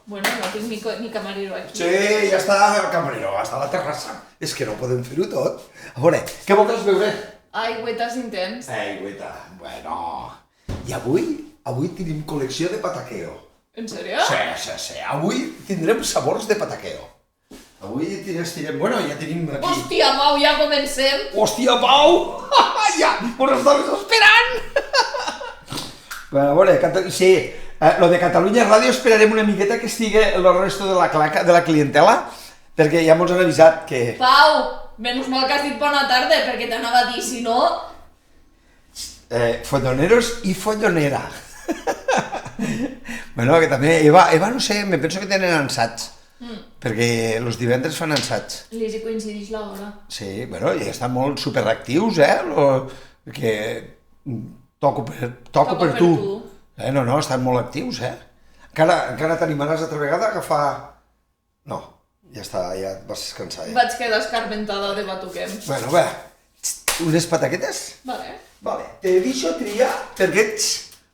Bueno, no tinc ni camarero aquí. Sí, ja està el camarero, està a la terrassa. És que no podem fer-ho tot. A veure, què vols beure? Aigüetes intens. Aigüeta, bueno. I avui tenim col·lecció de pataqueo. En sèrio? Sí. Avui tindrem sabors de pataqueo. Avui estirem... Bueno, ja tenim aquí... Hòstia, Mau, ja comencem. Hòstia, Pau! Ja, us estaves esperant! Bueno, a veure, sí, lo de Catalunya Ràdio esperarem una miqueta que estigui el resto de la claca, de la clientela, perquè ja mos han avisat que... Pau, menys mal que has dit bona tarda, perquè t'anava a dir, si no... Folloneros i follonera. Bueno, que també, Eva, no sé, me penso que tenen ansats. Perquè els divendres fan ansats. Li coincideix l'hora. Sí, bueno, i estan molt superactius, que toco per tu. No, estan molt actius, Encara t'animaràs altra vegada a agafar... No, ja està, ja et vas cansar, Vaig quedar escarmentada de batuquem. Bueno, va, unes pataquetes? Vale, te deixo triar perquè ets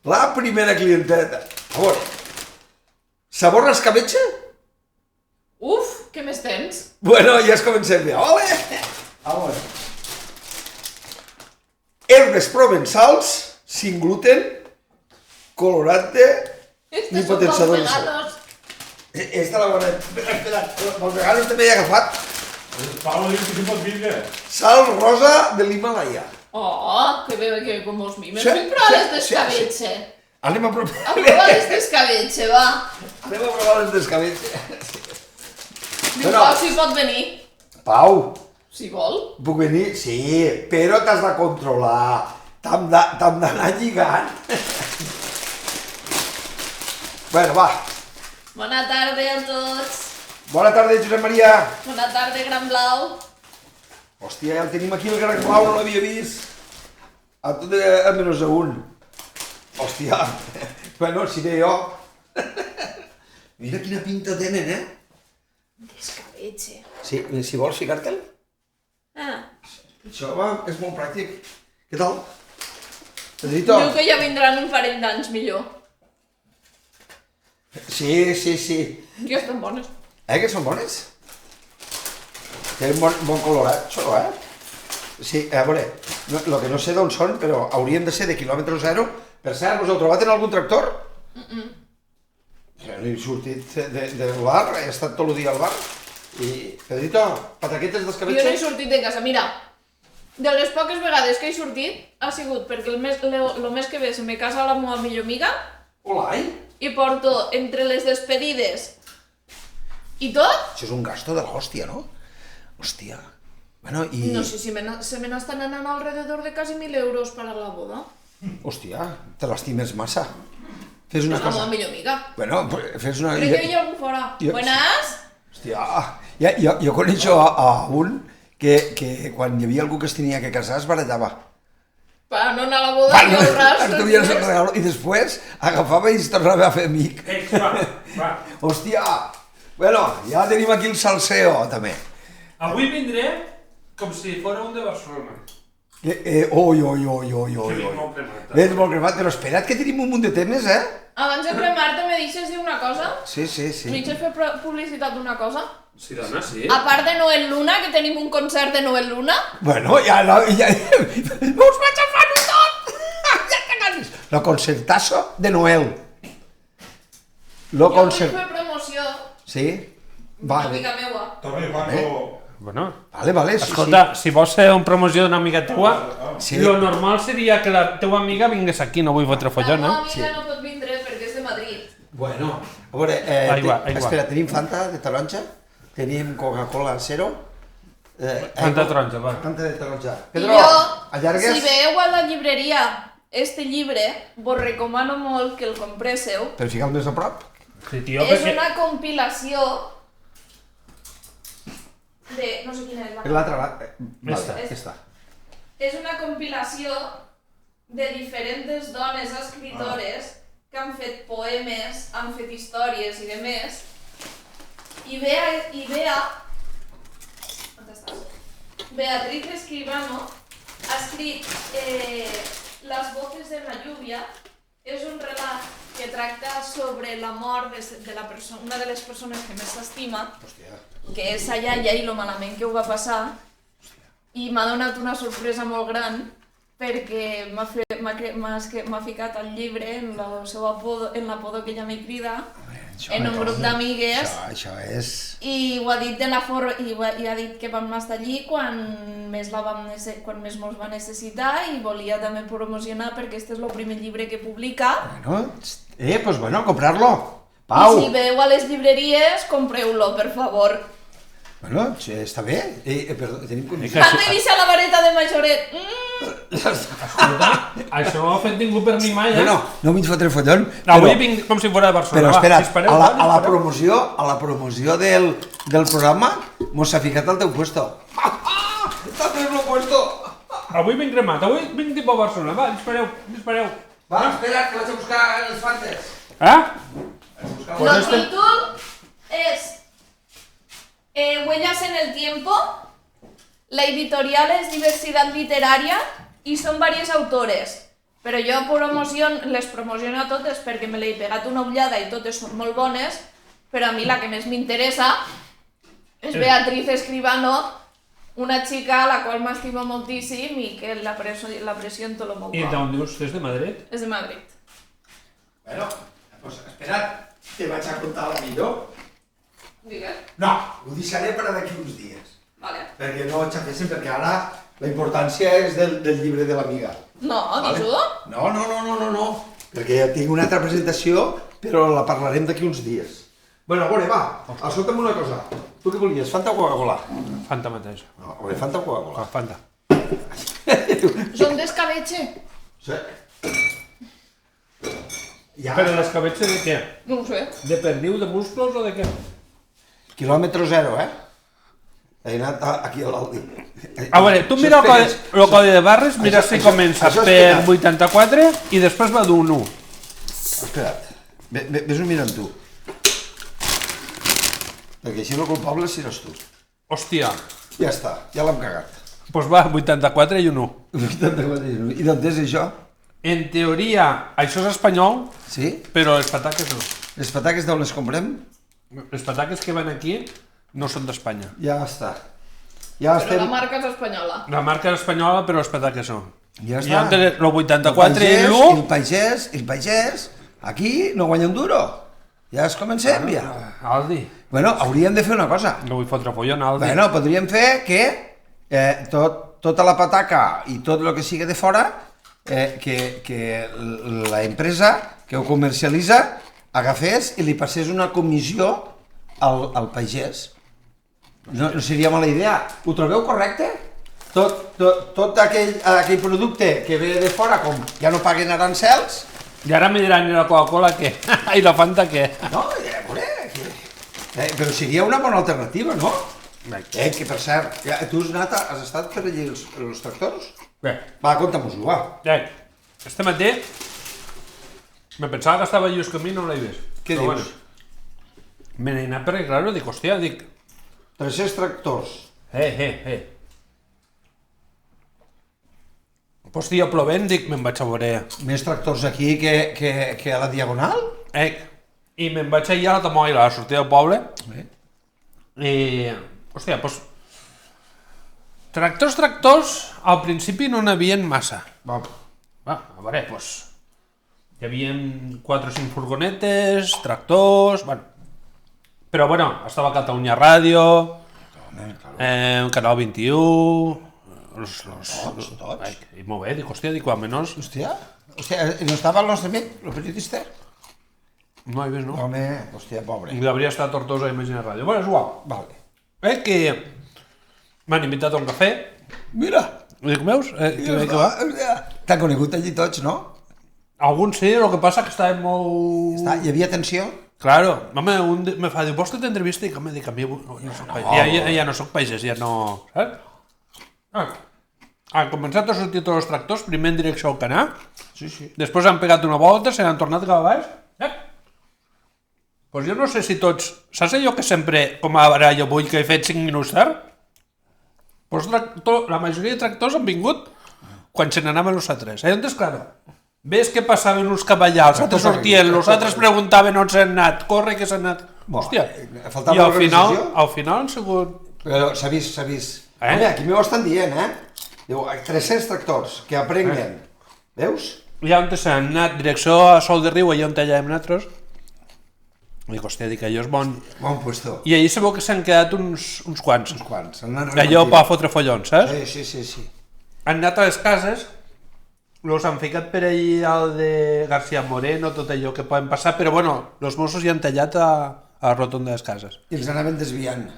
la primera clienteta. A veure, sabor escabetxa? Uf, què més tens? Bueno, ja es comencem bé. Ole! A veure. Herbes provençals, sin gluten, colorante ni potenciador de sabor. Esta la bona... Espera, els veganos també he agafat. Pau, dius que pots vindre. Sal rosa de l'Himalaya. Oh, que bé, que com els mimes. Fem proves d'escabetxe. Anem a provar... A provar les d'escabetxe, va. Anem a provar les d'escabetxe. Diu Pau si pot venir. Pau. Si vol. Puc venir? Sí, però t'has de controlar. T'hem d'anar lligant. Bueno, va. Bona tarda a tots. Bona tarda, Josep Maria. Bona tarda, Gran Blau. Hòstia, ja el tenim aquí, el Gran Blau, no l'havia vist. A tot a menys a un. Hòstia. Bueno, si ve jo. Mira quina pinta tenen, Escabetxe. Sí, si vols ficar-te'l. Això, va, és molt pràctic. Què tal? Pedrito? Diu que ja vindran un parell d'anys millor. Sí. Que estan bones. Que són bones? Tenen bon colorat, això, Sí, a veure, el que no sé d'on són, però haurien de ser de quilòmetre zero. Per cert, us heu trobat en algun tractor? He sortit del bar, he estat tot el dia al bar. I, Pedrito, pataquetes d'escabetxa? Jo no he sortit de casa, mira. De les poques vegades que he sortit ha sigut perquè el mes que ve se me casa la meva millor amiga. Hola, I porto entre les despedides i tot. Això és un gasto de l'hòstia, no? Hòstia. Bueno, i... No sé si se me n'estan anant alrededor de quasi 1.000 euros per a la boda. Hòstia, te l'estimes massa. Fes una És la cosa... meva millor amiga. Bueno, fes una... Crec que hi ha algú fora. Buenas? Hòstia, jo coneixo a un que quan hi havia algú que es tenia que casar es barallava. Para no anar a la boda i ahorrar-se. I després agafava i es tornava a fer amic. Va. Hòstia, bueno, ja tenim aquí el salseo, també. Avui vindré com si fora un de Barcelona. Oi. Vens molt cremat, però espera't que tenim un munt de temes, Abans de cremar-te me deixes dir una cosa? Sí. Me deixes fer publicitat d'una cosa? Sí, dona, sí. A part de Noel Luna, que tenim un concert de Noel Luna. Bueno, ja... Us vaig agafar-ho tot! Ja t'aganis! Lo concertazo de Noel. Jo vull fer promoció. Sí? Una amiga meua. També, Juanjo. Bueno, Vale, sí. escolta, si vols fer una promoció d'una amiga teua, Sí. lo normal seria que la teua amiga vingués aquí, no vull fotre follon, La meva amiga no pot vindre perquè és de Madrid. Bueno, a veure, Aigua. espera, tenim Fanta de taronja, tenim Coca-Cola Zero, Fanta taronja, va. Fanta de taronja. I Pedro, jo, allargues? si veieu a la llibreria este llibre, vos recomano molt que el compréssiu. Per ficar més a prop? Sí, tio, És perquè... una compilació de... no sé quina és la... L'altra, esta. És una compilació de diferents dones escritores que han fet poemes, han fet històries i demés. I Beatriz Escribano ha escrit Las voces de la lluvia. és un relat que tracta sobre la mort de la persona, una de les persones que més s'estima, que és sa iaia i lo malament que ho va passar, i m'ha donat una sorpresa molt gran perquè m'ha ficat el llibre en l'apodó que ella me crida, en un grup d'amigues, i ho ha dit de la forma, i ha dit que vam estar allí quan més mos va necessitar i volia també promocionar perquè este és el primer llibre que publica. Pues bueno, comprarlo. Pau! I si veu a les llibreries, compreu-lo, per favor. Bueno, està bé. Perdó, tenim condicions. T'he vist a la vareta de Majoret. Escolta, això no ho ha fet ningú per mi mai, No m'hi fotré follon. Avui vinc com si fos de Barcelona. Però espera, a la promoció del programa mos s'ha ficat al teu puesto. T'ha tret el puesto. Avui vinc cremat, avui vinc tipus a Barcelona. Va, dispareu. Va, espera, que vaig a buscar els fantes. El títol és Huellas en el tiempo, la editorial es Diversidad Literaria y son varios autores, però jo les promociono a totes perquè me l'he pegat una ullada i totes són molt bones, però a mi la que més m'interessa és Beatriz Escribano, una xica a la qual m'estimo moltíssim i que l'aprecio en tot el meu cor. I d'on dius? És de Madrid? És de Madrid. Bueno, pues espera't, te vaig a contar la millor. Digues. No, ho deixaré per d'aquí uns dies. Vale. Perquè no xaféssim, perquè ara la importància és del llibre de l'amiga. No, dis-ho. No, perquè tinc una altra presentació, però la parlarem d'aquí uns dies. Bueno, a veure, va, escolta'm una cosa. Tu què volies, Fanta o Coca-Cola? Fanta mateix. No, a veure, Fanta o Coca-Cola? Fanta. Són d'escabetxe. Sí. Ja. Però l'escabetxe de què? No ho sé. De perdiu, de musclos o de què? Quilòmetre zero, He anat aquí a l'Aldi. A veure, tu mira el codi de barres, mira si comença per 84 i després va d'un 1. Espera't, ves-ho mirant tu. Perquè així el culpable seràs tu. Hòstia. Ja està, ja l'hem cagat. Doncs va, 84 i un 1. 84 i un 1. I d'on és això? En teoria, això és espanyol, Sí? però les pataques no. Les pataques d'on les comprem? Les pataques que van aquí no són d'Espanya. Ja està. Ja Però estem... la marca és espanyola. La marca és espanyola, però les pataques no. Ja I està. entre el 84 i l'1... El pagès, aquí no guanya un duro. Ja es comencem, ja. Aldi. Bueno, hauríem de fer una cosa. No vull fotre follon, Aldi. Bueno, podríem fer que tota la pataca i tot el que sigui de fora, que la empresa que ho comercialitza agafés i li passés una comissió al pagès. No seria mala idea. Ho trobeu correcte? Tot aquell producte que ve de fora, com ja no paguen arancels... I ara me diran, i la Coca-Cola què? I la Fanta què? No, a veure... Però seria una bona alternativa, no? Que per cert, tu has estat per allí els tractors? Bé. Va, conta-mos-ho, va. Este matí me pensava que estava just camí i no l'he vist. Què però dius? Bueno, me n'he anat per arreglar-ho, dic, hòstia, dic... 300 tractors. Pues dia plovent, dic, me'n vaig a veure... Més tractors aquí que a la Diagonal? I me'n vaig allà a la Tamoila, a la sortida del poble. I... Hòstia, doncs... Tractors, al principi no n'havien massa. Va, a veure, doncs... Hi havia 4 o 5 furgonetes, tractors... Bueno. Però, bueno, estava Catalunya Ràdio, Canal 21... Tots? I molt bé, dic, hòstia, dic, almenys... Hòstia, no estava el nostre amic, el periodista? No he vist, no? Home, hòstia, pobre. I hauria estat a Tortosa, Imagina Ràdio. Bueno, és igual. Vale. Que m'han invitat a un cafè. Mira! Dic, veus? Que bé que va. T'han conegut allí tots, no? Alguns sí, el que passa que estava molt... Hi havia tensió? Claro, home, un me fa, diu, vols que t'entrevista? I dic, a mi no soc pagès. Ja no soc pagès, ja no... Saps? Han començat a sortir tots els tractors, primer en direcció al Canà, després han pegat una volta, se n'han tornat cap a baix. Pues jo no sé si tots... Saps allò que sempre, com ara jo vull que he fet 5 minuts tard? Pues la majoria de tractors han vingut quan se n'anaven els altres. Entonces, claro, ves que passaven uns cavallals, altres sortien, els altres preguntaven on s'han anat, corre que s'han anat. Hòstia, i al final han sigut... Però s'ha vist. Home, aquí m'ho estan dient, Diu, 300 tractors que aprenguen. Veus? I on s'han anat, direcció a Sol de Riu, allà on allà hem nosaltres. Dic, hòstia, dic, allò és bon. Bon puesto. I allà sabeu que s'han quedat uns quants. Uns quants. Allò per fotre follons, saps? Sí. Han anat a les cases, els han ficat per allà al de García Moreno, tot allò que poden passar, però bueno, els Mossos hi han tallat a la rotonda de les cases. I els anaven desviant.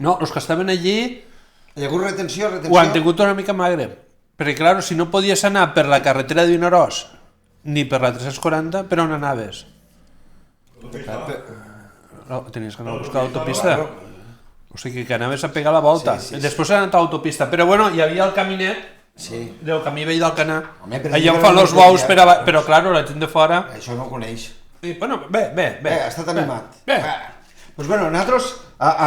No, els que estaven allí... Hi ha hagut retenció? Ho han tingut una mica magre. Perquè, clar, si no podies anar per la carretera de Vinaròs ni per la 340, per on anaves? No, tenies que anar a buscar l'autopista. O sigui, que anaves a pegar la volta. Després han anat a l'autopista. Però, bueno, hi havia el caminet del camí vell del Canà. Allà on fan els bous, però, clar, la gent de fora... Això no ho coneix. Bueno, bé. Ha estat animat. Doncs, bueno, nosaltres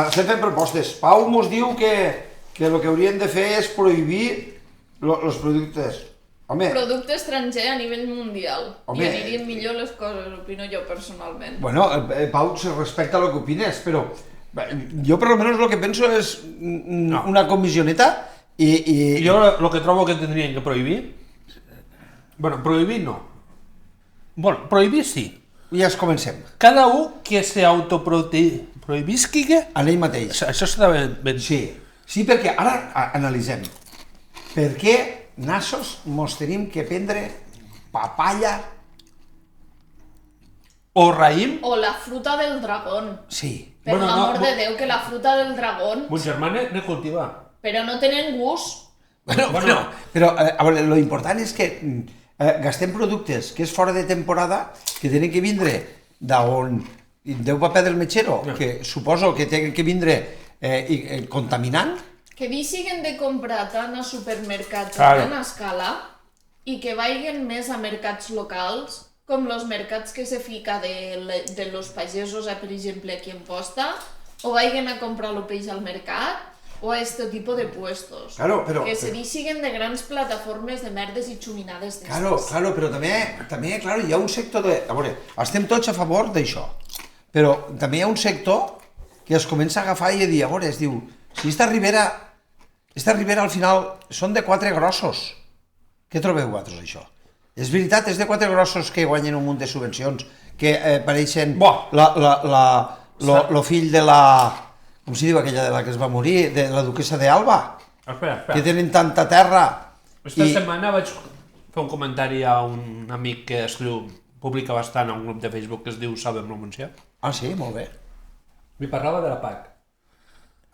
estem fent propostes. Pau mos diu que el que haurien de fer és prohibir els productes. Home... Producte estranger a nivell mundial. I anirien millor les coses, opino jo personalment. Bueno, Pau, se respecta el que opines, però jo per almenys el que penso és una comissioneta i... Jo el que trobo que tindrien que prohibir... Bueno, prohibir no. Bueno, prohibir sí. Ja comencem. Cada un que s'autoprohibisqui... En ell mateix. Això està ben... Sí, perquè ara analitzem. Per què nassos mos tenim que prendre papaya o raïm? O la fruta del dragón. Sí. Per l'amor de Déu, que la fruta del dragón... Mon germà ne cultiva. Però no tenen gust. Bueno, però a veure, lo important és que gastem productes que és fora de temporada, que tenen que vindre d'on deu paper del metgero, que suposo que tenen que vindre contaminant. Que deixin de comprar tant a supermercats a gran escala i que vagin més a mercats locals, com els mercats que se fica de los pagesos, per exemple, aquí en Posta, o vagin a comprar el peix al mercat, o a este tipus de puestos. Claro, però... Que se deixin de grans plataformes de merdes i xuminades d'estes. Claro, però també, claro, hi ha un sector de... A veure, estem tots a favor d'això, però també hi ha un sector que es comença a agafar i a dir, a veure, es diu, si esta ribera al final són de quatre grossos. Què trobeu vosaltres, això? És veritat, és de quatre grossos que guanyen un munt de subvencions, que apareixen lo fill de la... Com s'hi diu aquella de la que es va morir? De la duquesa d'Alba? Espera. Que tenen tanta terra. Esta setmana vaig fer un comentari a un amic que escriu, publica bastant a un grup de Facebook que es diu Sabem el Montsià. Ah, sí? Molt bé. Mi parlava de la PAC.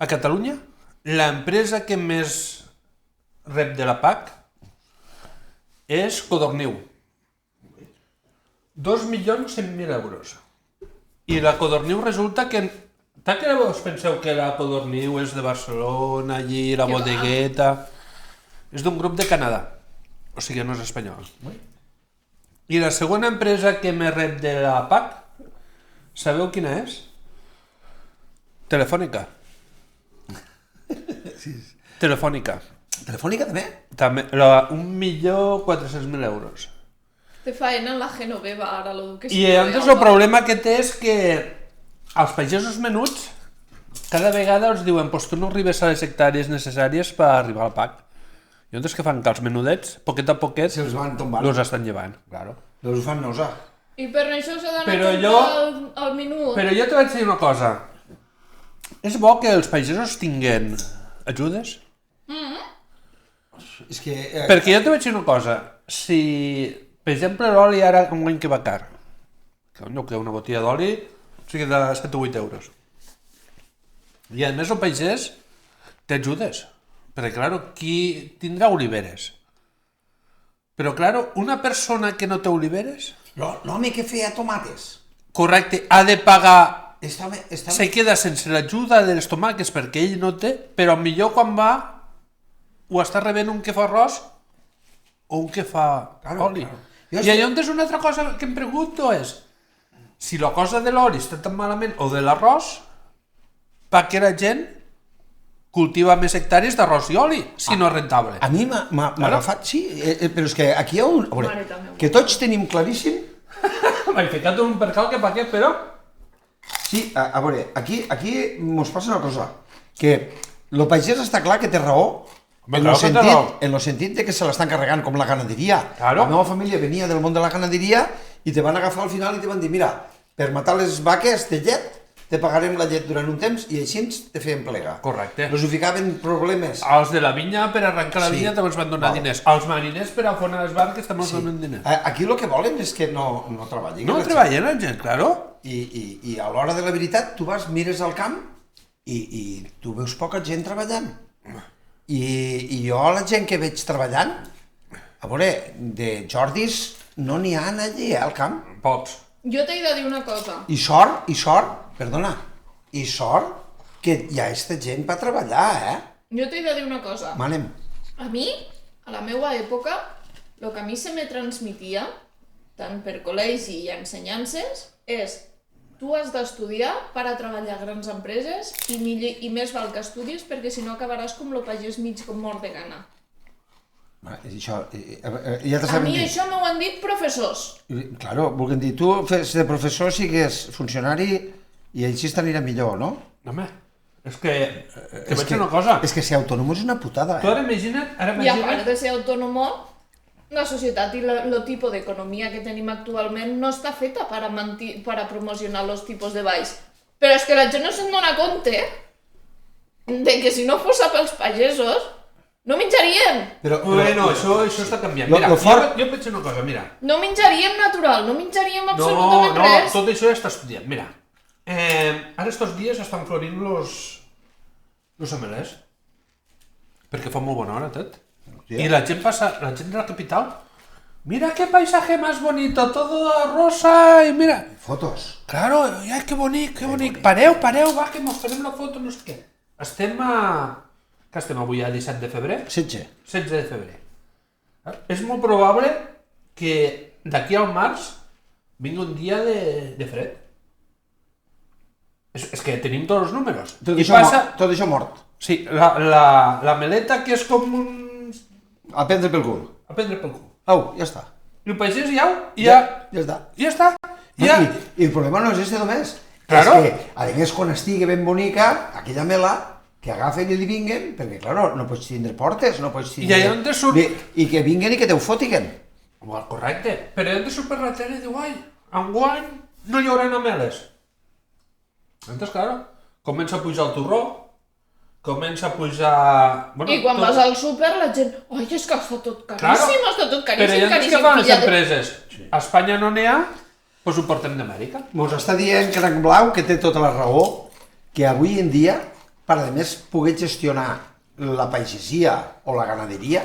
A Catalunya, l'empresa que més rep de la PAC és Codorniu. 2.100.000 euros. I la Codorniu resulta que... Tant que vos penseu que la Codorniu és de Barcelona, allí, la bodegueta... És d'un grup de Canadà. O sigui, no és espanyol. I la segona empresa que més rep de la PAC, sabeu quina és? Telefònica. Telefònica. Telefònica també? També, 1.400.000 euros. Te faena la Genoveva, ara, lo que I antes el problema que té és que els pagesos menuts cada vegada els diuen pues tu no arribes a les hectàrees necessàries per arribar al PAC. I llavors què fan? Que els menudets, poquet a poquet, se'ls van tombant. Els estan llevant, claro. Els fan nosa. I per això s'ha d'anar al minut. Però jo te vaig dir una cosa. És bo que els pagesos tinguin ajudes? És que... Perquè jo te vaig dir una cosa. Si, per exemple, l'oli ara un any que va car, que una botella d'oli sigui de 7 o 8 euros. I a més el pagès té ajudes. Perquè, clar, qui tindrà oliveres? Però, clar, una persona que no té oliveres... L'home que feia tomates. Correcte, ha de pagar... Se queda sense l'ajuda dels tomàquets perquè ell no té, però millor quan va ho està rebent un que fa arròs o un que fa oli. I allò és una altra cosa que em pregunto és si la cosa de l'oli està tan malament o de l'arròs, perquè la gent cultiva més hectàrees d'arròs i oli, si no és rentable. A mi m'ha agafat, sí, però és que aquí hi ha un... Que tots tenim claríssim... M'he ficat un percal que pa què, però... Sí, a veure, aquí mos passa una cosa, que el pagès està clar que té raó, en el sentit de que se l'estan carregant com la ganaderia. La meva família venia del món de la ganaderia i te van agafar al final i te van dir, mira, per matar les vaques de llet, te pagarem la llet durant un temps i així te feien plegar. Correcte. Els ho ficaven problemes. Els de la vinya, per arrencar la vinya, també ens van donar diners. Els mariners, per afonar les barques, també ens donen diners. Aquí el que volen és que no treballin. No treballen la gent, claro. I a l'hora de la veritat, tu vas, mires al camp i tu veus poca gent treballant. I jo, la gent que veig treballant, a veure, de Jordis no n'hi ha allí, al camp. Pocs. Jo t'he de dir una cosa. I sort, perdona, i sort que hi ha aquesta gent per treballar, Jo t'he de dir una cosa. Manem. A mi, a la meva època, el que a mi se me transmitia, tant per col·legi i ensenyances, és tu has d'estudiar per a treballar a grans empreses i més val que estudis perquè si no acabaràs com el pagès mig com mort de gana. Això, ja a mi això m'ho han dit professors. Claro, vulguem dir, tu de professor sigues funcionari i així t'anirà millor, no? Home, és que vaig dir una cosa. És que ser autònom és una putada, Tu ara imagina't... I a part de ser autònom, la societat i el tipus d'economia que tenim actualment no està feta per a promocionar els tipus de baix. Però és que la gent no se'n dona compte de que si no fos pels pagesos no menjaríem. Bueno, això està canviant. Mira, jo penso una cosa, mira. No menjaríem natural, no menjaríem absolutament res. No, tot això ja està estudiat. Mira, ara estos dies estan florint los amelers. Perquè fa molt bona hora, tot. I la gent de la capital, mira qué paisaje más bonito, todo rosa, y mira. Fotos. Claro, ay, qué bonic, qué bonic. Pareu, va, que mos farem la foto, no sé què. Estem que estem avui a 17 de febrer? 16 de febrer. És molt probable que d'aquí al març vingui un dia de fred. És que tenim tots els números. Tot això mort. Sí, la meleta que és com un... A prendre pel cul. A prendre pel cul. Au, ja està. I el pagès ja està. Ja està. I el problema no és este només. Claro. És que, a més, quan estigui ben bonica, aquella mela, que agafen i li vinguen, perquè, claro, no pots tindre portes, no pots tindre... I allà on te surt... I que vinguen i que te ho fotiguen. Correcte. Però allà on te surt per la tele i diu, ai, enguany no hi haurà ameles. Entonces, claro, comença a pujar el torró, comença a pujar... Bueno, I quan vas al súper la gent, ai, és que està tot caríssim, està tot caríssim, però allà que fan les empreses. A Espanya no n'hi ha, doncs ho portem d'Amèrica. Mos està dient Cranc Blau, que té tota la raó, que avui en dia, per a més poder gestionar la pagesia o la ganaderia,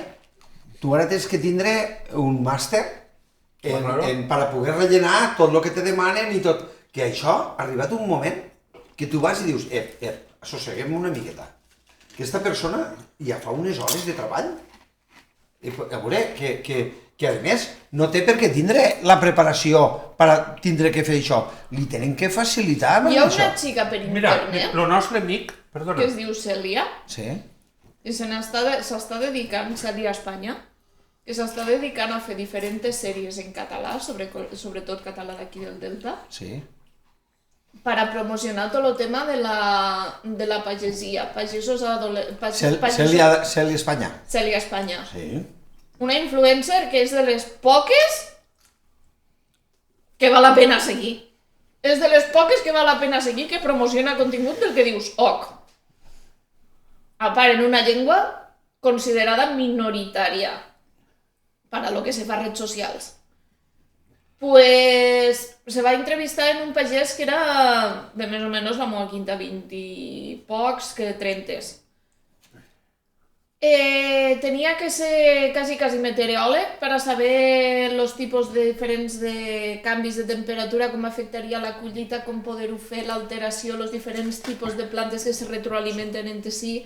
tu ara tens que tindre un màster per a poder rellenar tot el que te demanen i tot. Que això ha arribat un moment que tu vas i dius, assosseguem una miqueta. Aquesta persona ja fa unes hores de treball. A veure, que a més no té per què tindre la preparació per a tindre que fer això. Li tenen que facilitar amb això. Hi ha una això. xica per internet... Mira, el nostre amic, perdona. Que es diu Cèlia. Sí. I s'està dedicant, Cèlia Espanya, que s'està dedicant a fer diferents sèries en català, sobretot català d'aquí del Delta. Sí. Per a promocionar tot el tema de la pagesia. Pagesos Cèlia Espanya. Cèlia Espanya. Sí. Una influencer que és de les poques que val la pena seguir. És de les poques que val la pena seguir que promociona contingut del que dius, a part en una llengua considerada minoritària para lo que se fa a redes socials. Pues se va entrevistar en un pagès que era de més o menys la meva quinta, 20 i pocs, que 30. Tenia que ser quasi meteoròleg per a saber els tipus diferents de canvis de temperatura, com afectaria la collita, com poder-ho fer, l'alteració, els diferents tipus de plantes que se retroalimenten entre si.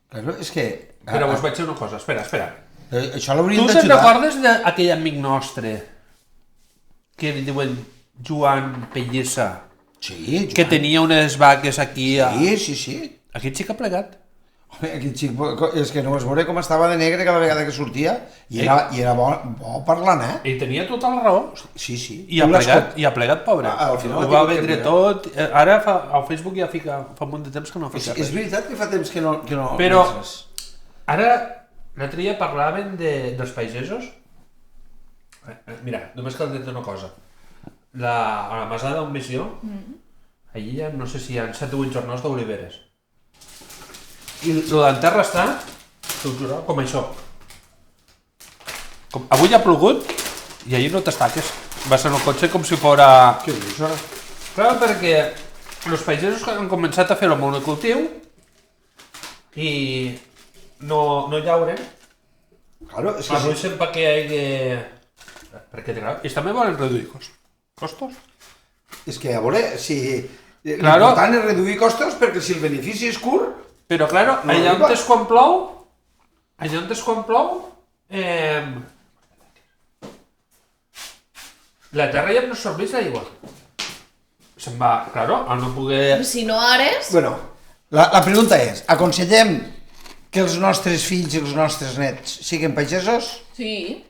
Claro, és que... Però vos vaig dir una cosa, espera. Això l'hauríem d'ajudar. Tu te'n recordes d'aquell amic nostre que li diuen Joan Pellissa? Sí, Joan. Que tenia unes vaques aquí... Sí. Aquest xic ha plegat. Home, aquest xic, és que només veure com estava de negre cada vegada que sortia i era bo parlant, I tenia tota la raó. Sí. I ha plegat, pobre. Al final ho va vendre tot. Ara al Facebook ja fa un munt de temps que no fica res. És veritat que fa temps que no però ara, l'altre dia parlaven dels pagesos. Mira, només cal dir una cosa. A la Masada d'on Visió, allí ja no sé si hi ha 7 o 8 jornals d'oliveres. I lo d'enterra està, t'ho juro, com això. Avui ha plogut i allí no t'estaques. Vas en el cotxe com si fora... Què dius ara? Clar, perquè els pagesos han començat a fer el monocultiu i no llauren. Claro, és que... Arruixen perquè hi hagi... Perquè i també volen reduir costos. És que, a veure, si... L'important és reduir costos perquè si el benefici és curt... Però, claro, allà on és quan plou... La terra ja no absorbeix l'aigua. Se'n va, claro, al no poder... Si no ares... Bueno, la pregunta és, aconsellem que els nostres fills i els nostres nets siguin pagesos? Sí.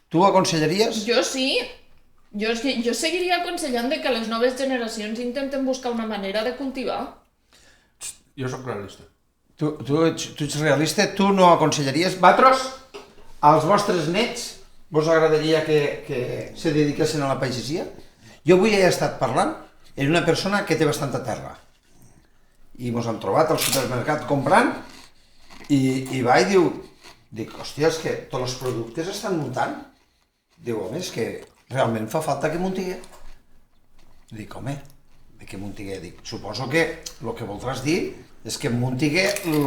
Tu ho aconsellaries? Jo sí. Jo seguiria aconsellant que les noves generacions intenten buscar una manera de cultivar. Jo soc realista. Tu ets realista? Tu no aconsellaries? Vosaltres, als vostres nets, vos agradaria que se dediquessin a la pagesia? Jo avui he estat parlant amb una persona que té bastanta terra. I mos hem trobat al supermercat comprant i va i dic, hòstia, és que tots els productes estan muntant. Diu, home, és que realment fa falta que muntigué. Dic, home, de què muntigué? Dic, suposo que el que voldràs dir és que muntigué el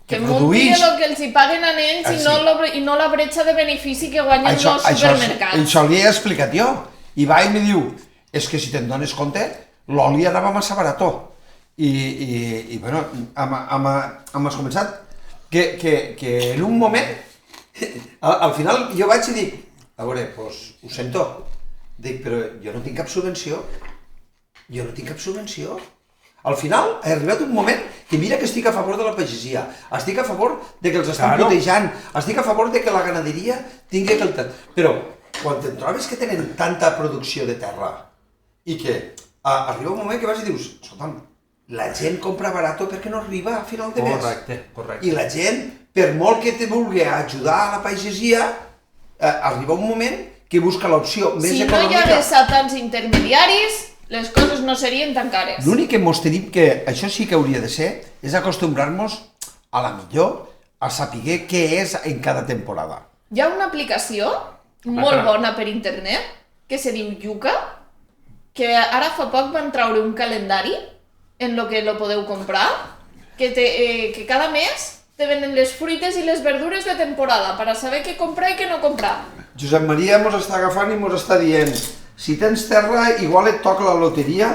que produïx... el que els hi paguen a ells i no la bretxa de benefici que guanyen els supermercats. Això li he explicat jo. I va i em diu, és que si te'n dones compte, l'oli anava massa barató. I bueno, hem començat que en un moment, al final jo vaig i dic, a veure, doncs ho sento, dic, però jo no tinc cap subvenció. Al final ha arribat un moment que mira que estic a favor de la pagesia, estic a favor de que els estan protejant, estic a favor de que la ganaderia tingui qualitat. Però quan te'n trobes que tenen tanta producció de terra i que arriba un moment que vas i dius, escolta'm, la gent compra barato perquè no arriba a final de mes. Correcte. I la gent, per molt que te vulgui ajudar a la pagesia, arriba un moment que busca l'opció més econòmica. Si no hi hagués tants intermediaris, les coses no serien tan cares. L'únic que mos tenim que, això sí que hauria de ser, és acostumbrar-nos a la millor a saber què és en cada temporada. Hi ha una aplicació molt bona per internet que se diu Yuka, que ara fa poc van treure un calendari en lo que lo podeu comprar, que cada mes te venen les fruites i les verdures de temporada per a saber què comprar i què no comprar. Josep Maria mos està agafant i mos està dient, si tens terra, igual et toca la loteria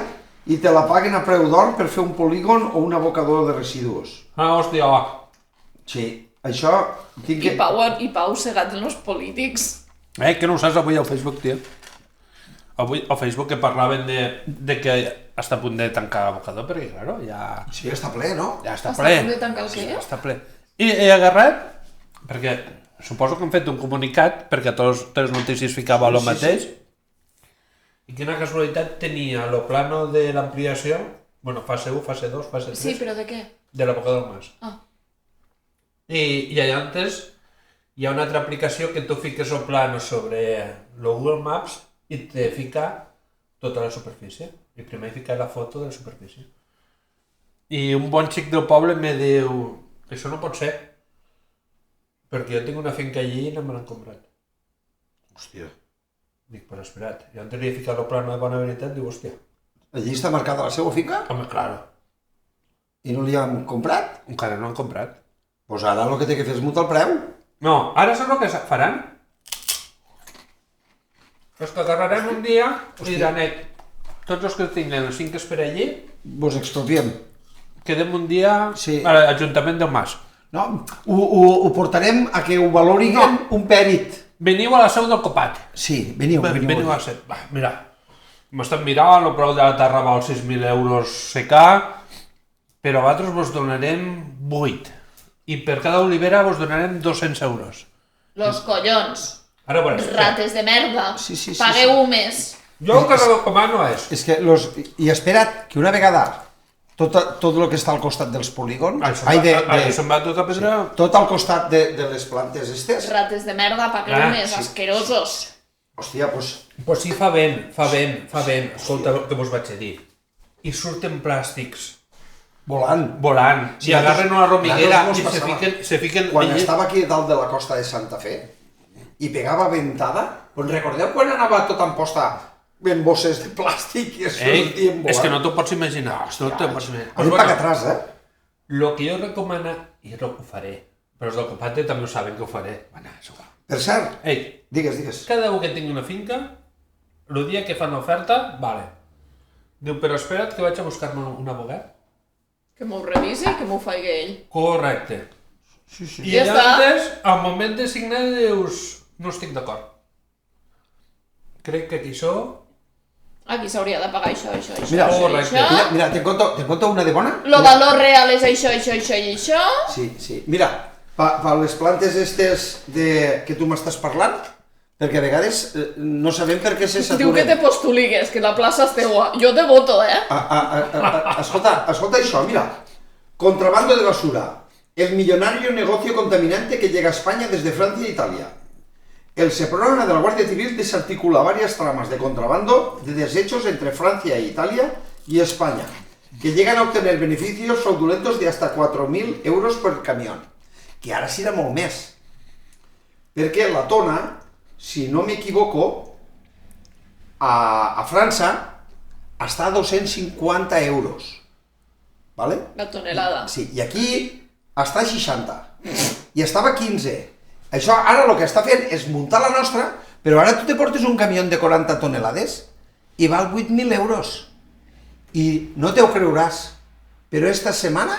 i te la paguen a preu d'or per fer un polígon o un abocador de residus. Hòstia. Sí, això... I Pau cegat en els polítics. Que no ho saps avui al Facebook, tio. Avui al Facebook que parlaven de que està a punt de tancar l'abocador, perquè, claro, ja... Sí, està ple, no? Ja està ple. Està a punt de tancar el què? Està ple. I he agarrat, perquè suposo que han fet un comunicat, perquè totes les notícies ficava el mateix, i quina casualitat tenia el plano de l'ampliació, bueno, fase 1, fase 2, fase 3... Sí, però de què? De l'abocador del Mas. I allà antes hi ha una altra aplicació que tu fiques el plano sobre el Google Maps i te fica tota la superfície. I primer fica la foto de la superfície. I un bon xic del poble me diu, això no pot ser, perquè jo tinc una finca allí i no me l'han comprat. Hòstia. Dic, però espera't, jo antes li he ficat el plano de bona veritat, diu, hòstia. Allí està marcada la seva finca? Home, claro. I no li han comprat? Encara no han comprat. Doncs ara el que té que fer és mutar el preu. No, ara saps el que faran? Els que agarrarem un dia i diran, tots els que tinguen les finques per allí... Vos expropiem. Quedem un dia a l'Ajuntament del Mas. No, ho portarem a que ho valorin un pèrit. Veniu a la seu del Copat. Sí, veniu. Veniu a la seu. Mira, m'estan mirant, el preu de la terra val 6.000 euros CK, però a vosaltres vos donarem 8. I per cada olivera vos donarem 200 euros. Los collons. Ara veuràs. Rates de merda. Sí. Pagueu més. Jo el que recomano és... És que I espera't, que una vegada tot el que està al costat dels polígons... Se'n va tota pedra... Tot al costat de les plantes estes... Rates de merda, pagueu més, asquerosos. Hòstia, doncs... Pues sí, fa vent. Escolta el que vos vaig a dir. I surten plàstics. Volant. Si agarren una romiguera i se fiquen... Quan estava aquí dalt de la costa de Santa Fe i pegava ventada, doncs recordeu quan anava tot en posta en bosses de plàstic i es sortien volant? És que no t'ho pots imaginar. Anem per atràs, Lo que jo recomano, i és el que ho faré, però els del Copate també ho saben que ho faré. És igual. Per cert, Ei, digues. cada un que tingui una finca, el dia que fan l'oferta, vale. Diu, però espera't que vaig a buscar-me un abogat. Que m'ho revisi i que m'ho faci ell. Correcte. Sí. I Ja està. llavors, al moment de signar, dius, no estic d'acord. Crec que aquí això... Aquí s'hauria de pagar això. Correcte. Mira, te conto una de bona? Lo valor real és això i això. Sí. Mira, per les plantes estes que tu m'estàs parlant, perquè a vegades no sabem per què se saturen. Diu que te postuligues, que la plaça és teua. Jo te voto, Escolta això, mira. Contrabando de basura. El millonario negocio contaminante que llega a España desde Francia e Italia. El Seprona de la Guardia Civil desarticula varias tramas de contrabando de desechos entre Francia e Italia y España, que llegan a obtener beneficios fraudulentos de hasta 4.000 euros per camión. Que ara serà molt més. Perquè la tona, si no m'equivoco, a França està a 250 euros. ¿Vale? La tonelada. Sí, i aquí està a 60. I estava a 15. Això ara el que està fent és muntar la nostra, però ara tu te portes un camió de 40 tonelades i val 8.000 euros. I no te ho creuràs, però esta setmana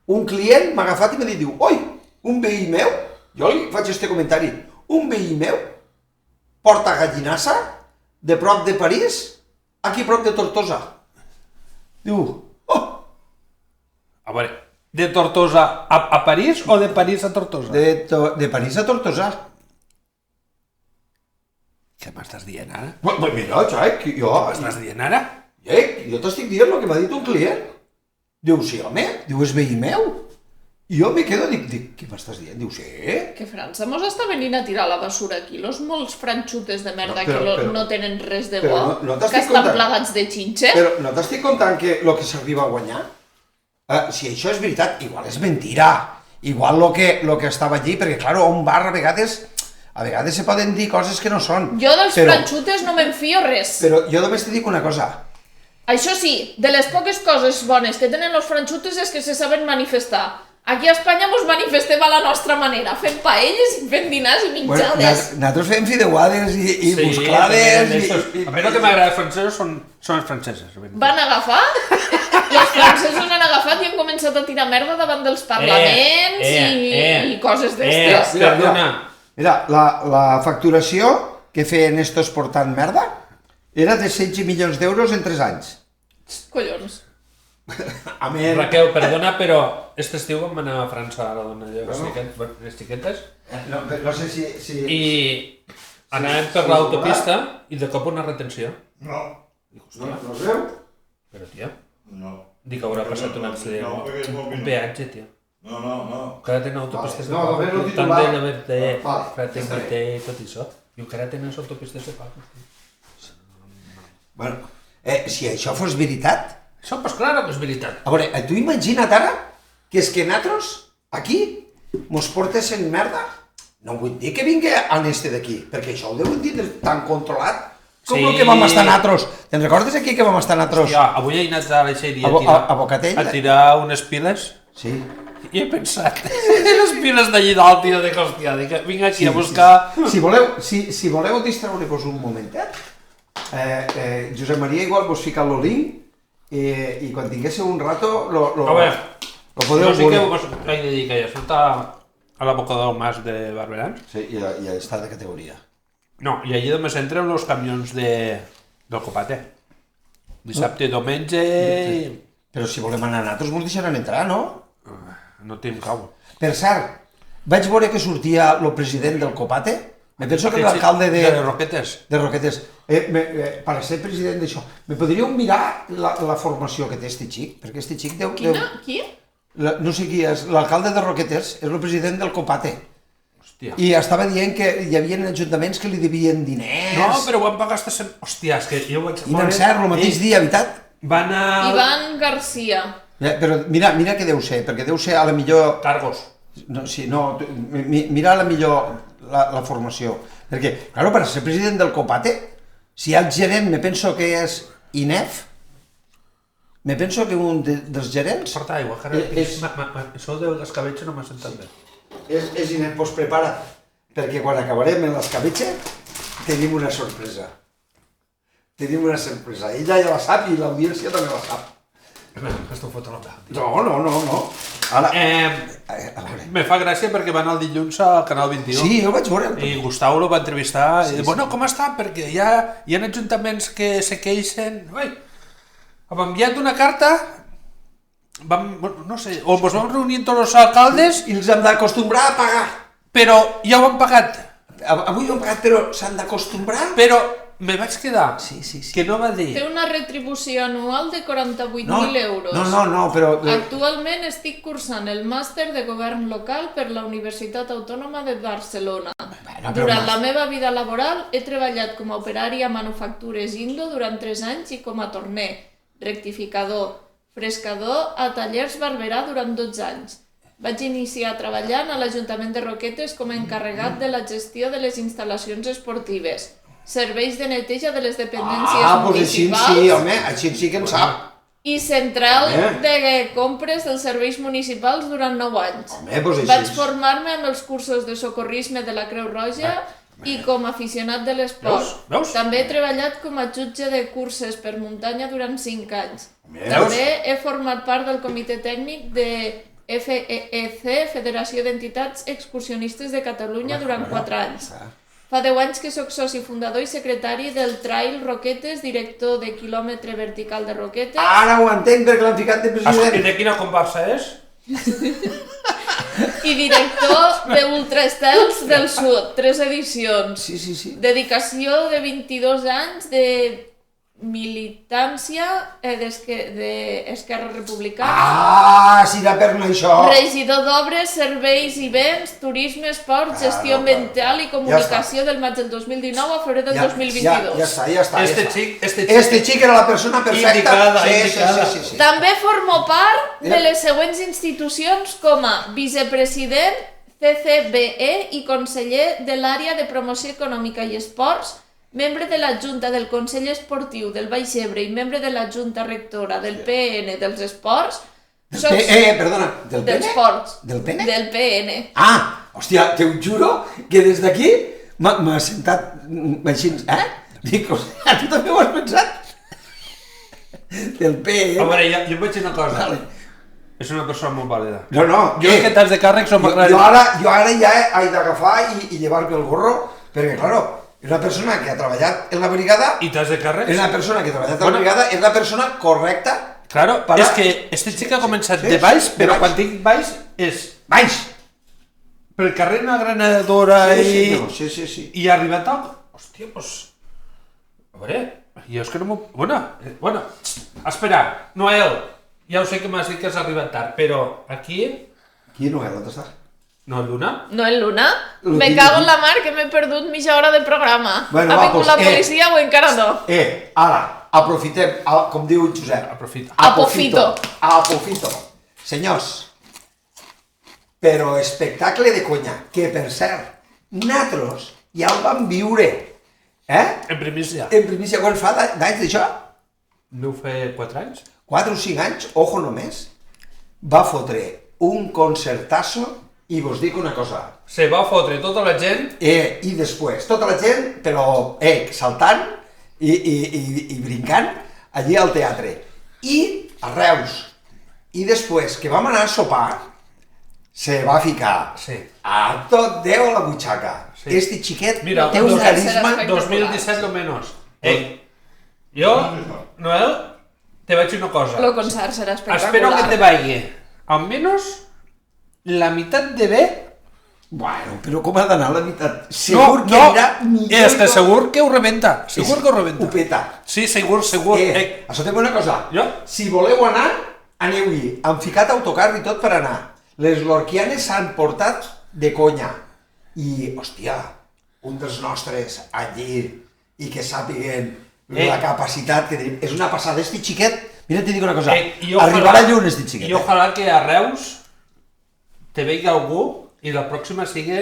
un client m'ha agafat i m'ha dit, diu, oi, un veí meu, jo li faig este comentari, un veí meu porta gallinassa de prop de París, aquí prop de Tortosa. Diu, A veure, de Tortosa a París o de París a Tortosa? de París a Tortosa. Què m'estàs dient ara? Mira, Xac, jo... M'estàs dient ara? Jo t'estic dient el que m'ha dit un client. Diu, sí, home, diu, és veí meu. I jo me quedo, dic, què m'estàs dient? Diu, sí. Que França mos està venint a tirar la basura aquí, los molts franxutes de merda que no tenen res de bo, que estan plagats de xinxe. Però no t'estic contant que el que s'arriba a guanyar? Si això és veritat, igual és mentira. Igual lo que estava allí, perquè, clar, a un bar a vegades se poden dir coses que no són. Jo dels franxutes no me'n fio res. Però jo només te dic una cosa. Això sí, de les poques coses bones que tenen els franxutes és que se saben manifestar. Aquí a Espanya mos manifestem a la nostra manera, fent paelles i fent dinars i mitjades. Nosaltres fem fideuades i busclades... A mi el que m'agrada dels francesos són les franceses. Van agafar, els francesos han agafat i han començat a tirar merda davant dels parlaments i coses d'estes. Mira, la facturació que feien estos portant merda era de 16 milions d'euros en 3 anys. Collons. Raquel, perdona, però aquest estiu vam anar a França a la dona les xiquetes no sé si... i anàvem per l'autopista i de cop una retenció. No es veu? Però, tia, No. dic que haurà passat un accident, un peatge, tia. No. Que ara tenen autopistes de No, pago, a veure el tant titular. de Liberté, Vale, Fraternité i tot això. Diu que ara tenen autopistes de pago. Bueno, si això fos veritat... Això, pues claro que és veritat. A veure, tu imagina't ara que és que nosaltres, aquí, mos portessin merda? No vull dir que vingui en este d'aquí, perquè això ho deuen tindre tan controlat com el que vam estar nosaltres. Te'n recordes aquí que vam estar nosaltres? Hòstia, avui he anat a l'Eixeria A Bocatell? a tirar unes piles Sí. i he pensat, les piles d'allí dalt, tio, dic, hòstia, vinc aquí a buscar... Si voleu distreure-vos un momentet, Josep Maria igual vos fica el link i quan tinguéssiu un rato lo podeu jo sí que veure. us he de dir que ja surt a l'abocador Mas de Barberans. Sí, i està de categoria. No, i allí només entren els camions del Copate. Dissabte i diumenge... Però si volem anar nosaltres mos deixaran entrar, no? No tenim cau. Per cert, vaig veure que sortia el president del Copate. Me penso que l'alcalde de... De Roquetes. De Roquetes. Per ser president d'això, me podríeu mirar la formació que té este xic? Perquè este xic deu... Quina? Qui? No sé qui és. L'alcalde de Roquetes és el president del Copate. Hòstia. I estava dient que hi havia ajuntaments que li devien diners... No, però ho van pagar hasta... Hòstia, és que jo ho vaig... I van ser el mateix dia, veritat? Van a... Ivan Garcia. Però mira què deu ser, perquè deu ser a la millor... Cargos. No, sí, no, mira a la millor la formació. Perquè, claro, per ser president del Copate, si hi ha el gerent, me penso que és INEF, me penso que un dels gerents... Porta aigua, cara. Això de l'escabetxa no m'ha sentat bé. És INEF, doncs prepara't, perquè quan acabarem en l'escabetxa tenim una sorpresa. Tenim una sorpresa. Ella ja la sap i l'audiència també la sap. Aquesta ho fot a l'altre. No. Ara... Me fa gràcia perquè van el dilluns al Canal 21. Sí, jo el vaig veure. I Gustau lo va entrevistar. Sí, bueno, com està? Perquè hi ha ajuntaments que se queixen. Ui, hem enviat una carta, no sé, o ens vam reunir amb tots els alcaldes... I els hem d'acostumbrar a pagar. Però ja ho han pagat. Avui ho han pagat, però s'han d'acostumbrar. Però me vaig quedar, sí. que no va dir... Té una retribució anual de 48.000 euros. No, però... Actualment estic cursant el màster de govern local per la Universitat Autònoma de Barcelona. Durant la meva vida laboral he treballat com a operari a manufactures Indo durant 3 anys i com a torner, rectificador, frescador a tallers Barberà durant 12 anys. Vaig iniciar treballant a l'Ajuntament de Roquetes com a encarregat de la gestió de les instal·lacions esportives, serveis de neteja de les dependències municipals... Així sí, home, així sí que en sap. I central de compres dels serveis municipals durant 9 anys. Vaig formar-me amb els cursos de socorrisme de la Creu Roja i com a aficionat de l'esport. També he treballat com a jutge de curses per muntanya durant 5 anys. També he format part del comitè tècnic de FEEC, Federació d'Entitats Excursionistes de Catalunya, durant 4 anys. Fa 10 anys que sóc soci fundador i secretari del Trail Roquetes, director de quilòmetre vertical de Roquetes... Ara ho entenc perquè l'han ficat de president. De quina comparsa és? I director de Ultraestels del Sud, 3 edicions. Sí. Dedicació de 22 anys de militància d'Esquerra Republicana. Serà per això. Regidor d'Obres, Serveis i Béns, Turisme, Esport, Gestió Ambiental i Comunicació del maig del 2019 a febrer del 2022. Ja està. Este xic era la persona perfecta. Sí. També formo part de les següents institucions com a vicepresident CCBE i conseller de l'àrea de promoció econòmica i esports, membre de la Junta del Consell Esportiu del Baix Ebre i membre de la Junta Rectora del PN dels Esports. Perdona, del PN? Dels Esports. Del PN? Del PN. Hòstia, te ho juro que des d'aquí m'ha sentat així, Dic, a tu també ho has pensat? Del PN. A veure, jo em vaig dir una cosa. És una persona molt vàlida. No. Jo és que tants de càrrecs som jo ara ja he d'agafar i llevar-me el gorro, perquè, claro, és una persona que ha treballat en la brigada... I t'has de càrrecs? És una persona que ha treballat en la brigada, és la persona correcta... Claro, és que este xic ha començat de baix, però quan dic baix és... Baix! Per carrer una granadora i... Sí. I ha arribat al... Hòstia, doncs... A veure, jo és que no m'ho... Bueno, espera, Noel, ja ho sé que m'has dit que has arribat tard, però aquí... Qui Noel, on està? No, Luna? No, el Luna? Me cago en la mar que m'he perdut mitja hora de programa. Ha vingut la policia o encara no? Ara, aprofitem, com diu Josep. Apofito. Senyors, però espectacle de conya, que per cert, nosaltres ja el vam viure. En primícia. En primícia, quan fa d'anys d'això? No ho fer 4 anys? 4 o 5 anys, ojo només, va fotre un concertazo. I vos dic una cosa. Se va fotre tota la gent... I després, tota la gent, però saltant i brincant allí al teatre. I a Reus. I després, que vam anar a sopar, se va ficar a tot Déu a la butxaca. Este xiquet té un carisma... 2017 o menys. Jo, Noel, te vaig dir una cosa. El concert serà espectacular. Espero que te vagi almenys la meitat de bé. Bueno, però com ha d'anar la meitat? Segur que anirà millor. És que segur que ho rebenta. Segur que ho rebenta. Ho peta. Sí, segur. Escolta'm una cosa. Jo? Si voleu anar, aneu-hi. Han ficat autocar i tot per anar. Les lorquianes s'han portat de conya. I, hòstia, un dels nostres allí i que sàpiguen la capacitat que tenim. És una passada, este xiquet. Mira, te dic una cosa. Arribarà lluny, este xiquet. I ojalà que a Reus te vegi algú i la pròxima sigui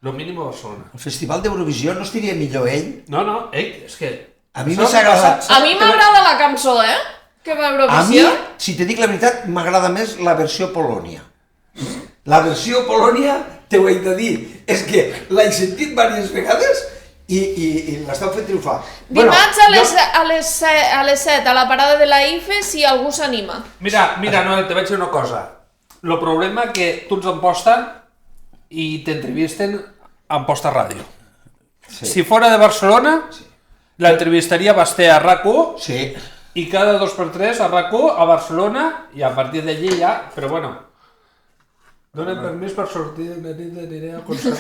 lo mínim a Barcelona. El Festival d'Eurovisió no estaria millor ell? No, és que... A mi m'ha agradat. A mi m'agrada la cançó, que va a Eurovisió. A mi, si te dic la veritat, m'agrada més la versió Polònia. La versió Polònia, te ho he de dir, és que l'he sentit diverses vegades i l'esteu fent triomfar. Dimarts a les 7 a la parada de la IFE, si algú s'anima. Mira, Noel, te vaig dir una cosa. El problema que tu ens emposten i t'entrevisten en Posta Ràdio. Sí. Si fora de Barcelona, sí. L'entrevistaria Basté a RAC1 sí. I cada 2x3 a RAC1 a Barcelona i a partir d'allí ja, però bueno, donen permís per sortir de nit aniré al concert.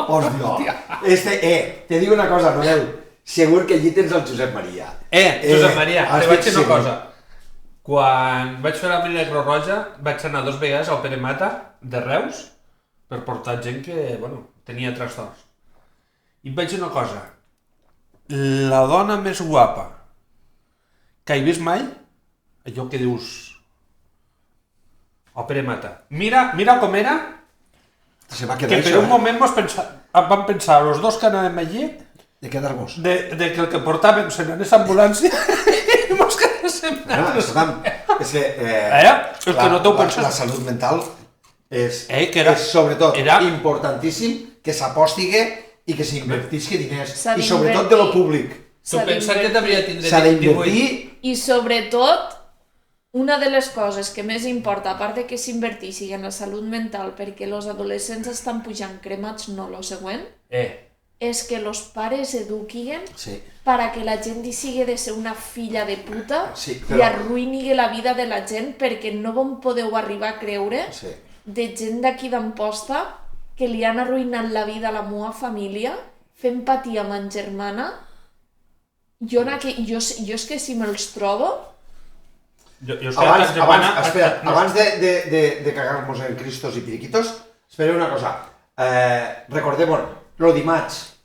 Hòstia. Te dic una cosa, Noel, segur que allí tens el Josep Maria. Josep Maria, te vaig dir una cosa. Quan vaig fer la Mira Creu Roja, vaig anar 2 vegades al Pere Mata de Reus per portar gent que, bueno, tenia trastorns. I em vaig dir una cosa. La dona més guapa que he vist mai, allò que dius al Pere Mata. Mira com era, que per un moment vam pensar, els dos que anàvem allí, de quedar-nos. De que el que portàvem se n'anés a ambulància i mos quedéssim nosaltres. És que... És que no t'ho penses. La salut mental és sobretot importantíssim que s'apostigue i que s'invertisqui diners. I d'invertir. sobretot de lo públic. Tu pensa que t'hauria tindre 18? S'ha d'invertir. I sobretot, una de les coses que més importa, a part de que s'invertissi en la salut mental perquè els adolescents estan pujant cremats, no lo següent, és que els pares eduquin para que la gent hi sigui de ser una filla de puta i arruïni la vida de la gent perquè no vos podeu arribar a creure de gent d'aquí d'Amposta que li han arruïnat la vida a la meva família fent patir a ma germana. Jo és que si me'ls trobo... Abans de cagar-nos en Cristos i Piriquitos, espereu una cosa. Recordem-ho, el dimarts,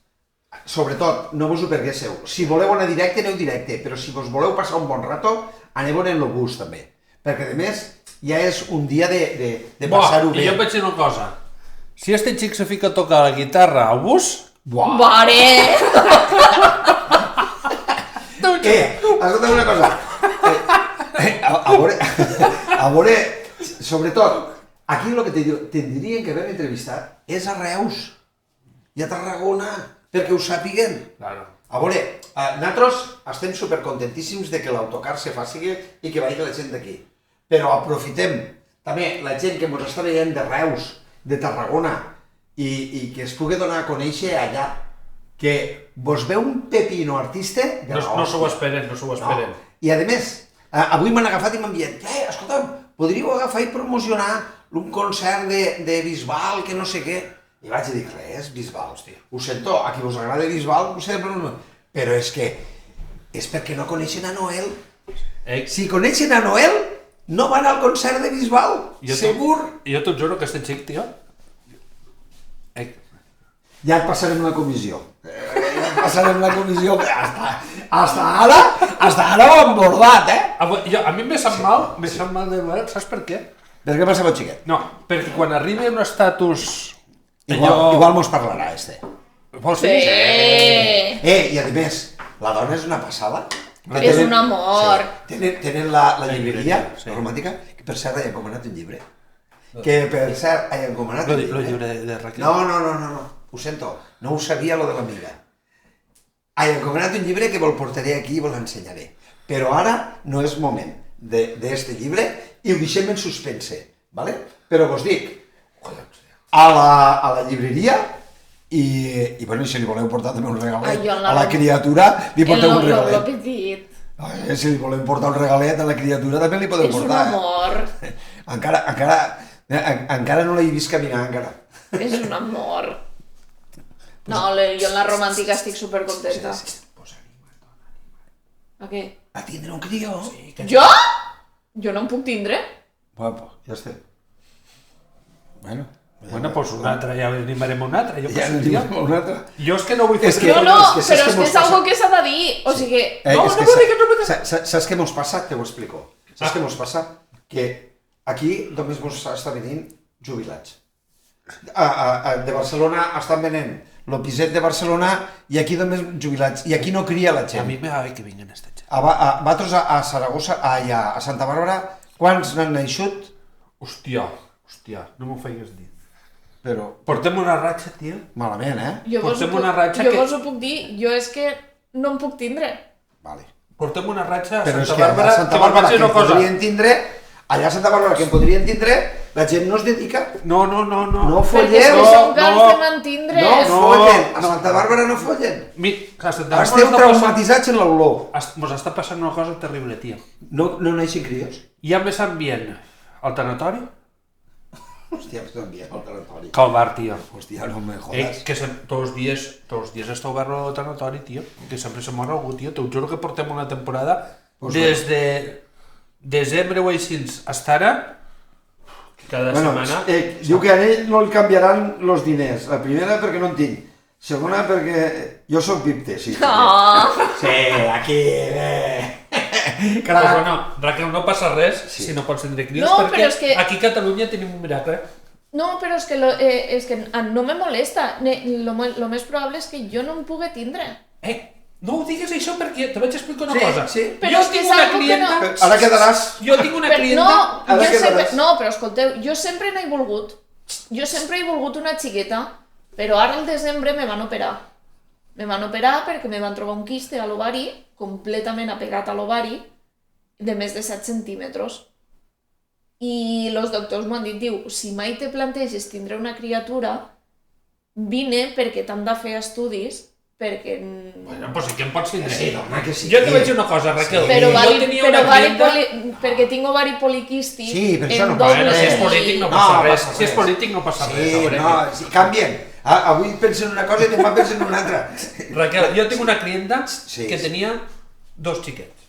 sobretot, no vos ho perguéssiu. Si voleu anar directe, aneu directe, però si vos voleu passar un bon rato, aneu en el bus també. Perquè, a més, ja és un dia de passar-ho bé. I jo vaig dir una cosa. Si este xic se fica a tocar la guitarra al bus... Vale! Escolta'm una cosa. A veure, sobretot, aquí el que tindrien que haver entrevistat és a Reus i a Tarragona, perquè ho sàpiguen. A veure, nosaltres estem supercontentíssims de que l'autocar se faci i que vagi la gent d'aquí. Però aprofitem també la gent que ens està veient de Reus, de Tarragona, i que es pugui donar a conèixer allà, que vos veu un pepino artista de l'hòstia. No s'ho esperen, no s'ho esperen. I a més, avui m'han agafat i m'han dit, escolta'm, podríeu agafar i promocionar un concert de Bisbal, que no sé què. I vaig dir, res, Bisbal, hòstia. Ho sento, a qui vos agrada Bisbal, ho sé, però és que és perquè no coneixen a Noel. Si coneixen a Noel, no van al concert de Bisbal, segur. Jo t'ho juro que este xic, tio... Ja et passarem la comissió. Hasta ara ho han bordat, A mi me sap mal de veure, saps per què? Per què passa, xiquet? No, perquè quan arribi un estatus... Igual mos parlarà, este. Vols dir? Sí! I a més, la dona és una passada. És un amor. Tenen la llibreria romàntica, que per cert, hi ha encomanat un llibre. El llibre de Raquel. No. Ho sento, no ho sabia, lo de l'amiga. He encomanat un llibre que vos portaré aquí i vos l'ensenyaré. Però ara no és moment d'este llibre i ho deixem en suspense, ¿vale? Però vos dic, a la llibreria i bueno, si li voleu portar també un regalet a la criatura, li porteu un regalet. Lo petit. Si li volem portar un regalet a la criatura també li podem És un portar. amor. Encara no l'he vist caminar, encara. És un amor. No, jo en la romàntica estic supercontenta. A què? A tindre un crió. Jo? Jo no em puc tindre? Bueno, ja estem. Bueno, pues un altre, ja animarem un altre. ja en diu un altre. Jo és que no vull fer... És que- Jo no, és que però saps és què que és mos algo passa? que s'ha de dir. O sigui, No, és no que m'ho digues, no m'ho digues. Saps què mos passa? Te ho explico. Saps què mos passa? Que aquí només mos està venint jubilats. De Barcelona estan venent el piset de Barcelona i aquí només jubilats. I aquí no cria la A gent. mi me va bé que vinguin esta gent. Vosaltres a Saragossa, a Santa Bàrbara, quants n'han naixut? Hòstia, no m'ho feigues dir. Però Portem una ratxa, tio. malament, eh? Portem una ratxa jo que- vos ho puc dir, jo és que no em puc tindre. Vale. Portem una ratxa a Però és Santa que Bàrbara a Santa que me'n Bàrbara vaig dir que una em cosa. podrien tindre, allà a Santa Bàrbara que em podrien tindre, la gent no es dedica. No. No Perquè folleu. és que són cars no. de mantindre. No follen. A Santa Bàrbara no follen. A Santa Bàrbara Esteu està passant- traumatitzats en l'olor. Mos està passant una cosa terrible, tio. No naixen crios? Hi ha més ambient al tanatori Hòstia, pues envia al territori. que al bar, tio. Hòstia, no me jodas. Que tots els dies està obert el tanatori, tio. Que sempre se mor algú, tio. T'ho juro que portem una temporada Pues des de desembre o així hasta ara, cada setmana... Diu que a ell no li canviaran els diners. La primera perquè no en tinc. Segona perquè jo soc pipte, sí. No. Sí, aquí... Pues Crac. bueno, Raquel, no passa res Sí. si no pots tindre crios, No, perquè però és que- aquí a Catalunya tenim un miracle. No, però és que, no me molesta. Lo més probable és que jo no em pugui tindre. No ho digues això perquè te vaig explicar una Sí, cosa. sí. Però Jo és que tinc és una algo que clienta... no- Ara quedaràs... Jo tinc una clienta... No, Ara jo què sempre, faràs? no, però escolteu, jo sempre n'he volgut. Jo sempre he volgut una xiqueta, però ara al desembre me van operar. Me van operar perquè me van trobar un quiste a l'ovari, completament apegat a l'ovari, de més de 7 centímetres. I els doctors m'han dit, diu, si mai te planteges tindre una criatura, vine perquè t'han de fer estudis, perquè... Bueno, pues sí que em pots tindre. Sí, dona, que sí. Jo te vaig dir una cosa, Raquel. Però, jo tenia una clienta... perquè tinc ovari poliquístic Sí, però això no en passa Bueno, doble si és res. polític no No, passa res. passa Si és res. polític no passa res. Sí, a veure no, sí, canvien. Avui pensen una cosa i demà pensen una altra. Raquel, jo tinc una clienta Sí, que sí. tenia 2 xiquets.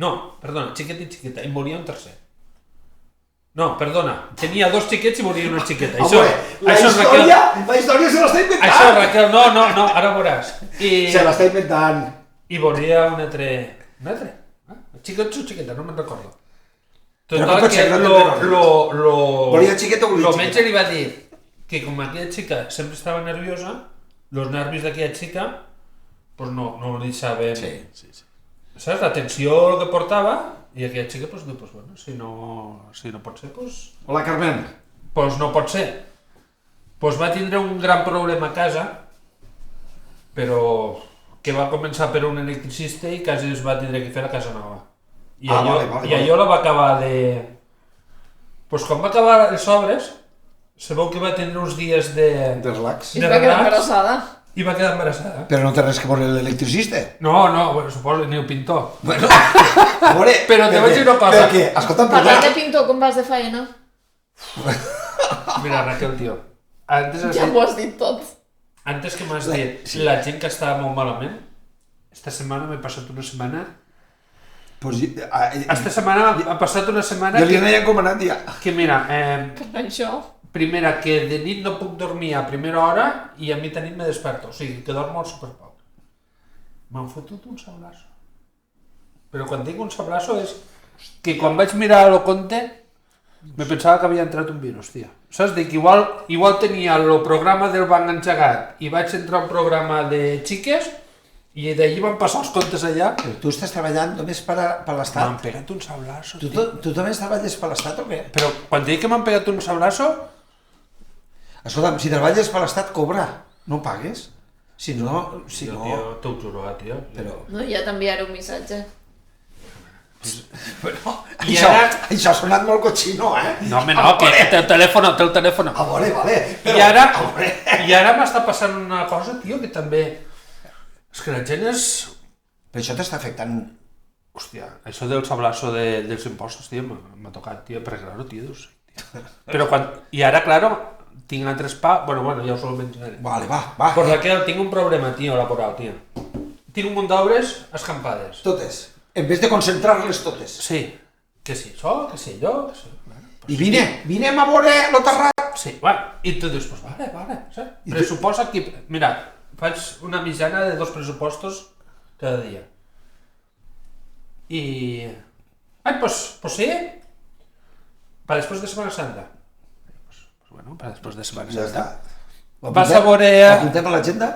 No, perdona, xiquet i xiqueta, i moria un tercer. No, perdona, tenia 2 xiquets i moria una xiqueta. Això, la això, història se l'està inventant. Això, Raquel, no, ara veuràs. Se l'està inventant. I volia un altre... Un altre? Xiquet o xiqueta, no me'n recordo. Però Total, com pot ser que que no te'n Volia xiqueta o volia el xiqueta? metge li va dir que com aquella xica sempre estava nerviosa, els nervis d'aquella xica pues no li deixaven... Sí. Saps? La tensió que portava i aquella xica, pues, diu, pues, bueno, si no pot ser, pues Hola, Carmen. no pot ser. Pues va tindre un gran problema a casa, però que va començar per un electricista i quasi es va tindre que fer a casa nova. I allò la va acabar de... Pues quan va acabar els sobres, sabeu que va tenir uns dies de relax. I es va quedar embarassada. i va quedar embarassada. Però no té res que veure l'electricista. No, bueno, suposo, ni el pintor. Bueno, a veure... Però te vaig dir una cosa. Perquè, escolta'm, Parlant de perdona. pintor, com vas de faena? Mira, Raquel, tio, antes Ja m'ho has dit tot. Antes que m'has dit la gent que estava molt malament, esta setmana m'he passat una setmana... Pues, Esta setmana ha passat una setmana jo li anava encomanant ja. que mira, Per això. primera, que de nit no puc dormir a primera hora i a mitja nit me desperto, o sigui, que dormo molt superpoc. M'han fotut un sablasso. Però quan dic un sablasso és que quan vaig mirar el compte me pensava que havia entrat un virus, tia. Saps? Dic, igual tenia el programa del banc engegat i vaig entrar a un programa de xiques i d'allí van passar els comptes allà. Però tu estàs treballant només per l'Estat? M'han pegat un sablasso, Tu, tio. tu també treballes per l'Estat o què? Però quan dic que m'han pegat un sablasso, Escolta'm, si treballes per l'Estat, cobra. No pagues. Si no... tio, t'ho juro, tio. Però... No, ja t'enviaré un missatge. Bueno, I això ha sonat molt cochino, eh? No, home, no, que té el telèfon. Ah, vale. I ara m'està passant una cosa, tio, que també... És que la gent és Però això t'està afectant... Hòstia, això del sablazo dels impostos, tio, m'ha tocat, tio, perquè, claro, tio, no sé, tio. Però quan... I ara, claro, tinc altres bueno, ja us ho menjaré. Vale, va. Per Raquel, tinc un problema, tio, laboral, tio. Tinc un munt d'obres escampades. Totes. En vez de concentrar-les totes. Sí. Que sí, això, que sí, jo, que sí. Bueno, I vinem a veure lo terrat. Sí, bueno, i tu dius, pues vale, saps? Pressuposa aquí... Mira, faig una mitjana de 2 pressupostos cada dia. I... Ai, pues sí. Para después de Semana Santa. Pues bueno, para después de Semana Ja Santa. està. Vas a veure... Apuntem a l'agenda?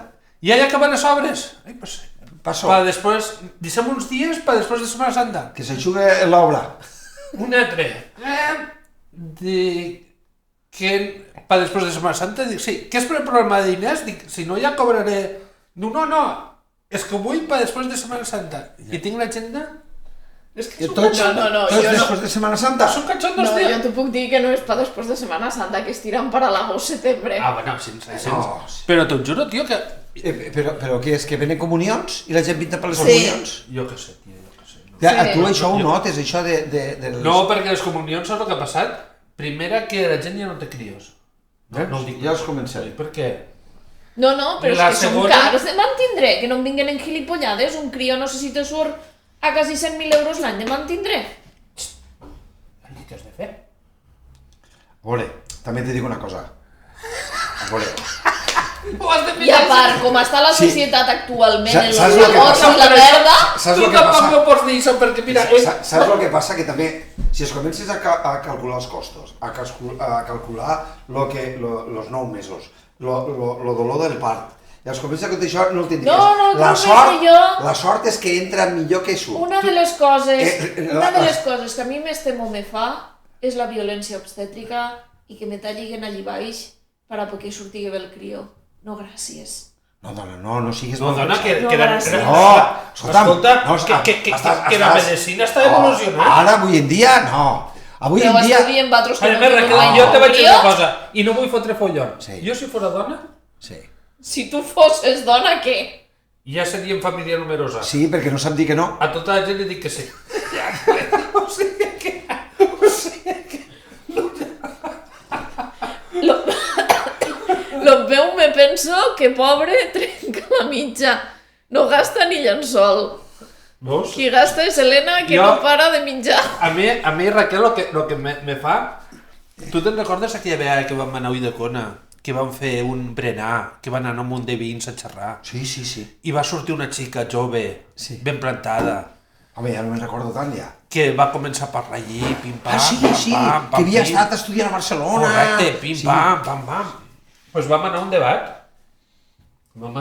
I ja acaben les obres. Ai, pues... Passo. Para después... Deixem uns dies para después de Semana Santa. Que s'aixugue l'obra. Un altre. Que... Para después de Semana Santa, dic, sí, que és per el problema de diners? Dic, si no ja cobraré... No, és que vull para después de Semana Santa. I tinc l'agenda... És que Tots després de Semana Santa? Són catxondos, No, tio. yo te puc dir que no és pa després de Semana Santa, que estiran para l'agost-setembre. Ah, bueno, sense. No. Però t'ho juro, tio, que... Però què és? Que venen comunions? I la gent pinta per les Sí. comunions? Jo què sé, tio, jo què sé. No. Ja, Sí. tu això ho notes, això de les... No, perquè les comunions, saps el que ha passat? Primera, que la gent ja no té crios. No ho dic. Ja us comencem. Per què? No, però és La que són segona- cars de mantindre, que no em vinguen en gilipollades. Un crio no sé si te surt a quasi 100.000 euros l'any de mantindre. Què has de fer? A veure, també te dic una cosa. A veure... Ho has de fer. I a part, com està la Sí. societat actualment, en Saps los el que agots passa? i la merda... Saps Tu el que tampoc passa? no pots dir això, perquè mira... Saps el que passa? Que també, si es comences a calcular els costos, a calcular los 9 mesos, lo dolor del part, i es comença a comptar això, no el tindries. No, La sort és que entra millor que surt. Una de les coses la- que a mi més temor me fa és la violència obstètrica i que me talliguen allí baix per a poder sortir bé el crió. No, gràcies. No, dona, no siguis... No, dona, que... No, que gràcies. No, escolta'm, escolta, no, que la medicina està evolucionant. Ara, avui en dia, no. Avui Però en dia... esteu dient vosaltres que A no més, teniu Raquel, un jo te vaig dir crió? una cosa, i no vull fotre follon. Sí. Jo, si fos dona, Sí. Si tu fosses dona, què? ja seríem família numerosa. Sí, perquè no sap dir que no. A tota la gent li dic que sí. O sigui que... Lo meu me penso que pobre trenca la mitja. No gasta ni llençol. Veus? Qui gasta és Helena, que Jo- no para de menjar. A mi, Raquel, lo que me fa... Tu te'n recordes aquella vegada que vam anar a Ulldecona, que vam fer un berenar, que van anar a un munt de vins a xerrar, Sí. i va sortir una xica jove, Sí. ben plantada, Home, ja no me'n recordo tant, ja. que va començar a parlar allí, pim-pam, Sí, pam-pam, que havia pim. estat estudiant a Barcelona. Correcte, Sí. pim-pam, pam-pam. Doncs vam anar a un debat. Vam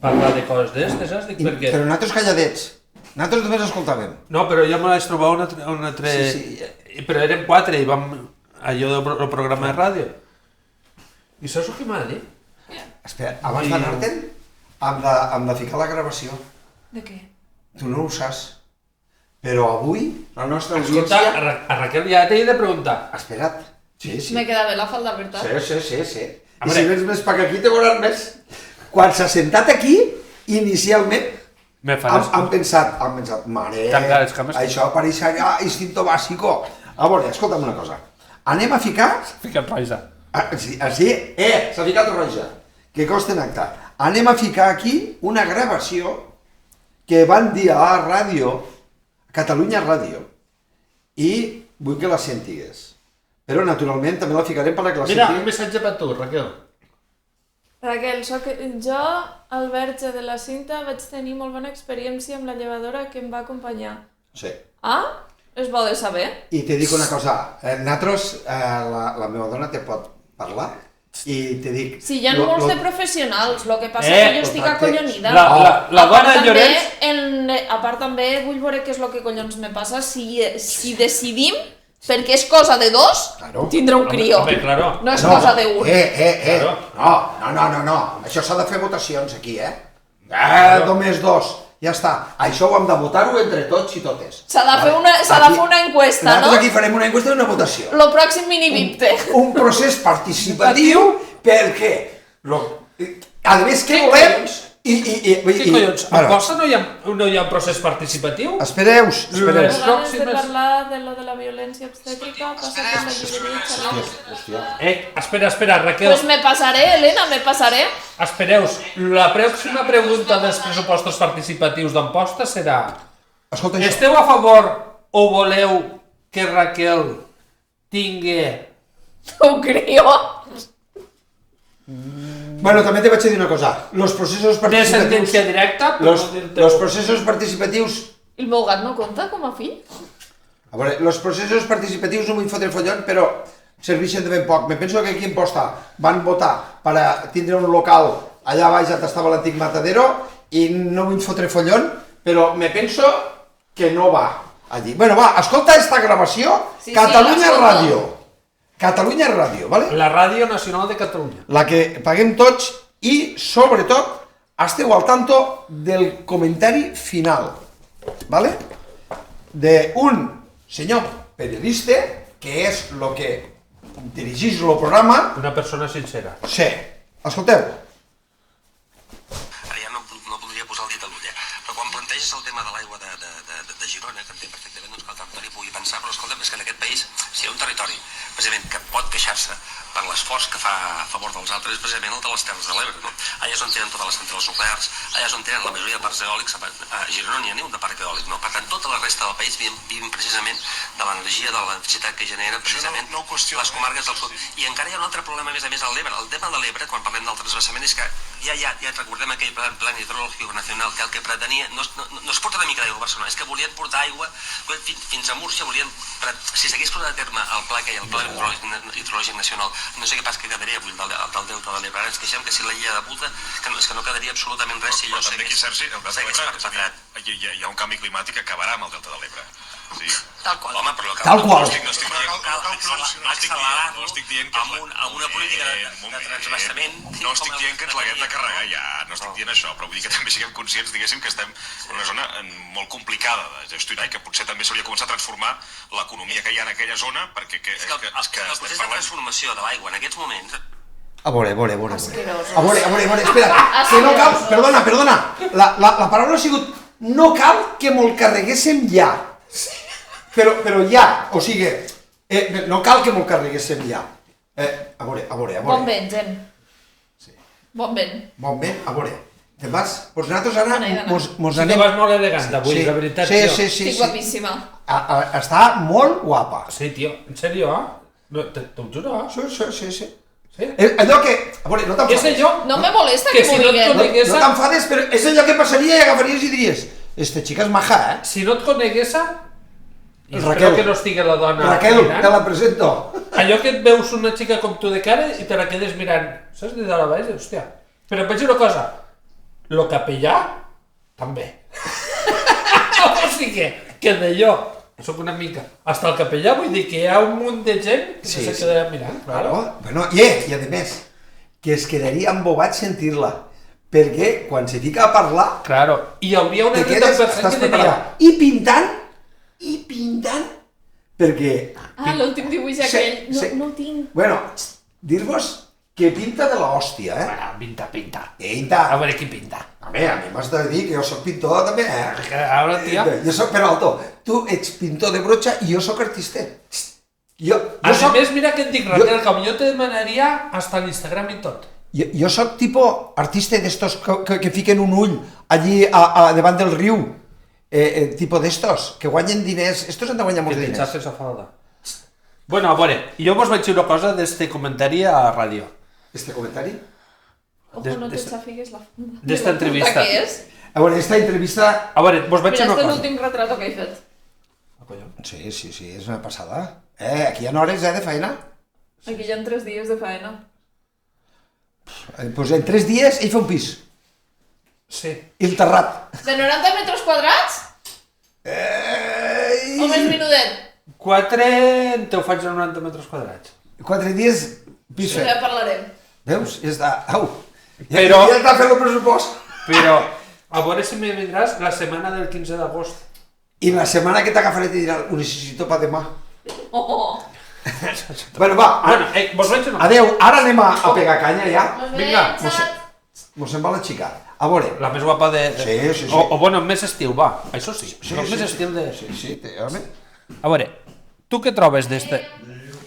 parlar de coses d'estes, saps? Dic, perquè... Però nosaltres calladets. Nosaltres només escoltàvem. No, però jo me vaig trobar un altre... Sí. Però érem 4 i vam... Allò del programa de ràdio. I saps el que m'ha dit? Espera, abans d'anar-te'n, hem de ficar la gravació. De què? Tu no ho saps. Però avui, la nostra Escolta, audiència... a Raquel ja t'he de preguntar. Espera't. Sí. Me queda bé la falda, veritat? Sí. A I veure. si vens més per aquí, te veuràs més. Quan s'ha sentat aquí, inicialment, Me faràs... han pensat, mare, Tancar les cames. això pareixerà instinto bàsico. A veure, escolta'm una cosa. Anem a ficar... Fica't roja. Sí, s'ha ficat roja. Que costa en acte. Anem a ficar aquí una gravació que van dir a la ràdio, Catalunya Ràdio, i vull que la sentigues. Però, naturalment, també la ficarem per la que la Mira, un sentigues. missatge per tu, Raquel. Raquel, jo, al verge de la cinta, vaig tenir molt bona experiència amb la llevadora que em va acompanyar. Sí. Ah? És bo de saber. I te dic una cosa, nosaltres, la meva dona te pot parlar i te dic... Sí, hi ha molts de professionals, el que passa Eh, que jo estic contracte. acollonida. La dona de Llorenç... A part també vull veure què és el que collons me passa si decidim, perquè és cosa de dos, Claro. tindre un crió. Home, claro. No és cosa d'un. Claro. No. Això s'ha de fer votacions aquí, només dos. Ja està. Això ho hem de votar-ho entre tots i totes. S'ha de fer una encuesta, no? Nosaltres aquí farem una encuesta i una votació. Lo pròxim mini-vipte. Un procés participatiu perquè, a més, què volem? Què collons? A Posta no hi ha un procés participatiu? Espereu-vos. Ganes de parlar de lo de la violència obstètrica, passa per la llibreria xerrades. Espera, Raquel. Pues me pasaré, Elena, me pasaré. Espereu, la pròxima pregunta dels pressupostos participatius d'Amposta serà: esteu a favor o voleu que Raquel tingui... Ho crio. Bueno, també te vaig dir una cosa. Los processos De participatius... sentència directa? Los processos participatius... El meu gat no compta com a fill? A veure, los processos participatius no vull fotre follon, però serveixen de ben poc. Me penso que aquí en Posta van votar per a tindre un local allà baix on estava l'antic Matadero i no vull fotre follon, però me penso que no va allí. Bueno, va, escolta esta gravació, Sí, Catalunya sí, Ràdio. Catalunya Ràdio, ¿vale? La Ràdio Nacional de Catalunya. La que paguem tots i, sobretot, esteu al tanto del comentari final, ¿vale? D'un senyor periodista, que és el que dirigeix el programa. Una persona sincera. Sí, escolteu. Ara ja no podria posar el dit a l'ull, però quan planteges el tema de l'aigua de Girona, que entenc perfectament doncs, que el territori pugui pensar, però escolta'm, és que en aquest país, si hi ha un territori precisament que pot queixar-se per l'esforç que fa a favor dels altres, és precisament el de les Terres de l'Ebre, no? Allà és on tenen totes les centrals nuclears, allà és on tenen la majoria de parcs eòlics, a Girona n'hi ha ni un de parc eòlic, no? Per tant, tota la resta del país vivim precisament de l'energia, de l'electricitat que generen precisament les comarques del sud. I encara hi ha un altre problema, a més a l'Ebre. El tema de l'Ebre, quan parlem del transvasament, és que ja recordem aquell plan hidrològic nacional, que el que pretenia no es porta una mica d'aigua a Barcelona, és que volien portar aigua fins a Múrcia, si s'hagués portat a terme el pla que hi ha, el pla hidrològic nacional, no sé què pas que quedaria avui del delta de l'Ebre. Ara ens queixem que si la llei de puta, és que no quedaria absolutament res si allò s'hagués perpetrat. Hi ha un canvi climàtic que acabarà amb el delta de l'Ebre. Sí. Tal qual. Home, però Tal qual. No estic dient que... amb una política de transvasament... No estic dient que ens l'haguem de carregar ja, no estic dient això, però vull dir que també siguem conscients, diguéssim, que estem en una zona molt complicada de gestionar i que potser també s'hauria de començar a transformar l'economia que hi ha en aquella zona, perquè és que el procés de transformació de l'aigua en aquests moments... A veure. Asquerosos. A veure, espera, que no cal, perdona, la paraula ha sigut no cal que me'l carreguéssim ja. Però ja, o sigui, no cal que me'l carreguéssim ja. A veure. Bon vent, gent. Sí. Bon vent. A veure. Demàs, doncs nosaltres ara mos Sí que anem... vas molt elegant avui, la veritat, tio. Sí. Estic guapíssima. Està molt guapa. Sí, tio, en sèrio, T'ho juro, Sí. Sí? Allò que... A veure, no És t'enfades. allò... No me molesta Que que si m'ho no et diguin. conegués... No t'enfades, però és allò que passaria i agafaries i diries esta xica és maja, Si no et conegués, i Raquel. espero que no estigui la dona Raquel, mirant, te la presento. allò que et veus una xica com tu de cara i te la quedes mirant, saps, de dalt a baix, hòstia. Però et vaig dir una cosa, lo capellà, també. O sigui, que d'allò, soc una mica, hasta el capellà, vull dir que hi ha un munt de gent que se quedarà mirant, claro. Bueno, i a més, que es quedaria embobat sentir-la, perquè quan se fica a parlar, Claro, i hi hauria una te quedes, 30% estàs que diria, preparat. I pintant, perquè... L'últim dibuix aquell. No ho tinc. Bueno, dir-vos que pinta de l'hòstia, bueno, pinta. Pinta. A veure qui pinta. A mi m'has de dir que jo soc pintor també, Ara, tia. Jo soc, però alto, tu ets pintor de brocha i jo soc artista. A més, mira que et dic, Raquel, que jo te demanaria hasta l'Instagram i tot. Jo soc tipo artista d'estos que fiquen un ull allí davant del riu, tipo d'estos, que guanyen diners, estos han de guanyar molts Que diners. t'enxaces a falda. Bueno, a veure, jo vos vaig dir una cosa d'este comentari a la ràdio. Este comentari? Ojo, no te xafigues la funda. D'esta entrevista. Què és? A veure, esta entrevista... A veure, vos vaig dir Mira, una este és cosa. l'últim retrato que he fet. Sí, és una passada. Aquí hi ha hores de feina. Aquí hi ha 3 dies de faena. Pues en 3 dies ell fa un pis. Sí. I el terrat. De 90 metres quadrats? O més minudet? 4 te ho faig a 90 metres quadrats. 4 dies, pis fet. Ja parlarem. Veus? Ja està. Au. Però- Ja està fent el pressupost. Però, a veure si me vindràs la setmana del 15 d'agost. I la setmana que t'agafaré te dirà, ho necessito pa demà. Oh. Bueno, va. Bueno, vos vaig dir una cosa. Adeu, ara anem a pegar canya ja. Molt Vinga, bé, xat. Mos se'n va la xica. A veure... La més guapa de... Sí. O bueno, més estil, va. Això sí. Més estil de... Sí, home. A veure, tu què trobes d'este...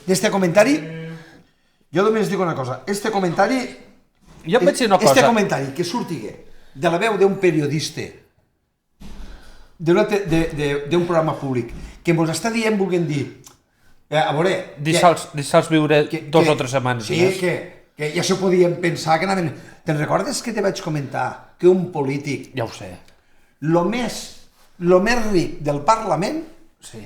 D'este comentari, jo només dic una cosa. Este comentari... Jo em vaig dir una cosa. Este comentari que surtigui de la veu d'un periodista d'un programa públic que ens està dient, volguem dir... A veure... Deixa'ls viure 2 o 3 setmanes. Sí, que ja s'ho podien pensar que anaven... Te'n recordes que te vaig comentar que un polític... Ja ho sé. Lo més ric del Parlament Sí.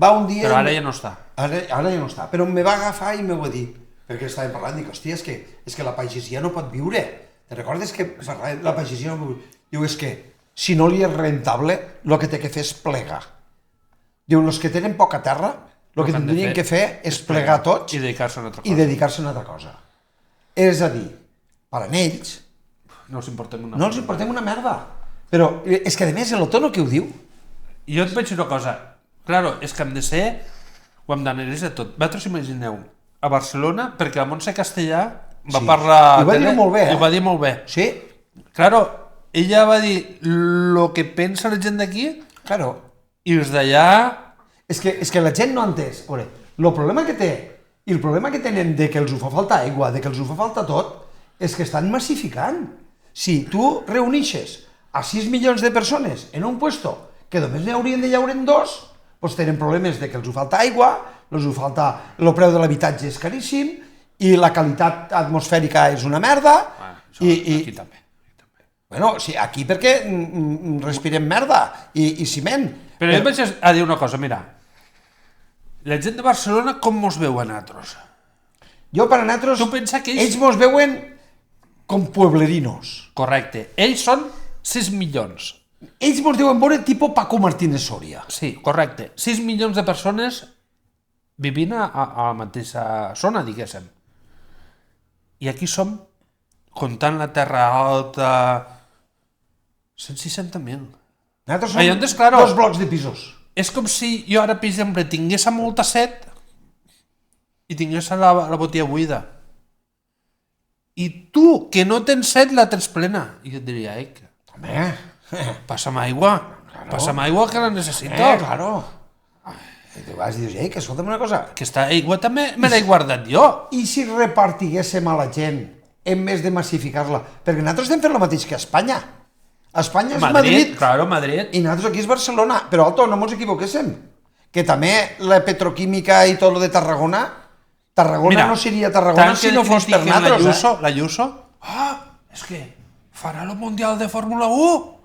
va un dia... Però ara ja no està. Ara ja no està, però me va agafar i me ho va dir. Perquè estàvem parlant, dic, hòstia, és que la pagesia no pot viure. Te recordes que la pagesia no... Diu, és que si no li és rentable, el que té que fer és plegar. Diu, els que tenen poca terra, el que tindrien que fer és plegar tots i dedicar-se a una altra cosa. I dedicar-se a una altra cosa. És a dir, per a ells... No els importem una merda. Però és que, a més, el tono que ho diu... Jo et vaig dir una cosa. Claro, és que hem de ser... Ho hem d'analitzar de tot. Vosaltres imagineu a Barcelona, perquè la Montse Castellà va parlar... I ho va dir molt bé, I ho va dir molt bé. Sí. Claro, ella va dir el que pensa la gent d'aquí i els d'allà... És que la gent no ha entès. El problema que té, i el problema que tenen de que els ho fa falta aigua, de que els ho fa falta tot, és que estan massificant. Si tu reunixes a 6 milions de persones en un puesto que només n'hi haurien de llaure 2, doncs tenen problemes de que els ho falta aigua, els ho falta... El preu de l'habitatge és caríssim, i la qualitat atmosfèrica és una merda... Aquí també. Bueno, sí, aquí perquè respirem merda i ciment. Però jo vaig a dir una cosa, mira. La gent de Barcelona com mos veu a nosaltres? Jo per a nosaltres... Tu pensa que ells mos veuen com pueblerinos. Correcte. Ells són 6 milions. Ells mos deuen veure tipus Paco Martínez Soria. Sí, correcte. 6 milions de persones vivint a la mateixa zona, diguéssim. I aquí som, comptant la Terra Alta, 160.000. Nosaltres som 2 blocs de pisos. És com si jo ara, per exemple, tingués molta set i tingués la botella buida. I tu, que no tens set, la tens plena. I jo et diria, home, passa'm aigua. Passa'm aigua que la necessito. Claro. I tu vas dir, que escolta'm una cosa. Aquesta aigua també me l'he guardat jo. I si repartiguéssim a la gent en més de massificar-la? Perquè nosaltres estem fent el mateix que a Espanya. Espanya és Madrid. Claro, Madrid. I nosaltres aquí és Barcelona. Però, alto, no ens equivoquéssim. Que també la petroquímica i tot lo de Tarragona, Tarragona no seria Tarragona si no fos per nosaltres. La Ayuso, és que farà el Mundial de Fórmula 1.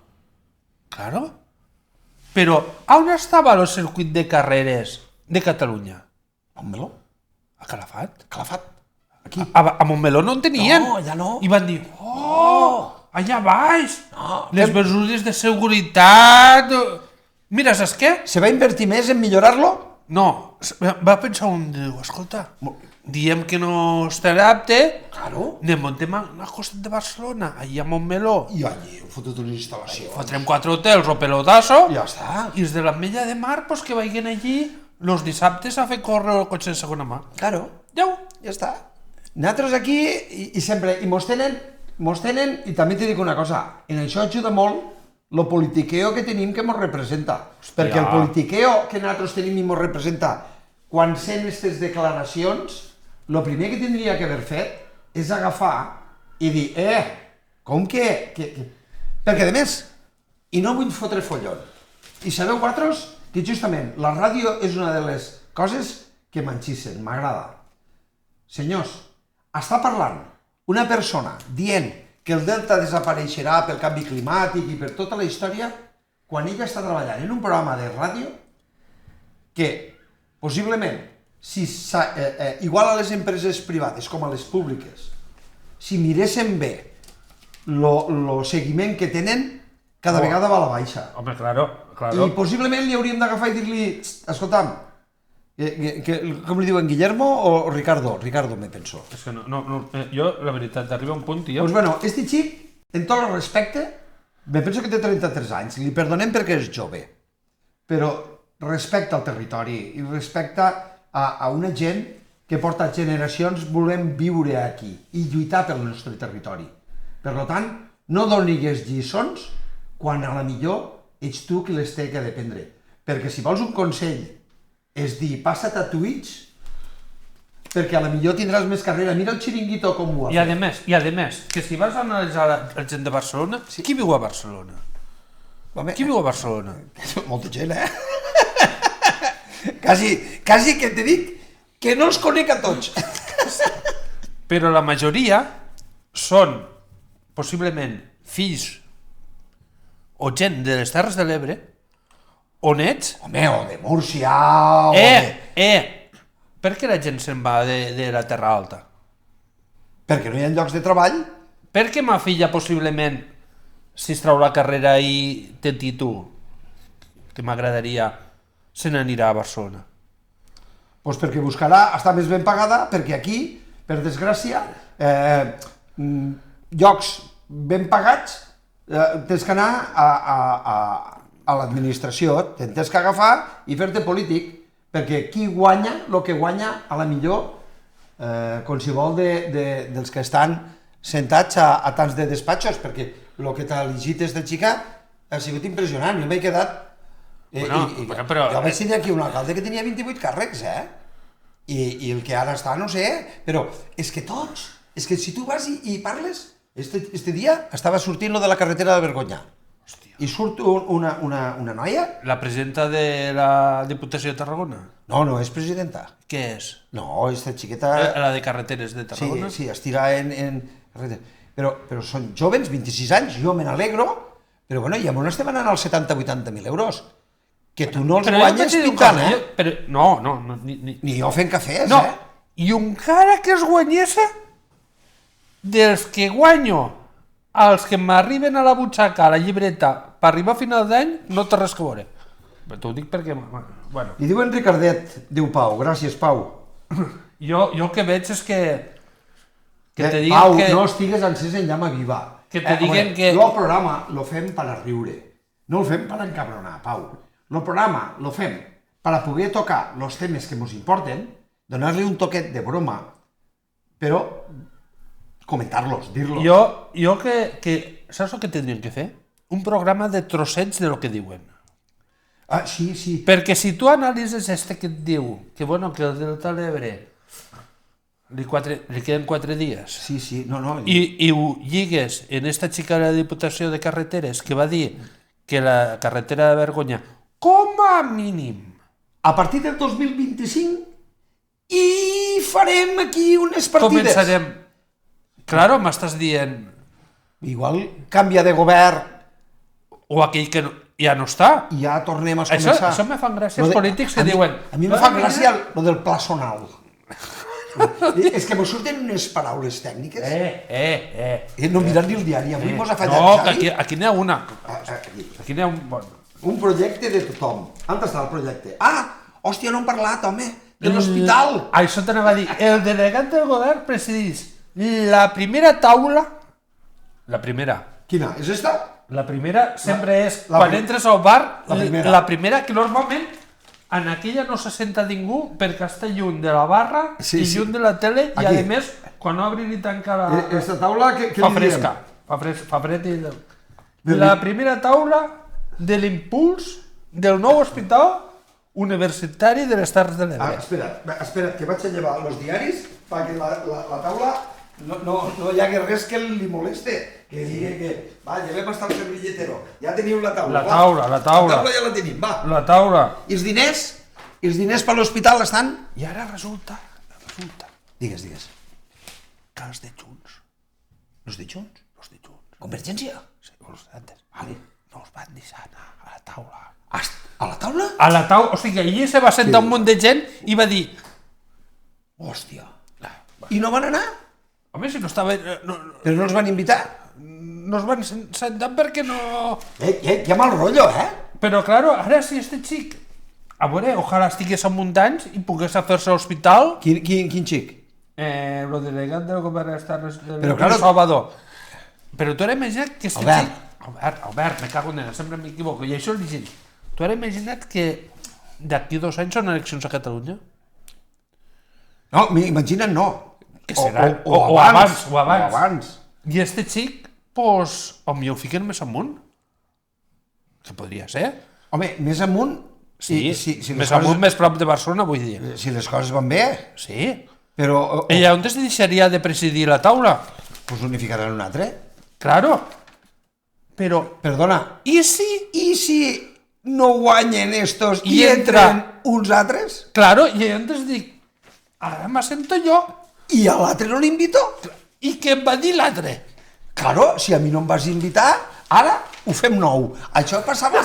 Claro. Però, on estava el circuit de carreres de Catalunya? A Montmeló. A Calafat. Aquí. A Montmeló no en tenien. No, allà no. I van dir, allà baix, les mesures de seguretat... Mira, saps què? Se va invertir més en millorar-lo? No, va pensar un... Escolta, diem que no estarà apte, anem muntem a la costa de Barcelona, allà a Montmeló. I allí hem fotut unes instal·lacions. Fotrem 4 hotels o pelotasso. Ja està. I els de l'Ametlla de Mar, pues, que vagin allí els dissabtes a fer córrer el cotxe de segona mà. Claro. Ja està. Nosaltres aquí, i sempre, i mos tenen, i també t'he dic una cosa, en això ajuda molt el politiqueo que tenim que mos representa. Perquè el politiqueo que nosaltres tenim i mos representa, quan sent aquestes declaracions, el primer que tindria que haver fet és agafar i dir, com que... Perquè, a més, i no vull fotre follon, i sabeu vosaltres que justament la ràdio és una de les coses que m'enxissen, m'agrada. Senyors, està parlant una persona dient que el delta desapareixerà pel canvi climàtic i per tota la història, quan ella està treballant en un programa de ràdio que, possiblement, igual a les empreses privades com a les públiques, si miréssim bé el seguiment que tenen, cada vegada va a la baixa. Home, claro. I possiblement li hauríem d'agafar i dir-li, escolta'm, com li diuen, Guillermo o Ricardo? Ricardo, me penso. És que no, jo, la veritat, arriba un punt, tio... Doncs bueno, este xic, en tot el respecte, me penso que té 33 anys, li perdonem perquè és jove, però respecta al territori i respecta a una gent que porta generacions volem viure aquí i lluitar pel nostre territori. Per tant, no donigues lliçons quan a la millor ets tu qui les té que dependre. Perquè si vols un consell és dir, passa't a Twitch, perquè a la millor tindràs més carrera. Mira el xiringuito com ho ha fet. I a més, que si vas a analitzar la gent de Barcelona, qui viu a Barcelona? Qui viu a Barcelona? Molta gent, Quasi que te dic que no els conec a tots. Però la majoria són, possiblement, fills o gent de les Terres de l'Ebre, on ets... Home, o de Múrcia, Per què la gent se'n va de la Terra Alta? Perquè no hi ha llocs de treball. Per què ma filla, possiblement, si es trau la carrera i té títol, que m'agradaria, se n'anirà a Barcelona? Doncs perquè buscarà estar més ben pagada, perquè aquí, per desgràcia, llocs ben pagats, tens que anar a l'administració, tens que agafar i fer-te polític, perquè qui guanya el que guanya a la millor qualsevol dels que estan sentats a tants de despatxos, perquè el que t'ha elegit des de xica ha sigut impressionant. Jo m'he quedat... Però... Jo vaig tenir aquí un alcalde que tenia 28 càrrecs, I el que ara està, no sé, però és que tots, és que si tu vas i parles, este dia estava sortint lo de la carretera de Vergonya. I surt una noia... La presidenta de la Diputació de Tarragona? No és presidenta. Què és? No, esta xiqueta... La de carreteres de Tarragona? Sí, estira en... Però són jóvens, 26 anys, jo me n'alegro, però bueno, i on estem anant als 70-80.000 euros? Que tu no els guanyes pintant, No. Ni jo fent cafès, I encara que es guanyés, dels que guanyo, els que m'arriben a la butxaca, a la llibreta, per arribar a final d'any, no té res que veure. T'ho dic perquè... Bueno. Li diuen Ricardet, diu Pau. Gràcies, Pau. Jo el que veig és que te diguen Pau, que... no estigues encès en llama viva. Que te diguen que... Jo el programa lo fem per a riure. No el fem per a encabronar, Pau. El programa lo fem per a poder tocar els temes que ens importen, donar-li un toquet de broma, però comentar-los, dir-los. Jo que... Saps el que tindrien que fer? Un programa de trossets de lo que diuen. Ah, sí. Perquè si tu analitzes que et diu que el Delta de l'Ebre li queden 4 dies sí, no. I ho lligues en esta xica de la Diputació de Carreteres que va dir que la carretera de Vergonya, com a mínim, a partir del 2025 i farem aquí unes partides. Començarem. Claro, m'estàs dient... Igual canvia de govern. O aquell que ja no està. I ja tornem a començar. Això me fan gràcia els polítics que diuen... A mi me fa gràcia lo del pla sonal. És que mos surten unes paraules tècniques. No mirar ni el diari, avui mos ha fallat, Xavi. No, aquí n'hi ha una. Aquí n'hi ha un... Un projecte de tothom. On està el projecte? Hòstia, no hem parlat, home, de l'hospital. Això t'anava a dir. El delegat del govern presideix la primera taula... La primera. Quina? És esta? La primera sempre és, quan entres al bar, la primera, que normalment en aquella no se senta ningú perquè està lluny de la barra i lluny de la tele i a més, quan obrin i tancar la... Esta taula, què fa fresca, fa fred i... La primera taula de l'impuls del nou hospital universitari de les Terres de l'Ebre. Espera't, que vaig a llevar els diaris perquè la taula... No hi hagi res que li moleste, que digui que va, llevem hasta el servilletero, ja teniu la taula. La taula. La taula ja la tenim, va. La taula. I els diners per l'hospital estan? I ara resulta... Digues. Que els de Junts. Els de Junts? Convergència? Sí, els d'antes. No els van deixar anar a la taula. A la taula? A la taula, o sigui, allí se va sentar un munt de gent i va dir... Hòstia. I no van anar? Home, si no estava... Però no els van invitar? No els van sentar perquè no... Hi ha mal rotllo, Però, claro, ara si este xic... A veure, ojalà estigués amb muntants i pogués fer-se a l'hospital... Quin xic? El delegat del govern de Salvador. Però tu ara imagina't que este xic... Albert, me cago en ella, sempre m'equivoco. I això és llegint. Tu ara imagina't que d'aquí 2 anys són eleccions a Catalunya? No, imagina't no. Que serà, o abans. I este xic pues, o millor ho fiquen més amunt. Que podria ser. Home, més amunt... Sí, si més amunt, més prop de Barcelona, vull dir. Si les coses van bé, Sí. però... I on es deixaria de presidir la taula? Pues unificaran un altre. Claro. Però, Perdona, i si... i si no guanyen estos i I entra- entren uns altres? Claro, i on es dic, ara m'assento jo. I a l'altre no l'invito? I què em va dir l'altre? Claro, si a mi no em vas invitar, ara ho fem nou. Això passava...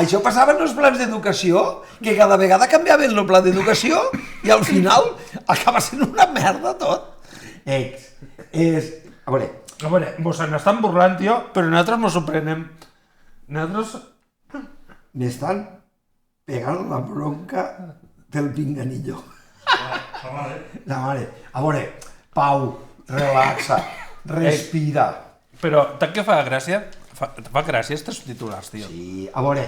Això passava en els plans d'educació, que cada vegada canviaven el pla d'educació i al final acaba sent una merda tot. A veure, Vos se n'estan burlant, tio, però nosaltres no s'ho prenem. Nosaltres... m'estan pegant la bronca del pinganillo. La mare. A veure, Pau, relaxa, respira. Però, tant que fa gràcia, fa gràcia estos titulars, tio. Sí, a veure,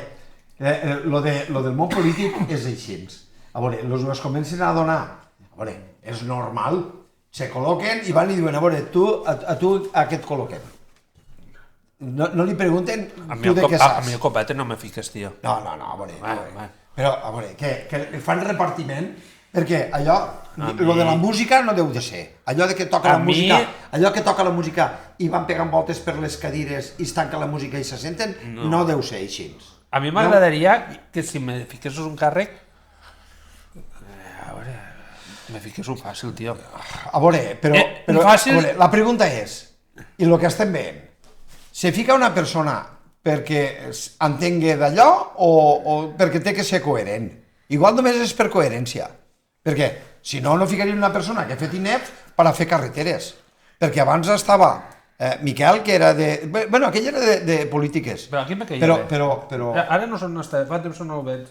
lo del món polític és així. A veure, els comencen a donar, a veure, és normal, se col·loquen i van i diuen, a veure, a tu a què et col·loquem? No li pregunten tu de què A saps. mi copete no me fiques, tio. No, a veure, Va. però a veure, que fan repartiment, perquè allò, lo de la música no deu de ser. Allò de que toca la música, allò que toca la música i van pegant voltes per les cadires i es tanca la música i se senten, no deu ser així. A mi m'agradaria que si me fiquessis un càrrec, a veure, me fiqués un fàcil, tio. A veure, però fàcil... a veure, la pregunta és, i el que estem veient, se fica una persona perquè entengui d'allò o perquè té que ser coherent? Igual només és per coherència, perquè si no, no ficaria una persona que ha fet INEF per a fer carreteres, perquè abans estava Miquel, que era de... Bueno, aquell era de polítiques. Però aquí me queia bé. Però... Ara no són està, fa temps no ho veig.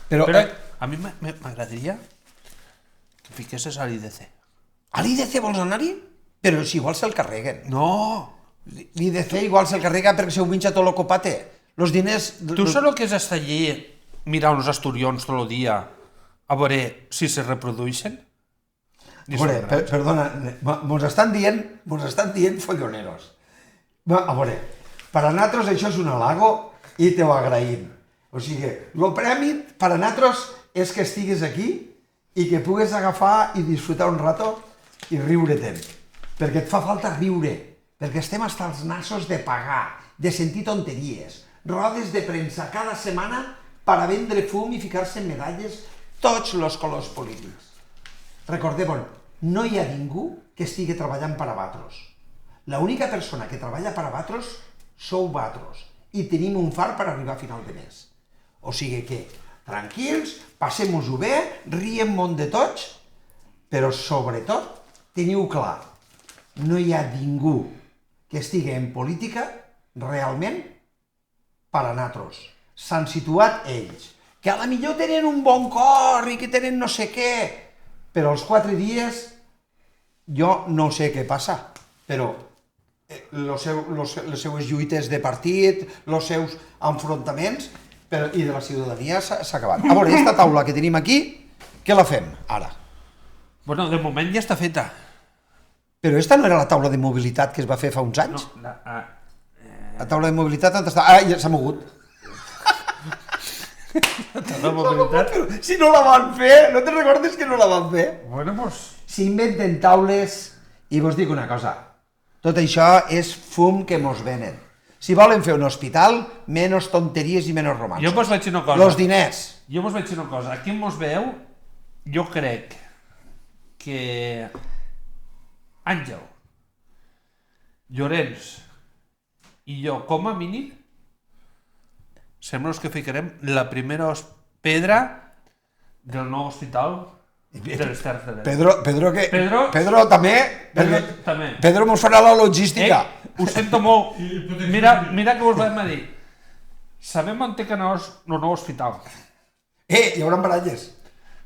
Però a mi m'agradaria que fiquessis a l'IDC. A l'IDC vols anar-hi? Però si igual se'l carreguen. No! L'IDC igual se'l carrega perquè se ho menja tot el copate. Los diners... Tu saps el que és estar allí mirant els asturions tot el dia a veure si se reprodueixen? A veure, perdona, mos estan dient folloneros. A veure, per a nosaltres això és un halago i te ho agraïm. O sigui, el premi per a nosaltres és que estiguis aquí i que pugues agafar i disfrutar un rato i riure-te'n. Perquè et fa falta riure, perquè estem hasta els nassos de pagar, de sentir tonteries, rodes de premsa cada setmana per a vendre fum i ficar-se en medalles tots els colors polítics. Recordem, no hi ha ningú que estigui treballant per a vosaltres. L'única persona que treballa per a vosaltres sou vosaltres i tenim un far per arribar a final de mes. O sigui que, tranquils, passem-nos-ho bé, riem molt de tots, però sobretot teniu clar, no hi ha ningú que estigui en política realment per a nosaltres. S'han situat ells, que a la millor tenen un bon cor i que tenen no sé què, però els 4 dies jo no sé què passa, però les seues lluites de partit, els seus enfrontaments i de la ciutadania s'ha acabat. A veure, aquesta taula que tenim aquí, què la fem ara? Bueno, de moment ja està feta. Però esta no era la taula de mobilitat que es va fer fa uns anys? No, La taula de mobilitat on està? Ah, ja s'ha mogut. la mobilitat... Però si no la van fer, no te recordes que no la van fer? Bueno, pues... S'inventen taules i vos dic una cosa, tot això és fum que mos venen. Si volen fer un hospital, menys tonteries i menys romanços. Jo vos vaig dir una cosa. Los diners. Jo vos vaig dir una cosa. Aquí mos veu, jo crec que Àngel, Llorenç i jo, com a mínim, sembla que ficarem la primera pedra del nou hospital de les Terres de l'Ebre. Pedro també. També. Pedro mos farà la logística. Ho sento molt. Mira que us vam dir. Sabem on té que anar el nou hospital. Hi haurà baralles.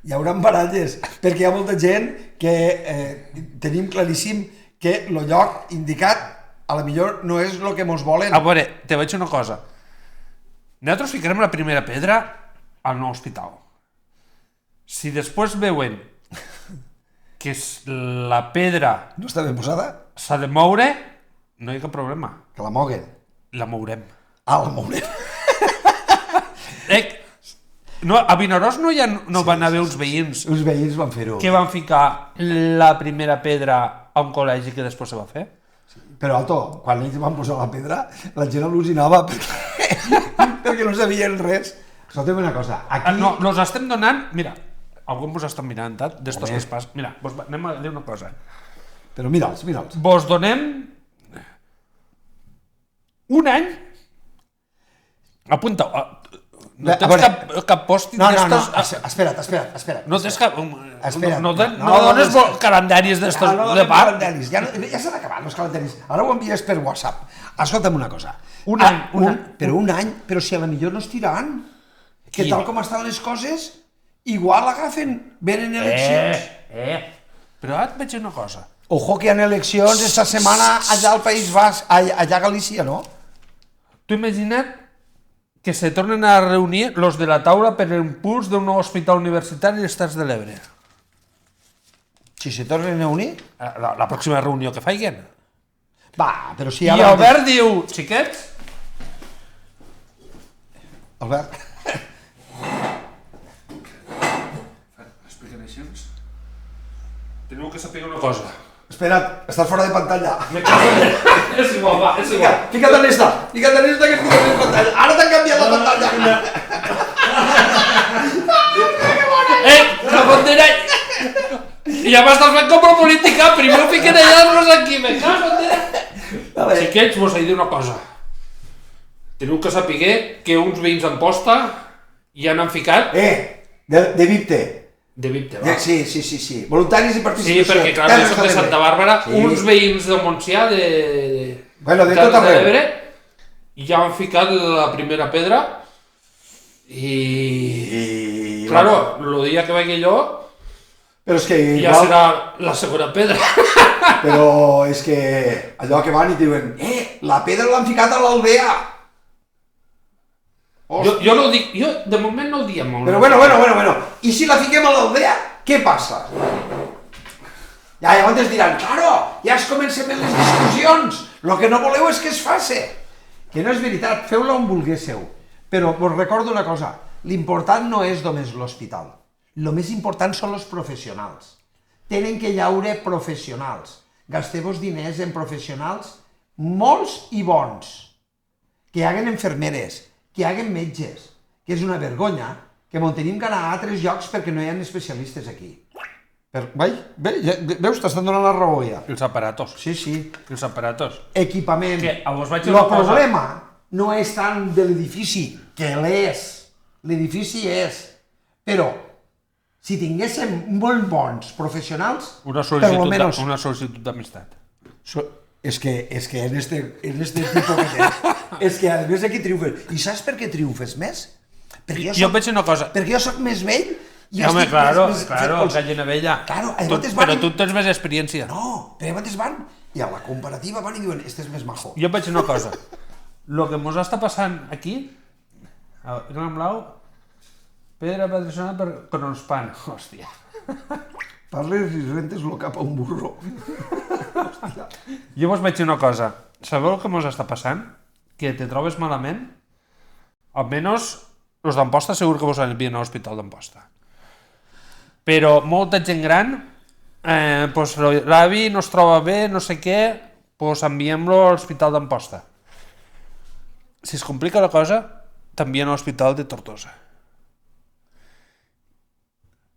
Hi haurà baralles, perquè hi ha molta gent que tenim claríssim que el lloc indicat a la millor no és el que mos volen. A veure, te vaig dir una cosa. Nosaltres ficarem la primera pedra al nou hospital. Si després veuen que la pedra no està ben posada, s'ha de moure, No hi ha cap problema. Que la moguen. La mourem. Ah, la mourem. No, a Vinaròs no van haver uns veïns Els veïns van fer-ho. que van ficar la primera pedra a un col·legi que després se va fer? Però, Alto, quan ells van posar la pedra, la gent al·lucinava perquè no sabien res. Escolta'm una cosa, aquí... No, nos estem donant... Mira, algú ens està mirant, d'estos que es passen. Mira, anem a dir una cosa. Però mira'ls. Vos donem un any. Apunta. No tens cap pòstit d'estos... No, espera't. No tens cap... Espera't. No dones calendaris d'estos de part. Ja s'han acabat els calendaris. Ara ho envies per WhatsApp. Escolta'm una cosa. Un any. Però un any, però si a la millor no es tiraran. Que tal com estan les coses, igual agafen, venen eleccions. Però ara et veig una cosa. Ojo que hi ha eleccions esta setmana allà al País Basc, allà a Galícia, no? Tu imagina't que se tornen a reunir los de la taula per l'impuls d'un nou hospital universitari als Terres de l'Ebre. Si se tornen a unir? La pròxima reunió que faiguen. Va, però si I ara... Albert diu, xiquets... Albert... Explicacions? Teniu que saber una cosa. Espera't, estàs fora de pantalla. És igual, va, és igual. Fica't en esta que et fiques en pantalla. Ara t'han canviat la pantalla. La bandera... Ja m'estàs fent com a política, primer ho fiquen allà, després aquí, me cago en bandera. Xiquets, vos he dit una cosa. Teniu que saber que uns veïns d'Amposta ja n'han ficat... De Vipte. De Vipte, va. Sí. Voluntaris i participació. Sí, perquè clar, jo soc de Santa Bàrbara, uns veïns de Montsià, de tot arreu, ja han ficat la primera pedra i... Claro, el dia que vegi jo però és que ja serà la segona pedra. Però és que allò que van i diuen la pedra l'han ficat a l'Aldea. Jo no ho dic, jo de moment no ho diem molt. Però bueno, i si la fiquem a l'Aldea, què passa? Ja llavors es diran, claro, ja es comencen les discussions, el que no voleu és que es faci. Que no és veritat, feu-la on vulguéssiu. Però us recordo una cosa, l'important no és només l'hospital, el més important són els professionals. Tenen que llaure professionals. Gasteu-vos diners en professionals molts i bons. Que hi haguen infermeres, que hi haguen metges, que és una vergonya que m'ho tenim que anar a altres llocs perquè no hi ha especialistes aquí. Veus, t'estan donant la raó ja. Els aparatos. Sí. Els aparatos. Equipament. El problema no és tant de l'edifici, que l'és. L'edifici és. Però, si tinguéssim molt bons professionals, una sol·licitud d'amistat. És que en este tipus que tens, és que a més aquí triomfes. I saps per què triomfes més? Jo veig una cosa. Perquè jo soc més vell i home, claro, gallina vella. Però tu tens més experiència. No, però llavors van i a la comparativa van i diuen, este és més majo. Jo veig una cosa. Lo que mos està passant aquí, a Gran Blau, pedra patrocinada per Cronospan. Hòstia. Parles i rentes lo cap a un burro. Jo vos veig una cosa. Sabeu el que mos està passant? Que te trobes malament? Almenys els d'Amposta segur que vos envien a l'Hospital d'Amposta. Però molta gent gran, l'avi no es troba bé, no sé què, doncs enviem-lo a l'Hospital d'Amposta. Si es complica la cosa, t'envien a l'Hospital de Tortosa.